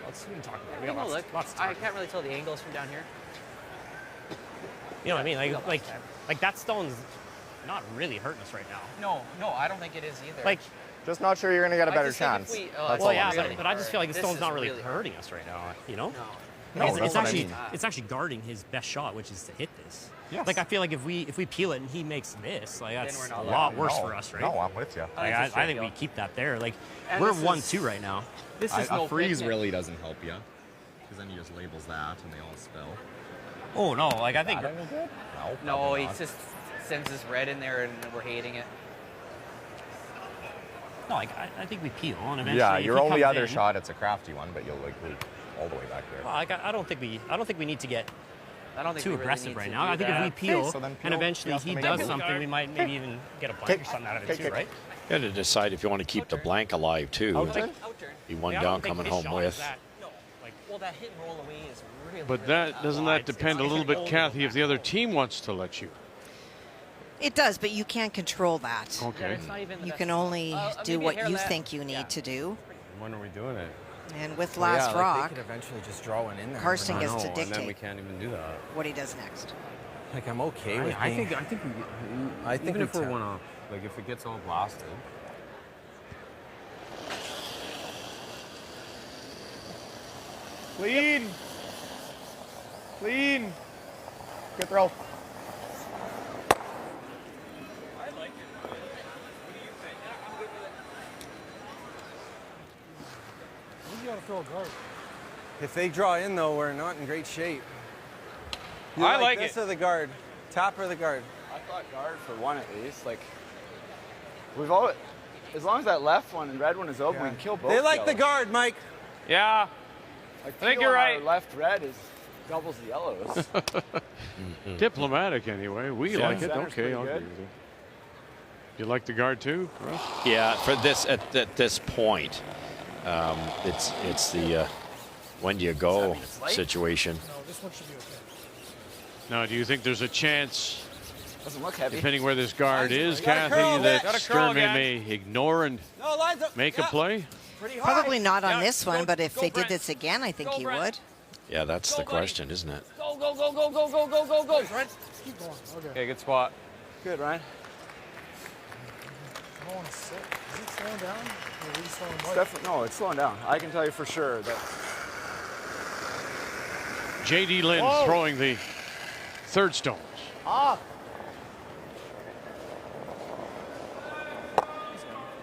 We can talk about it. We We got can look. lots of I time. can't really tell the angles from down here. You know what I mean? Like that stone's not really hurting us right now. No, I don't think it is either. Like, just not sure you're gonna get a better chance. Well, yeah, but I just feel like the stone's not really hurting us right now. You know? No, It's that's what I actually mean. it's actually guarding his best shot, which is to hit this. Yes. Like I feel like if we peel it and he makes this, like that's we're a not lot allowed. worse for us, right? No, I'm with you. Like, I think we keep that there. Like And we're this 1-2 right now. This is A no freeze picnic. really doesn't help you, because then he just labels that and they all spill. Oh no, like I think No, he just sends his red in there and we're hating it. no, like I think we peel and eventually. Yeah, if your he only comes other in- shot, it's a crafty one, but you'll like leak all the way back there. Well, like, I don't think we need to get I don't think too we really aggressive need right to now. do I think if that. we peel, Okay, so then and peel. eventually He has to he make does it. something, we might maybe even get a blank or something out of it too, right? You got to decide if you want to keep the blank alive too. Outturn? Be one Like, I don't down think coming his home shot with. is that- no, like, Well, that hit and roll away is really. But really that tough. doesn't that depend a little bit, Kathy, if the other team wants to let you? It does, but you can't control that. Okay. It's not even the You best. can only do maybe a what hair you left. think you need to do. When are we doing it? And with Well, last yeah, rock, Like they could eventually just draw one in there. Carson I gets know, to and then we dictate can't even do that. what he does next. Like I'm okay with I being- think I think even we if we're tell- one up, like if it gets all blasted. Clean. Clean. Good throw. You gotta throw a guard. If they draw in though, we're not in great shape. You I like this it. or the guard? Tap or the guard? got guard for one at least. Like, we've all, as long as that left one and red one is open, we can kill both. They like the yellows. guard, Mike. Yeah. Like, I think teal you're on our right. Left red is doubles the yellows. Diplomatic, anyway. We like it. Center's Okay, pretty I'll good. agree with you. You like the guard too, Russ? Yeah, for this at this point, it's the when do you go situation. No, this one should be okay. Now, do you think there's a chance, Doesn't look heavy. depending where this guard is, Gotta Kathy, curl, that gotta curl Sturmay again. may ignore and No, lines up. make a play? Pretty high. Probably not on Yeah, this one, go- but if go, they Brent. did this again, I think Go, he Brent. would. Yeah, that's Go, the buddy. question, isn't it? Go, go, go, go, go, go, go, go, go, go. Keep going. Okay. Okay, good spot. Good, Ryan. I don't want to sit. Is it slowing down? Or are we slowing It's down? definitely, no, it's slowing down. I can tell you for sure that. J.D. Lynn Whoa. throwing the third stones. Off.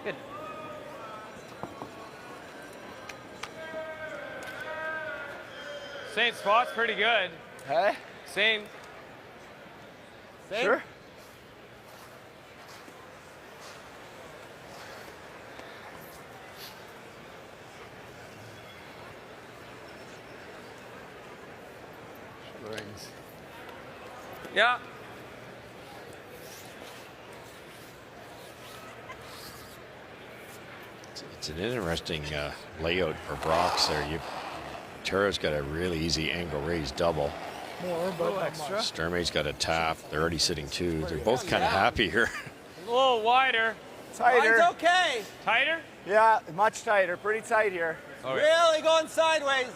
Good. Same spot's pretty good. Hey? Same. Sure. Rings. Yeah. It's an interesting layout for Brock's there. Ontario's got a really easy angle raise double. More, but not extra. much. Sturmay's got a tap. They're already sitting two. They're both kind of happy here. A little wider. Tighter. Line's okay. Tighter? Yeah, much tighter. Pretty tight here. Okay. Really going sideways.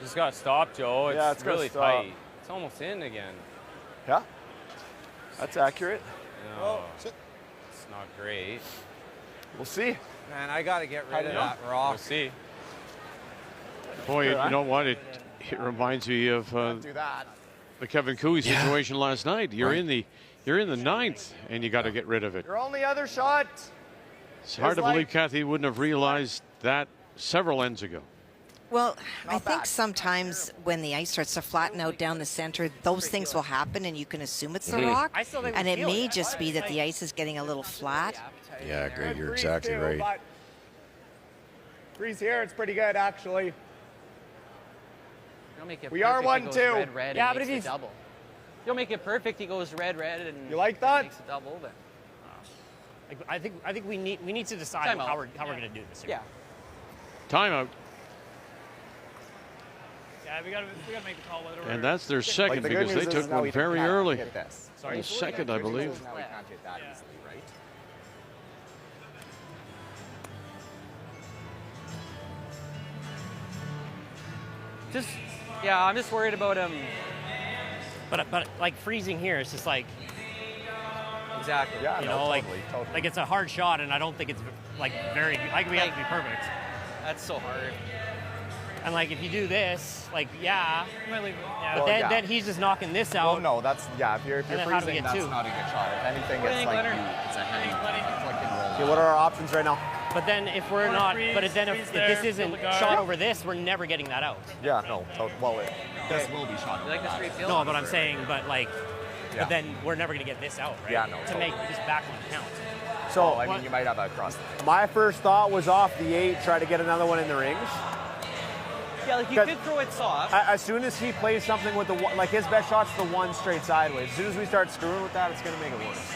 Just got stopped, Joe. It's, Yeah, it's gotta really stop. tight. It's almost in again. Yeah. That's accurate. No, it's not great. We'll see. Man, I got to get rid of know. that rock. We'll see. Boy, Sure, you huh? know what? It reminds me of Do that. the Kevin Cooey situation last night. You're in the ninth, and you got to get rid of it. Your only other shot. It's hard to like- believe Kathy wouldn't have realized that several ends ago. Well, I Not think bad. sometimes when the ice starts to flatten out down the center, those things will happen, and you can assume it's the rock. I still think And we it feel may it. just be that the ice is getting a little flat. Yeah, great. You're exactly right. Breeze here, it's pretty good actually. You'll make it We are perfect, he 1-2. goes Red, red, yeah, and but if makes he's the double. You'll make it perfect. He goes red, red, and You like that? makes a double. But I think we need to decide Timeout. how we're going to do this here. yeah, Timeout. Yeah, we gotta make the call whether And that's their second the good because they news is took now one we very cannot early. hit this. The second, I Good news believe. is now we can't hit that easily, right? just yeah. I'm just worried about him. But like freezing here, it's just like Exactly. Yeah, you no, know, like totally. like it's a hard shot, and I don't think it's like very like we have to be perfect. That's so hard. And like if you do this, like yeah, Might leave it. Yeah. but Well, then yeah. then he's just knocking this Well, out. no, that's, yeah, if you're And then how do we freezing, get that's two? not a good shot. If anything, What do it's you like think, Leonard? it's a hand, click and roll. Okay, what are our options right now? But then if we're not, but then if freeze this there, isn't fill the guard. shot over this, we're never getting that out. Yeah, no, well, this will be shot. You like the straight field? No, but I'm saying, but like, Yeah. but then we're never gonna get this out, right? Yeah, no, To totally. make this back one count. So I mean, you might have a cross. my first thought was off the 8, try to get another one in the rings. Yeah, like you Because- could throw it soft. As soon as he plays something with the one, like his best shot's the one straight sideways. As soon as we start screwing with that, it's gonna make it worse.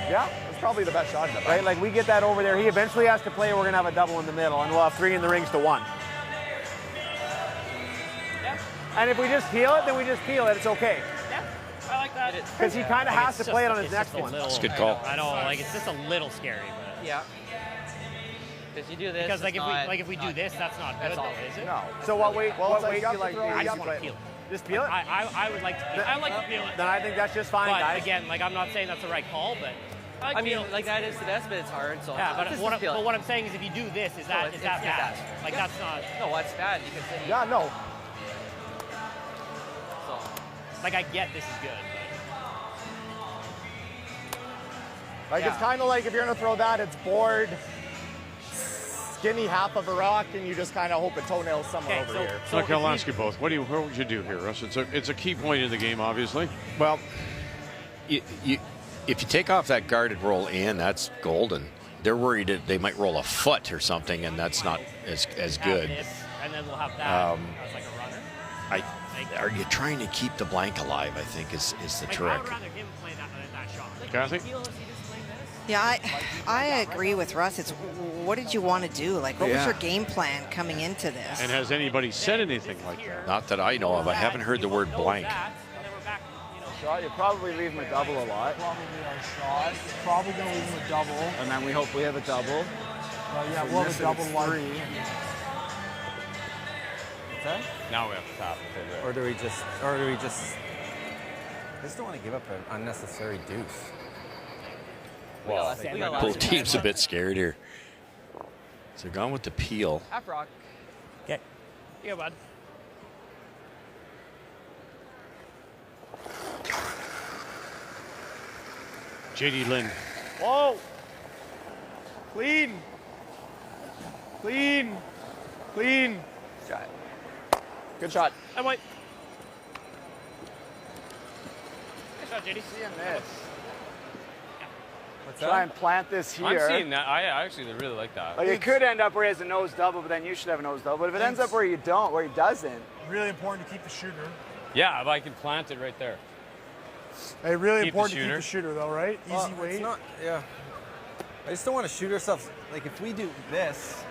Yeah, it's probably the best shot in the Right? Like we get that over there, he eventually has to play. We're gonna have a double in the middle, and we'll have 3 in the rings to 1. Yeah. And if we just peel it, then we just peel it. It's okay. Yeah, I like that. Because he kind of Like, has it's to play it just- on his it's next just a one. little- That's a good call. I know, like it's just a little scary, but Yeah. Because you do this. because like it's if we not- do this, that's not good, That's all. though, is it? No. So what weight? Well, what it's like weight you do have you to like? throw- I you just have want to to- peel it. Just peel it. I would like to. I like to feel it. Then I think that's just fine, But guys. again, like I'm not saying that's the right call, but I like I to feel mean, it. like that is the best, but it's hard. So yeah. But just what, feel it. but what I'm saying is, if you do this, is that it's- is that it's bad? bad. Like Yeah. that's not. No, it's bad because then you, Yeah, no. so Like I get this is good. Like, it's kind of like if you're going to throw that, it's bored, skinny half of a rock, and you just kind of hope it toenails somewhere over here. Look, I'll ask you both. What would you do here, Russ? It's a key point in the game, obviously. Well, if you take off that guarded roll in, that's golden. They're worried that they might roll a foot or something, and that's not as good. This, and then we'll have that as like a runner. Are you trying to keep the blank alive? I think is the trick. I would rather him play that shot. Kathy? Yeah, I agree with Russ. It's what did you want to do? Like, what was your game plan coming into this? And has anybody said anything like that? Not that I know of. I haven't heard the word blank. Shot, you probably leave him a double a lot. Probably our shot. Probably going to leave him a double. And then we hope we have a double. Yeah, we'll have a double one. What's that? Now we have to tap it. Or do we just, I just don't want to give up an unnecessary deuce. Well, Both teams a bit scared here. So they're gone with the peel. Half rock. Okay. Yeah, bud. JD Lynn. Whoa! Clean. Clean. Clean. Shot. Good shot. I might. Good shot, JD. Seeing this. What's Try and plant this here. I'm seeing that. I actually really like that. Like it could end up where he has a nose double, but then you should have a nose double. But if it ends up where you don't, where he doesn't. Really important to keep the shooter. Yeah, if I can plant it right there. Hey, really Keep important the to keep the shooter, though, right? Easy weight. It's not, yeah. I just don't want to shoot ourselves. Like if we do this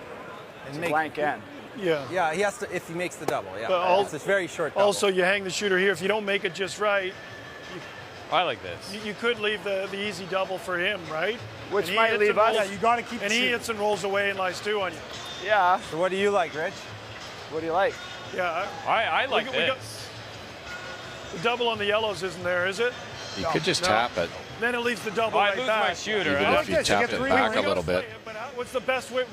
and make blank end. Yeah. Yeah, he has to if he makes the double. Yeah, But it's a very short double. Also, you hang the shooter here. If you don't make it just right, I like this. you could leave the easy double for him, right? Which And he might hits leave and rolls- us. Yeah, you got to keep. And he shooting. hits and rolls away and lies two on you. Yeah. So what do you like, Rich? What do you like? Yeah. I like we got- this. the double on the yellows isn't there, is it? You could just tap it. Then it leaves the double I right lose back. my shooter. Even I if you tapped it back a little bit. But what's the best way?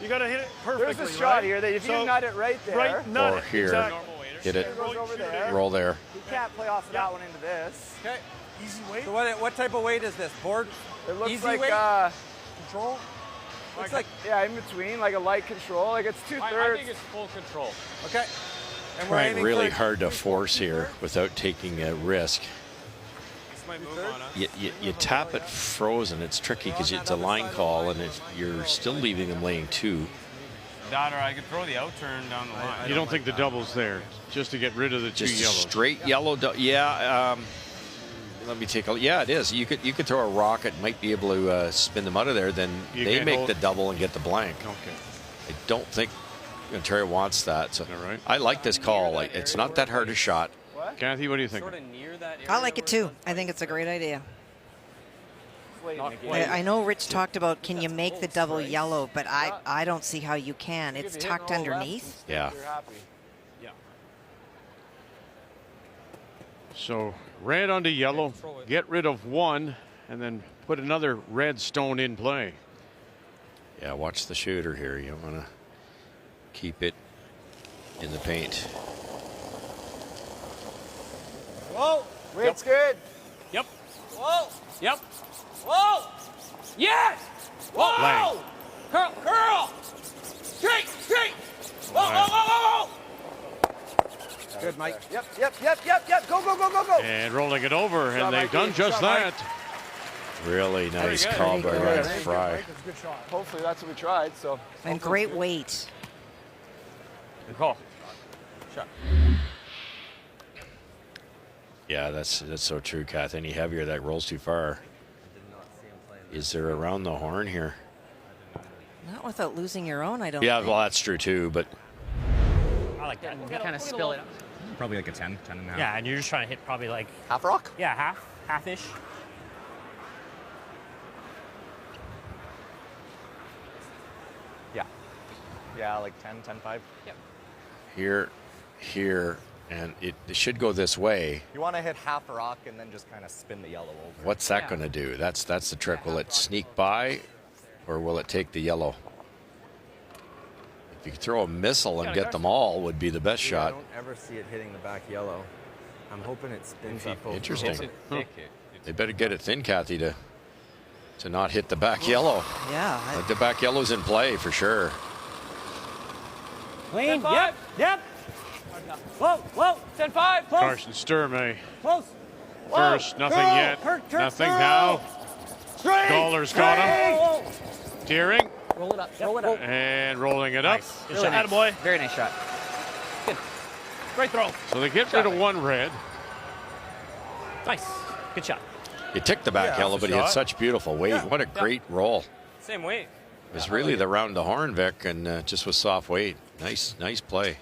You got to hit it perfectly. There's a shot right? here that if you So- nut it right there, right, nut Or it, here. exactly. Hit it. it goes over there. Roll there. You can't play off of that one into this. Okay. Easy weight. So what type of weight is this? Board? It looks Easy like weight? Control. Looks like yeah, in between, like a light control. Like it's 2/3. I think it's full control. okay. And we're Trying aiming really for hard to force here without taking a risk. This might move on us. You tap it frozen. It's tricky because it's a line call, and you're still leaving them laying two. That or I could throw the out turn down the line. You don't think the double's there, just to get rid of the two Just a yellows? straight yellow. Yeah. Let me take a. Yeah, it is. You could throw a rocket, might be able to spin them out of there. Then You they can't make hold- the double and get the blank. Okay. I don't think Ontario wants that. So All right. I like this call. Like it's not that hard a shot. Kathy, what do you think? Sort of near that area I like it where too. I think it's a great idea. Not I know Rich talked about can you make the double yellow, but I don't see how you can. It's tucked underneath. Yeah. You're happy. Yeah. So red onto yellow, get rid of one, and then put another red stone in play. Yeah. Watch the shooter here. You want to keep it in the paint. Whoa. Weight's good. Yep. Whoa. Yep. Whoa. Yes. Whoa. Lang. Curl. Curl. Straight. Straight. Whoa. Whoa. Whoa. Whoa. good, Mike. Yep. Go, go, go, go, go. And rolling it over, and Shot, they've Mikey. done just Shot, Mike. that. Really nice good. call by Very Ryan good. Fry. That's a good shot. Hopefully that's what we tried. So. And great weight. Good call. Shot. Yeah, that's so true, Kath. Any heavier, that rolls too far. Is there a round the horn here? Not without losing your own, I don't Yeah, think. well, that's true too, but I like that. You kind of spill it out. Probably like a 10 and a half. Yeah, and you're just trying to hit probably like Half rock? yeah, half-ish. Yeah. Yeah, like 10, 10-5. Yep. here, and it should go this way. You want to hit half a rock and then just kind of spin the yellow over. What's that going to do? That's the trick. Will it sneak by, or will it take the yellow? If you throw a missile and get them all, would be the best I shot. don't ever see it hitting the back yellow. I'm hoping it spins up over. Interesting. Huh. They better get it thin, Kathy, to not hit the back yellow. Yeah. Like the back yellow's in play for sure. Clean. Yep. Yep. Whoa. Whoa. 10-5. Close. Carson Sturmay. Close. first. Nothing yet. Nothing now. Gawler's got him. Tearing. Roll it up. Roll it up. And rolling it up. Nice. Good shot, boy. Very nice shot. Good. Great throw. So they get rid of one red. Nice. Good shot. You ticked the back, Hello, but he had such beautiful weight. What a great roll. Same weight. It was really the round the horn, Vic, and just with soft weight. Nice play.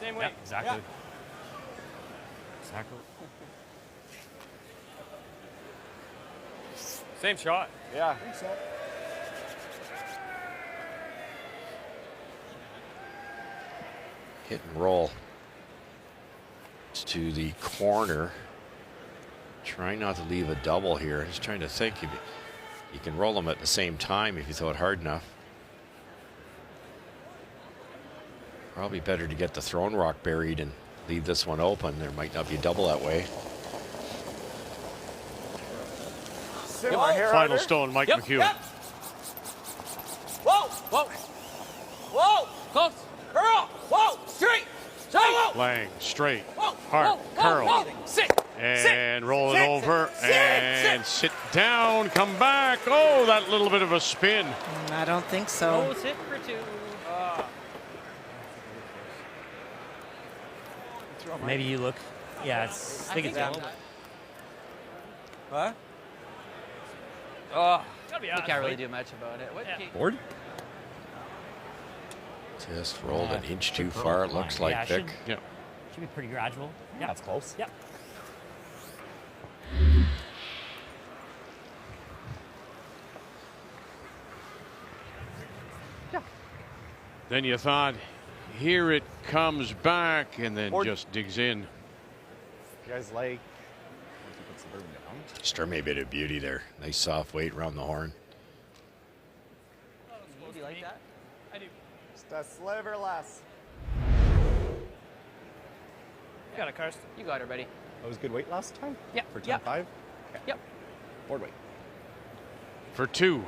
Same weight. Yeah, exactly. Exactly. Same shot. Yeah, I think so. Hit and roll to the corner. Trying not to leave a double here. Just trying to think if you can roll them at the same time if you throw it hard enough. Probably better to get the thrown rock buried and leave this one open. There might not be a double that way. Final stone, Mike McEwen. Yep. Whoa! Whoa! Whoa! Close! Curl! Whoa! Straight! Straight! Lang, straight, hard, curl. Sit! And roll it over and sit down, come back. Oh, that little bit of a spin. I don't think so. Oh, sit for two. Maybe you look. Yeah, I think it's yellow. What? Oh, we can't really do much about it. What? Board? Just rolled an inch too far, it looks like, Vic. Should be pretty gradual. Yeah, that's close. Yep. Then you thought, here it comes back, and then just digs in. You guys like? Sturmay bit of beauty there. Nice soft weight around the horn. Do you like that? I do. Just a sliver less. You got it, Karst. You got it, buddy. That was good weight last time? Yeah. For 10-5? Yeah. Okay. Yep. Board weight. For two.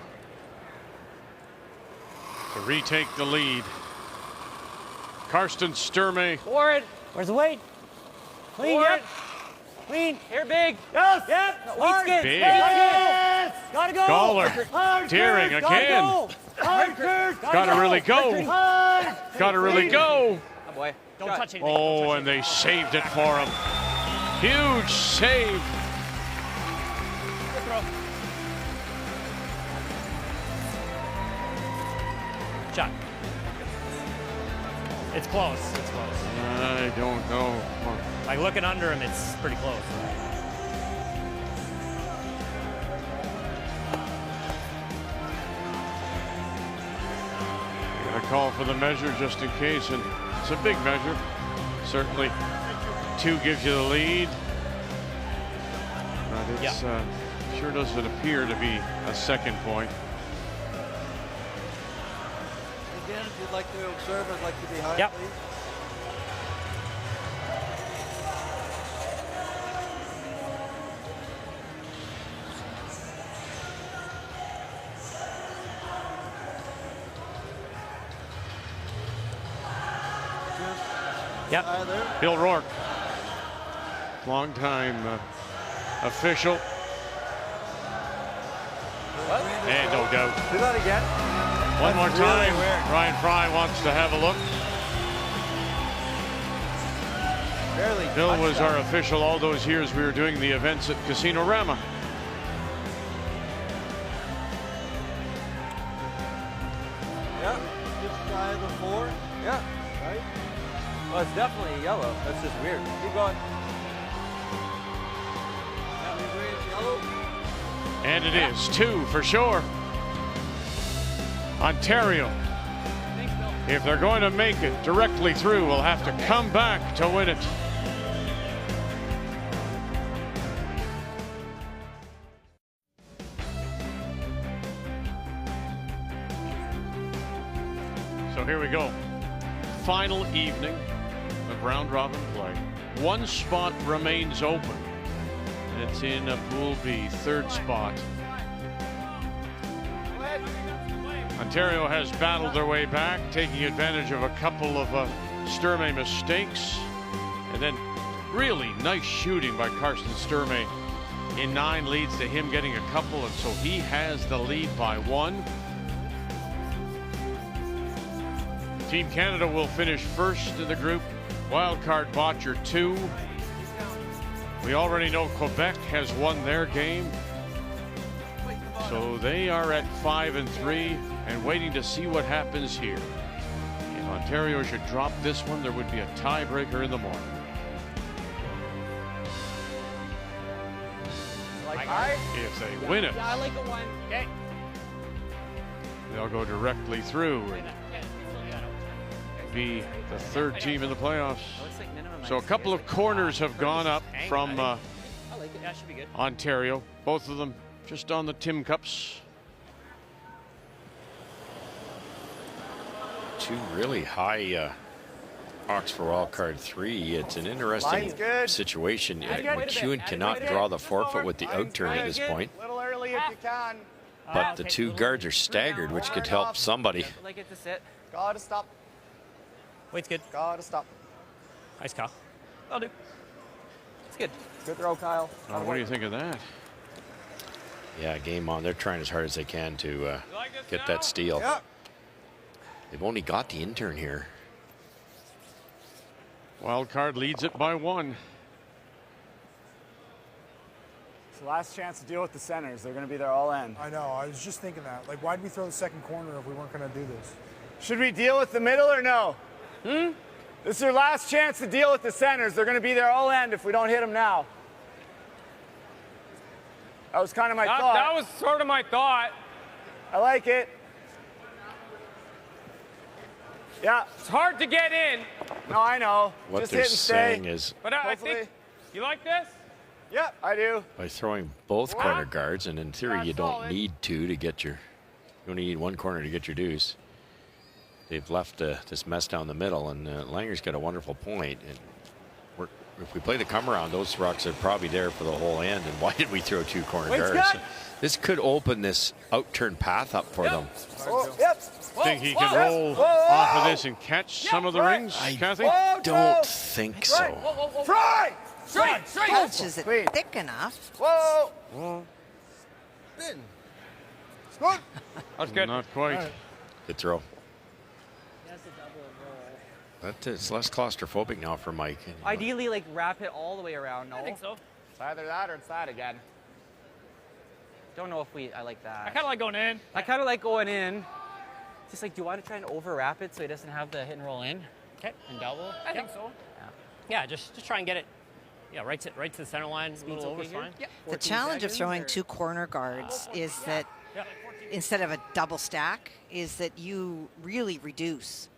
To retake the lead. Karsten Sturmay. Forward. Where's the weight? Clean. Yep. Clean. Here, big. Yes. Yep. No, Hard. big. Yes. Gotta go. Gawler. Tearing again. Gotta really go. Gotta really go. Oh, boy. Don't touch anything. Oh, and they saved it for him. Huge save. Good throw. Shot. It's close. It's close. I don't know. Like looking under him, it's pretty close. Got a call for the measure just in case, and it's a big measure. Certainly, two gives you the lead. But it's sure doesn't appear to be a second point. Again, if you'd like to observe, I'd like to be high, Yep. please. Yep. Bill Rourke, longtime official. What? And no doubt. Do that again. One more time. Ryan Fry wants to have a look. Barely. Bill was our official all those years we were doing the events at Casino Rama. Yeah. Just shy of the 4. Yeah. Right. Well, it's definitely yellow. That's just weird. Keep going. Yeah, we agree it's yellow. And it is two for sure. Ontario, if they're going to make it directly through, will have to come back to win it. So here we go. Final evening of round robin play. One spot remains open. It's in Pool B, third spot. Ontario has battled their way back, taking advantage of a couple of Sturmay mistakes. And then Really nice shooting by Carson Sturmay. In 9 leads to him getting a couple, and so he has the lead by 1. Team Canada will finish first in the group. Wildcard Botcher 2. We already know Quebec has won their game. So they are at 5-3 and waiting to see what happens here. If Ontario should drop this one, there would be a tiebreaker in the morning. If they win it, Yeah, I like a 1. Okay. they'll go directly through and be the 3rd team in the playoffs. So a couple of corners have gone up from I like it. Yeah, should be good. Ontario. Both of them just on the Tim Cups. 2 really high Hawks for wildcard 3. It's an interesting situation. McEwen cannot draw the forfeit with the outturn at this point. A little early if you can. But the 2 guards are staggered, which could help somebody. Like it to sit. Gotta stop. Wait's good. Gotta stop. Nice, Kyle. I'll do. It's good. Good throw, Kyle. What do you think of that? Yeah, game on. They're trying as hard as they can to get that steal. Yeah. They've only got the intern here. Wildcard leads it by 1. It's the last chance to deal with the centers. They're going to be there all in. I know. I was just thinking that. Like, why'd we throw the second corner if we weren't going to do this? Should we deal with the middle or no? This is your last chance to deal with the centers. They're going to be there all end if we don't hit them now. That was kind of my thought. That was sort of my thought. I like it. Yeah. It's hard to get in. No, I know. What Just they're hit and saying stay. is, But I think, you like this? Yeah, I do. by throwing both corner guards, and in theory you don't need 2 to get your, you only need 1 corner to get your deuce. They've left this mess down the middle, and Langer's got a wonderful point. And if we play the come around, those rocks are probably there for the whole end. And why did we throw 2 corner guards? So this could open this outturn path up for them. Think he can roll off of this and catch some of the rings, Kathy? I don't think so. Fry! Gosh, is it thick enough? Whoa! Spin. That's good. Not quite. Good throw. It's less claustrophobic now for Mike. Ideally, like, wrap it all the way around. No? I think so. It's either that or it's that again. Don't know if I like that. I kind of like going in. I kind of like going in. Just like, do you want to try and over-wrap it so he doesn't have the hit and roll in? Okay. And double? I think so. Yeah, just try and get it. Yeah, right to the center line. A little over fine. Yeah. The challenge of throwing 2 corner guards is that instead of a double stack, is that you really reduce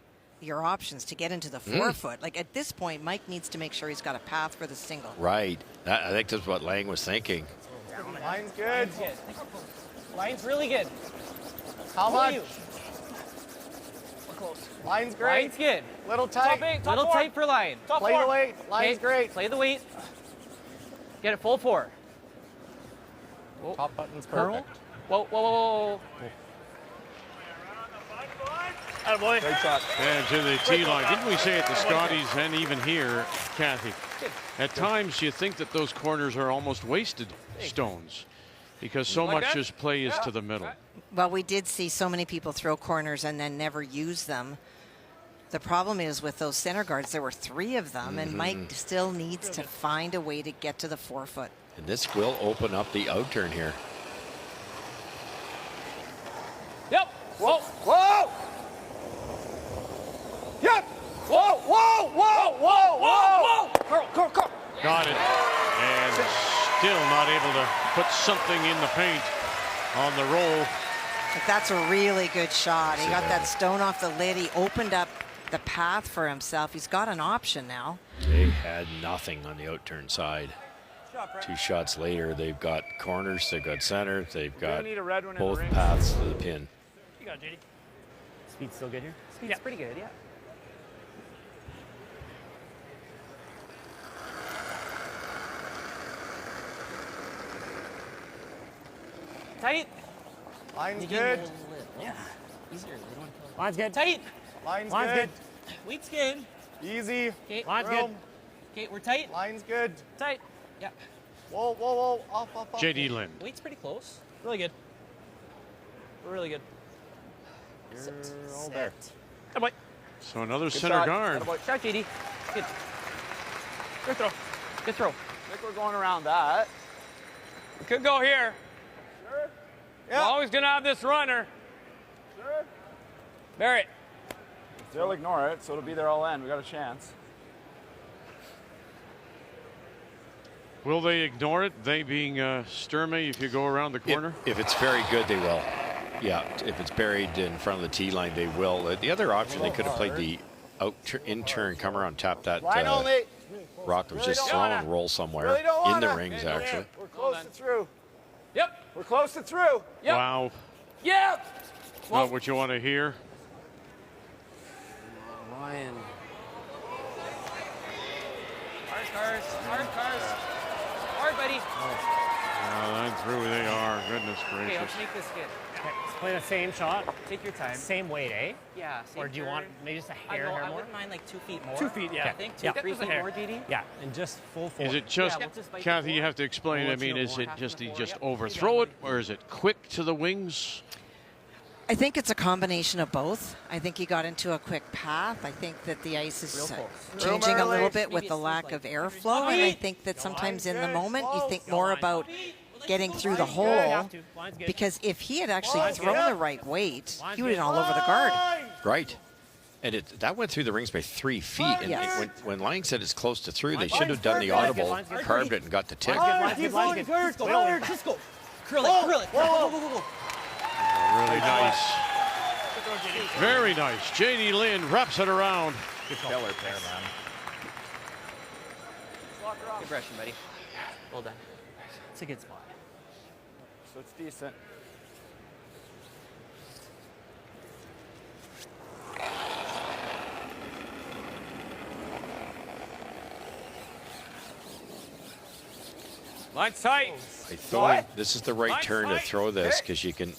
your options to get into the 4-foot. Like at this point, Mike needs to make sure he's got a path for the single. Right. I think that's what Lang was thinking. Line's good. Line's really good. How much? We're close. Line's great. Line's good. Little tight. Little tight for line. Play the weight. Line's great. Play the weight. Get it full 4. Whoa. Top button's Curl. perfect. Whoa, whoa, whoa, whoa. Attaboy. Great shot. And to the tee line. Didn't we say at the Scotties and even here, Kathy, at times you think that those corners are almost wasted stones because so much just play is to the middle. Well, we did see so many people throw corners and then never use them. The problem is with those center guards, there were 3 of them, and Mike still needs to find a way to get to the 4-foot. And this will open up the outturn here. Yep. Whoa! Whoa! Yep! Whoa! Whoa! Whoa! Whoa! Whoa! Curl. Got it. And still not able to put something in the paint on the roll. But that's a really good shot. He got that stone off the lid. He opened up the path for himself. He's got an option now. They had nothing on the outturn side. 2 shots later, they've got corners, they've got center, they've got both paths to the pin. You got it, JD. Speed's still good here? Speed's pretty good, yeah. Tight. Line's good. Yeah. Easier. Line's good. Tight. Line's Line's good. good. Weight's good. Easy. Okay. Line's Room. good. Okay, we're tight. Line's good. Tight. Yeah. Whoa, whoa, whoa. Off, off, off. JD Lynn. Weight's pretty close. Really good. We're really good. You're all there. Good boy. So another Good center shot. guard. Attaboy. Shot, JD. Good. Good throw. Good throw. I think we're going around that. We could go here. Sure. We're always going to have this runner. Sure. Barrett. They'll ignore it, so it'll be there all end. We got a chance. Will they ignore it? They being Sturmay, if you go around the corner? If it's very good, they will. Yeah, if it's buried in front of the tee line, they will. The other option, they could have played the in turn, come around, tap that Line only. rock that was just thrown and roll somewhere Really don't in the wanna. rings, actually. We're close to through. Yep. We're close to through. Yep. Wow. Yep. Not what you want to hear. Ryan. Hard cars. Hard cars. Hard, buddy. Line through they are. Goodness Okay, gracious. let's make this good. Let's play the same shot. Take your time. Same weight, eh? Yeah. Or do you want maybe just a hair I more? wouldn't mind like 2 feet more. 2 feet, yeah. I think Yeah. 3 feet more, JD. Yeah, and just full force. Is it just, Yeah, we'll just bite Kathy, the you have to explain, We'll I let you mean, know is more, it half just, the you floor. just Yep. overthrow it, or is it quick to the wings? I think it's a combination of both. I think he got into a quick path. I think that the ice is changing a little bit with the lack of airflow. And I think that sometimes in the moment you think more about getting through the hole, because if he had actually thrown the right weight, he would have been all over the guard. Right. And that went through the rings by 3 feet. And Yes. when Lang said it's close to through, they should have done the audible, carved it, and got the tick. Keep going, Kurt. Go hard. Just go. Curl it. Curl it. Go, go, go, go. Really nice. Very nice. JD Lynn wraps it around. Killer pair, man. Good brushing, buddy. Well done. It's a good spot. So it's decent. Line's tight. I thought this is the right turn to throw this because you can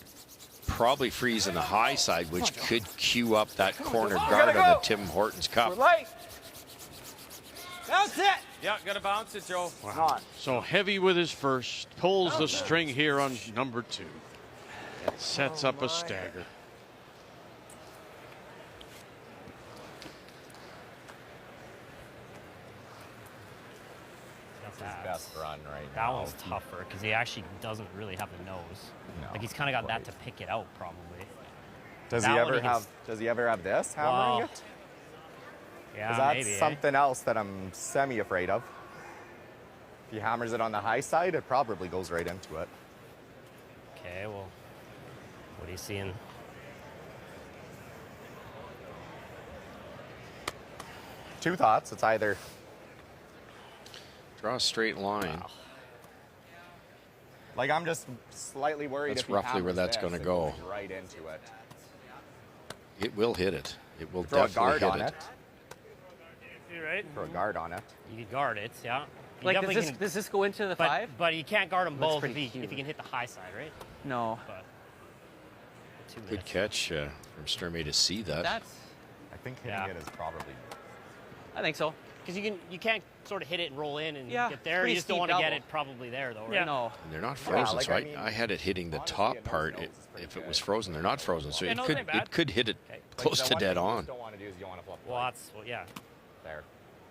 probably freeze in the high side, which could cue up that corner guard on the Tim Hortons Cup. Bounce it. Yeah, got to bounce it, Joe. Wow. So heavy with his first, pulls the string here on number 2. Sets up a stagger. Best run right That now. one's tougher because he actually doesn't really have the nose. No, Like he's kind of got that to pick it out, probably. Does That he one ever he can have? Does he ever have this hammering Well, it? Yeah, Because that's maybe. something else that I'm semi-afraid of. If he hammers it on the high side, it probably goes right into it. Okay, well, what are you seeing? Two thoughts. It's either Draw a straight line. like I'm just slightly worried. That's if he roughly where hammers that's this, gonna it go. goes right into it. It will hit it. It will Throw a definitely guard hit on it. it. Right? Throw a guard on it. You could guard it, yeah. You Like, definitely does this go into the but, 5? But you can't guard them That's both if pretty he can hit the high side, right? No. But 2 Good minutes. catch from Sturmay to see that. That's. I think hitting it is probably. I think so. Because you can't sort of hit it and roll in and Yeah, get there. pretty You just don't steep want to get double. it probably there, though, right? Yeah. No. And they're not frozen, like, so I mean, I had it hitting the top part. If it was frozen, they're not frozen, so Yeah, it no, could they're bad. it could hit it close to dead on. Don't want to do is you want to flip. Well, yeah. There.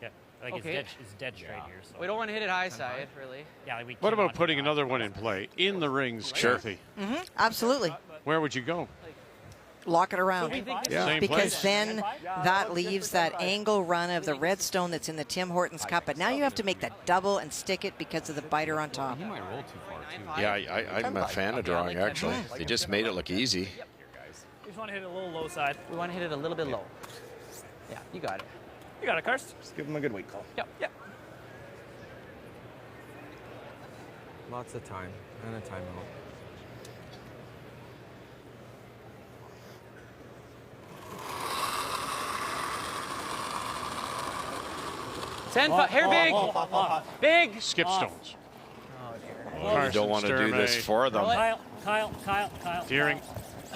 Yeah. Like Okay. it's dead straight here. So. We don't want to hit it high side, really. Yeah, like we What about cannot putting hit that. another one in play? In the rings, Sure. Kathy. Absolutely. Where would you go? Lock it around. Yeah. Same Because place? then that leaves that angle run of the redstone that's in the Tim Hortons Cup. But now you have to make that double and stick it because of the biter on top. He might roll too far, too. Yeah, I'm a fan of drawing, actually. They just made it look easy. You just want to hit it a little low side. We want to hit it a little bit low. Yeah, you got it. You got it, Karst. Just give him a good weight call. Yep. Yep. Lots of time and a timeout. Hair big. Big. Skip stones. You don't want to do this for them. Kyle. Deering.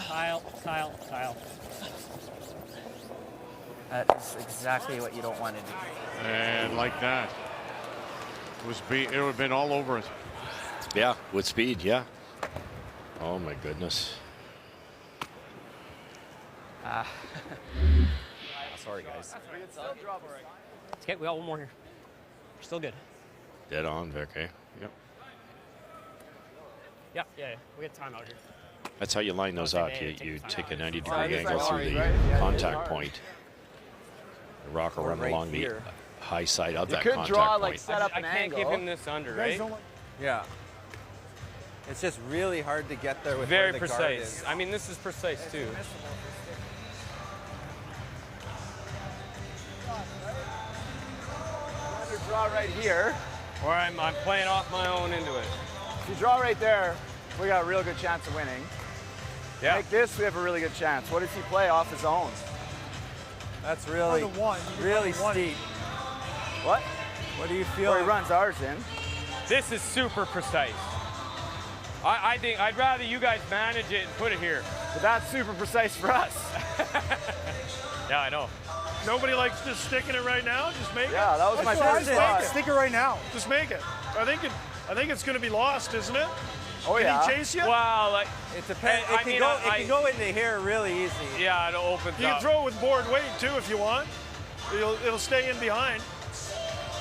Kyle. That is exactly what you don't want to do. And like that. It would have been all over it. Yeah, with speed, yeah. Oh my goodness. Sorry, guys. It's okay. We got one more here. We're still good. Dead on, Vic, eh? Yep. Yeah. We got time out here. That's how you line those up. You take a 90-degree Right, angle through the right. contact point. The rock will run right along here. the high side of that could contact draw, point. like, set up I an can't angle. give him this under, right? Yeah. It's just really hard to get there with Very where the guard precise. is. I mean, this is precise too. You draw right here. Or I'm playing off my own into it. If you draw right there, we got a real good chance of winning. Yeah. Like this, we have a really good chance. What does he play off his own? That's really, really steep. What? What do you feel? Well, he runs ours in. This is super precise. I think I'd rather you guys manage it and put it here. But that's super precise for us. Yeah, I know. Nobody likes just sticking it right now. Just make it. Yeah, that was my first thought. Stick it right now. Just make it. I think it's going to be lost, isn't it? Oh Can yeah. he chase you? Well, like It depends. I It mean, can go into here really easy. yeah, it opens You up. can throw it with board weight too if you want. It'll stay in behind.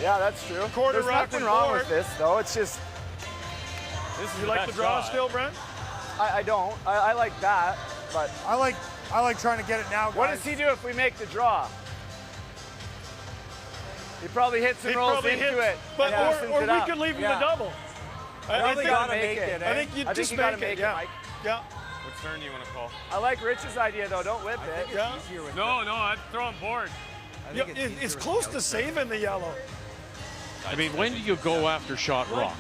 Yeah, that's true. Quarter There's rock nothing with wrong board. with this, though. It's just This is You like the best draw shot. still, Brent? I don't. I like that, but I like trying to get it now, guys. what does he do if we make the draw? He probably hits and He'd rolls probably into hit, it. but and or loosens we it up. could leave him Yeah. the double. Probably gotta make it. I think you I just think you gotta make it. make it, Yeah. Mike. Yeah. What turn do you want to call? I like Rich's idea though. Don't whip it. Yeah. No, I'd throw on board. Yeah, it's close to saving the yellow. I mean, when do you go after shot rock?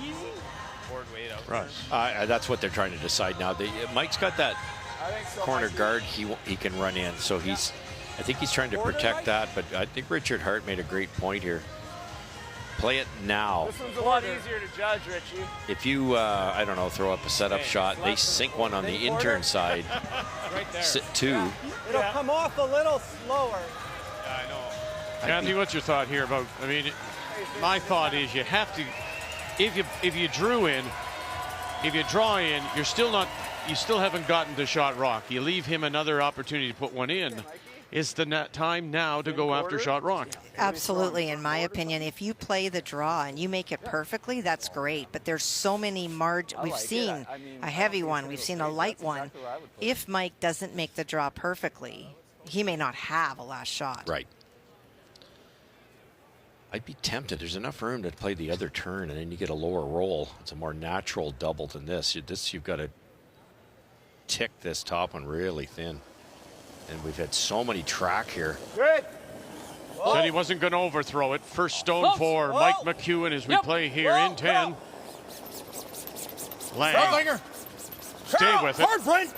Board weight out. Right. That's what they're trying to decide now. Mike's got that I think so. corner Mike. guard he can run in, so I think he's trying to protect that, but I think Richard Hart made a great point here. Play it now. This one's a lot easier to judge, Richie. If you, I don't know, throw up a setup shot, they sink one on the intern side, Right there. sit two. It'll come off a little slower. Yeah, I know. Kathy, what's your thought here about? I mean, my thought is you have to, if you drew in, if you draw in, you still haven't gotten to shot rock. You leave him another opportunity to put one in. It's the time now to go after shot rock. Absolutely, in my opinion, if you play the draw and you make it perfectly, that's great. But there's so many margins. We've seen a heavy one. We've seen a light one. If Mike doesn't make the draw perfectly, he may not have a last shot. Right. I'd be tempted. There's enough room to play the other turn, and then you get a lower roll. It's a more natural double than this. You've got to tick this top one really thin. And we've had so many track here. Good. Said he wasn't going to overthrow it. First stone for Mike McEwen as we play here in 10. Lang. Stay with it. Hard, Brent.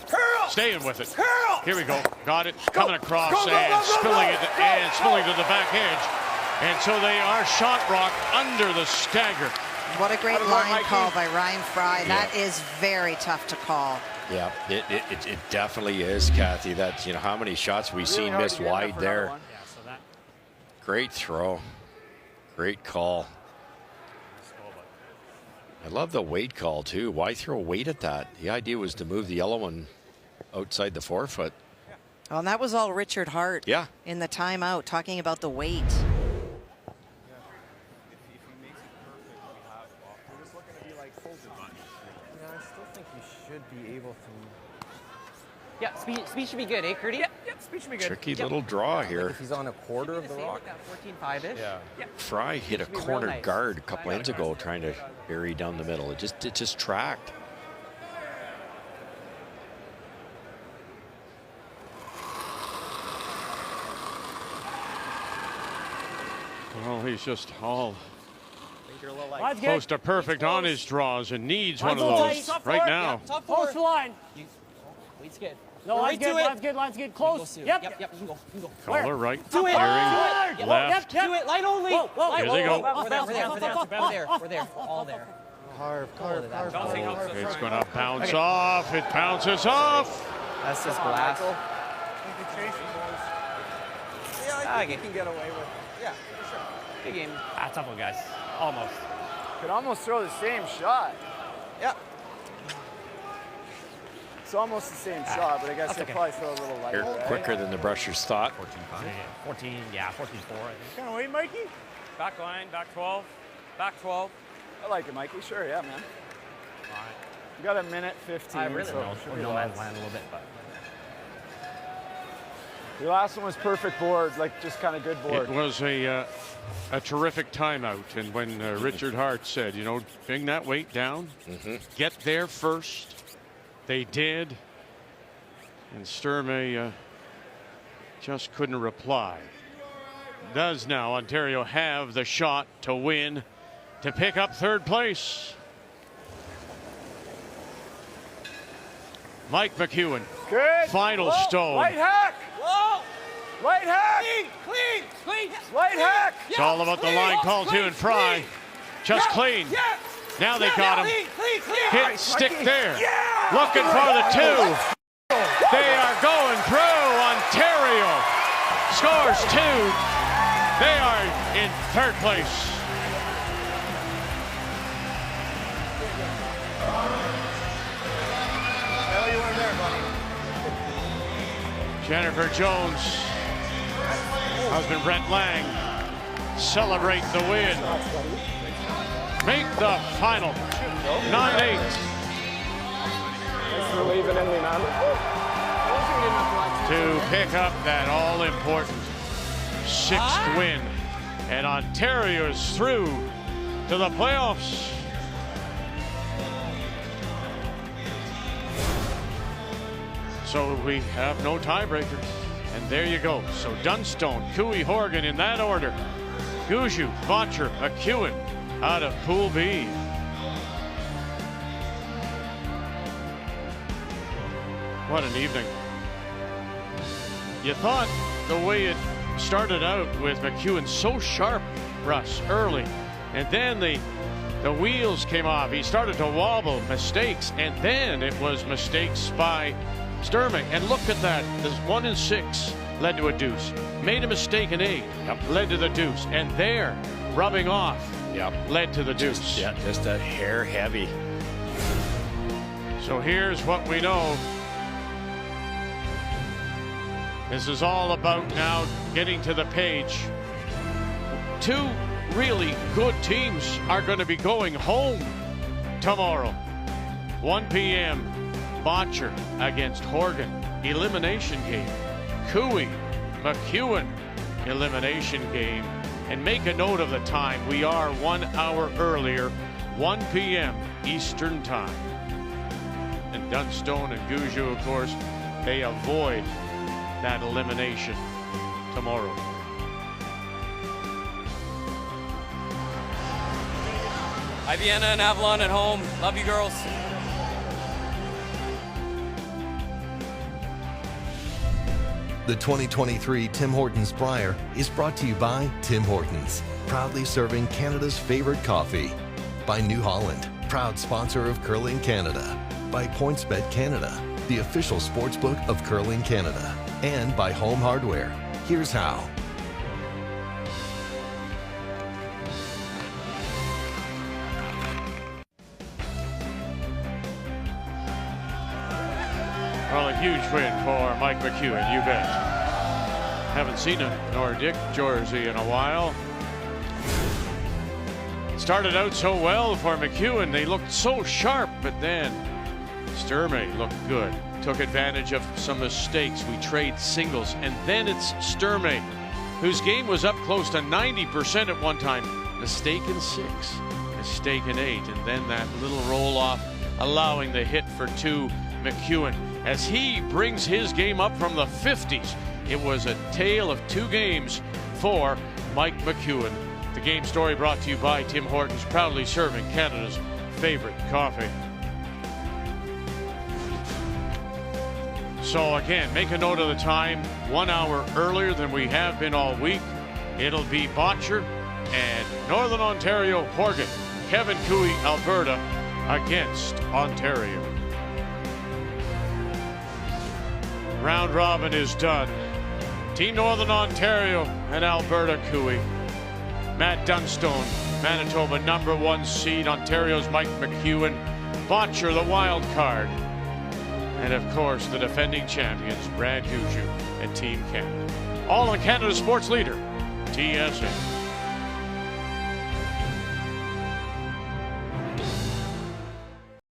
Staying with it. Curl. Here we go. Got it. Coming across Go, go, and go, go, spilling go, it go, and go. spilling to the back edge. And so they are shot rock under the stagger. What a great line call by Ryan Fry. Yeah. That is very tough to call. Yeah, it definitely is, Kathy. That's, how many shots we've seen hard missed to get enough wide for there. another one. Yeah, so that. Great throw. Great call. I love the weight call, too. Why throw weight at that? The idea was to move the yellow one outside the 4-foot. Well, and that was all Richard Hart Yeah. in the timeout talking about the weight. I still think you should be able to. Yeah, speed should be good, eh, Curdy? Yep, speed should be good. Tricky little draw here. If he's on a quarter of the rock. 14-5-ish. Yeah. Fry hit a Should be real corner nice. guard a couple ends ago trying to bury down the middle. It just tracked. Well, he's just all Line's good. close to perfect on his draws and needs one Line's of a little those tight. right now. Close to line. Weight's good. No, line's good, line's good. Close. Yep. Yep, you can go. Collar right, Do it. carrying Do it. left. Do it. Light only. Whoa. Here they go. We're there. We're there. All there. Carve. It's going to bounce off. It bounces off. That's just glass. Okay. You can get away with. Yeah, for sure. Good game. Tough one, guys. Almost. Could almost throw the same shot. Yeah. It's almost the same shot, but I guess he'll probably throw a little lighter. They're Right? quicker than the brushers thought. 14, yeah, 14-4, I think. Can't wait, Mikey? Back line, back 12. Back 12. I like it, Mikey. Sure, yeah, man. All right. You got a minute 15. I really so know. should be No lots. man's land a little bit, but. Your last one was perfect board, like just kind of good board. It was a terrific timeout. And when Richard Hart said, you know, bring that weight down, get there first, they did. And Sturmay just couldn't reply. Does now Ontario have the shot to win, to pick up third place? Mike McEwen. Good. Final Whoa. stone. Light hack. Whoa! Light hack. Clean! Light hack. It's all about the line call to and Fry. Just clean. Now they got him. Hit stick there. Looking for the two. They are going through. Ontario scores two. They are in third place. Jennifer Jones, husband Brent Lang, celebrate the win. Make the final 9-8. Thanks for leaving in me, man. To pick up that all-important sixth win. And Ontario is through to the playoffs. So we have no tiebreakers. And there you go. So Dunstone, Cooey, Horgan in that order. Gushue, Botcher, McEwen out of Pool B. What an evening. You thought the way it started out with McEwen so sharp, Russ, early. And then the wheels came off. He started to wobble, mistakes. And then it was mistakes by Sturmay, and look at that. This 1 and 6 led to a deuce. Made a mistake in 8, led to the deuce. And there, rubbing off, led to the deuce. Just a hair heavy. So here's what we know. This is all about now getting to the page. Two really good teams are going to be going home tomorrow. 1 p.m. Botcher against Horgan, elimination game. Cooey, McEwen, elimination game. And make a note of the time. We are 1 hour earlier, 1 p.m. Eastern time. And Dunstone and Gushue, of course, they avoid that elimination tomorrow. Hi, Vienna and Avalon at home. Love you, girls. The 2023 Tim Hortons Brier is brought to you by Tim Hortons, proudly serving Canada's favorite coffee. By New Holland, proud sponsor of Curling Canada. By PointsBet Canada, the official sportsbook of Curling Canada. And by Home Hardware. Here's how. Well, a huge win for Mike McEwen, you bet. Haven't seen a Nordic jersey in a while. Started out so well for McEwen. They looked so sharp, but then Sturmay looked good. Took advantage of some mistakes. We trade singles, and then it's Sturmay, whose game was up close to 90% at one time. Mistake in 6, mistake in 8, and then that little roll off, allowing the hit for 2. McEwen, as he brings his game up from the 50s. It was a tale of 2 games for Mike McEwen. The game story brought to you by Tim Hortons, proudly serving Canada's favorite coffee. So again, make a note of the time, 1 hour earlier than we have been all week. It'll be Botcher and Northern Ontario Horgan, Kevin Cooey, Alberta against Ontario. Round robin is done. Team Northern Ontario and Alberta Cooey. Matt Dunstone, Manitoba #1 seed. Ontario's Mike McEwen. Botcher, the wild card. And of course, the defending champions, Brad Huju and Team Canada. All on Canada's sports leader, TSN.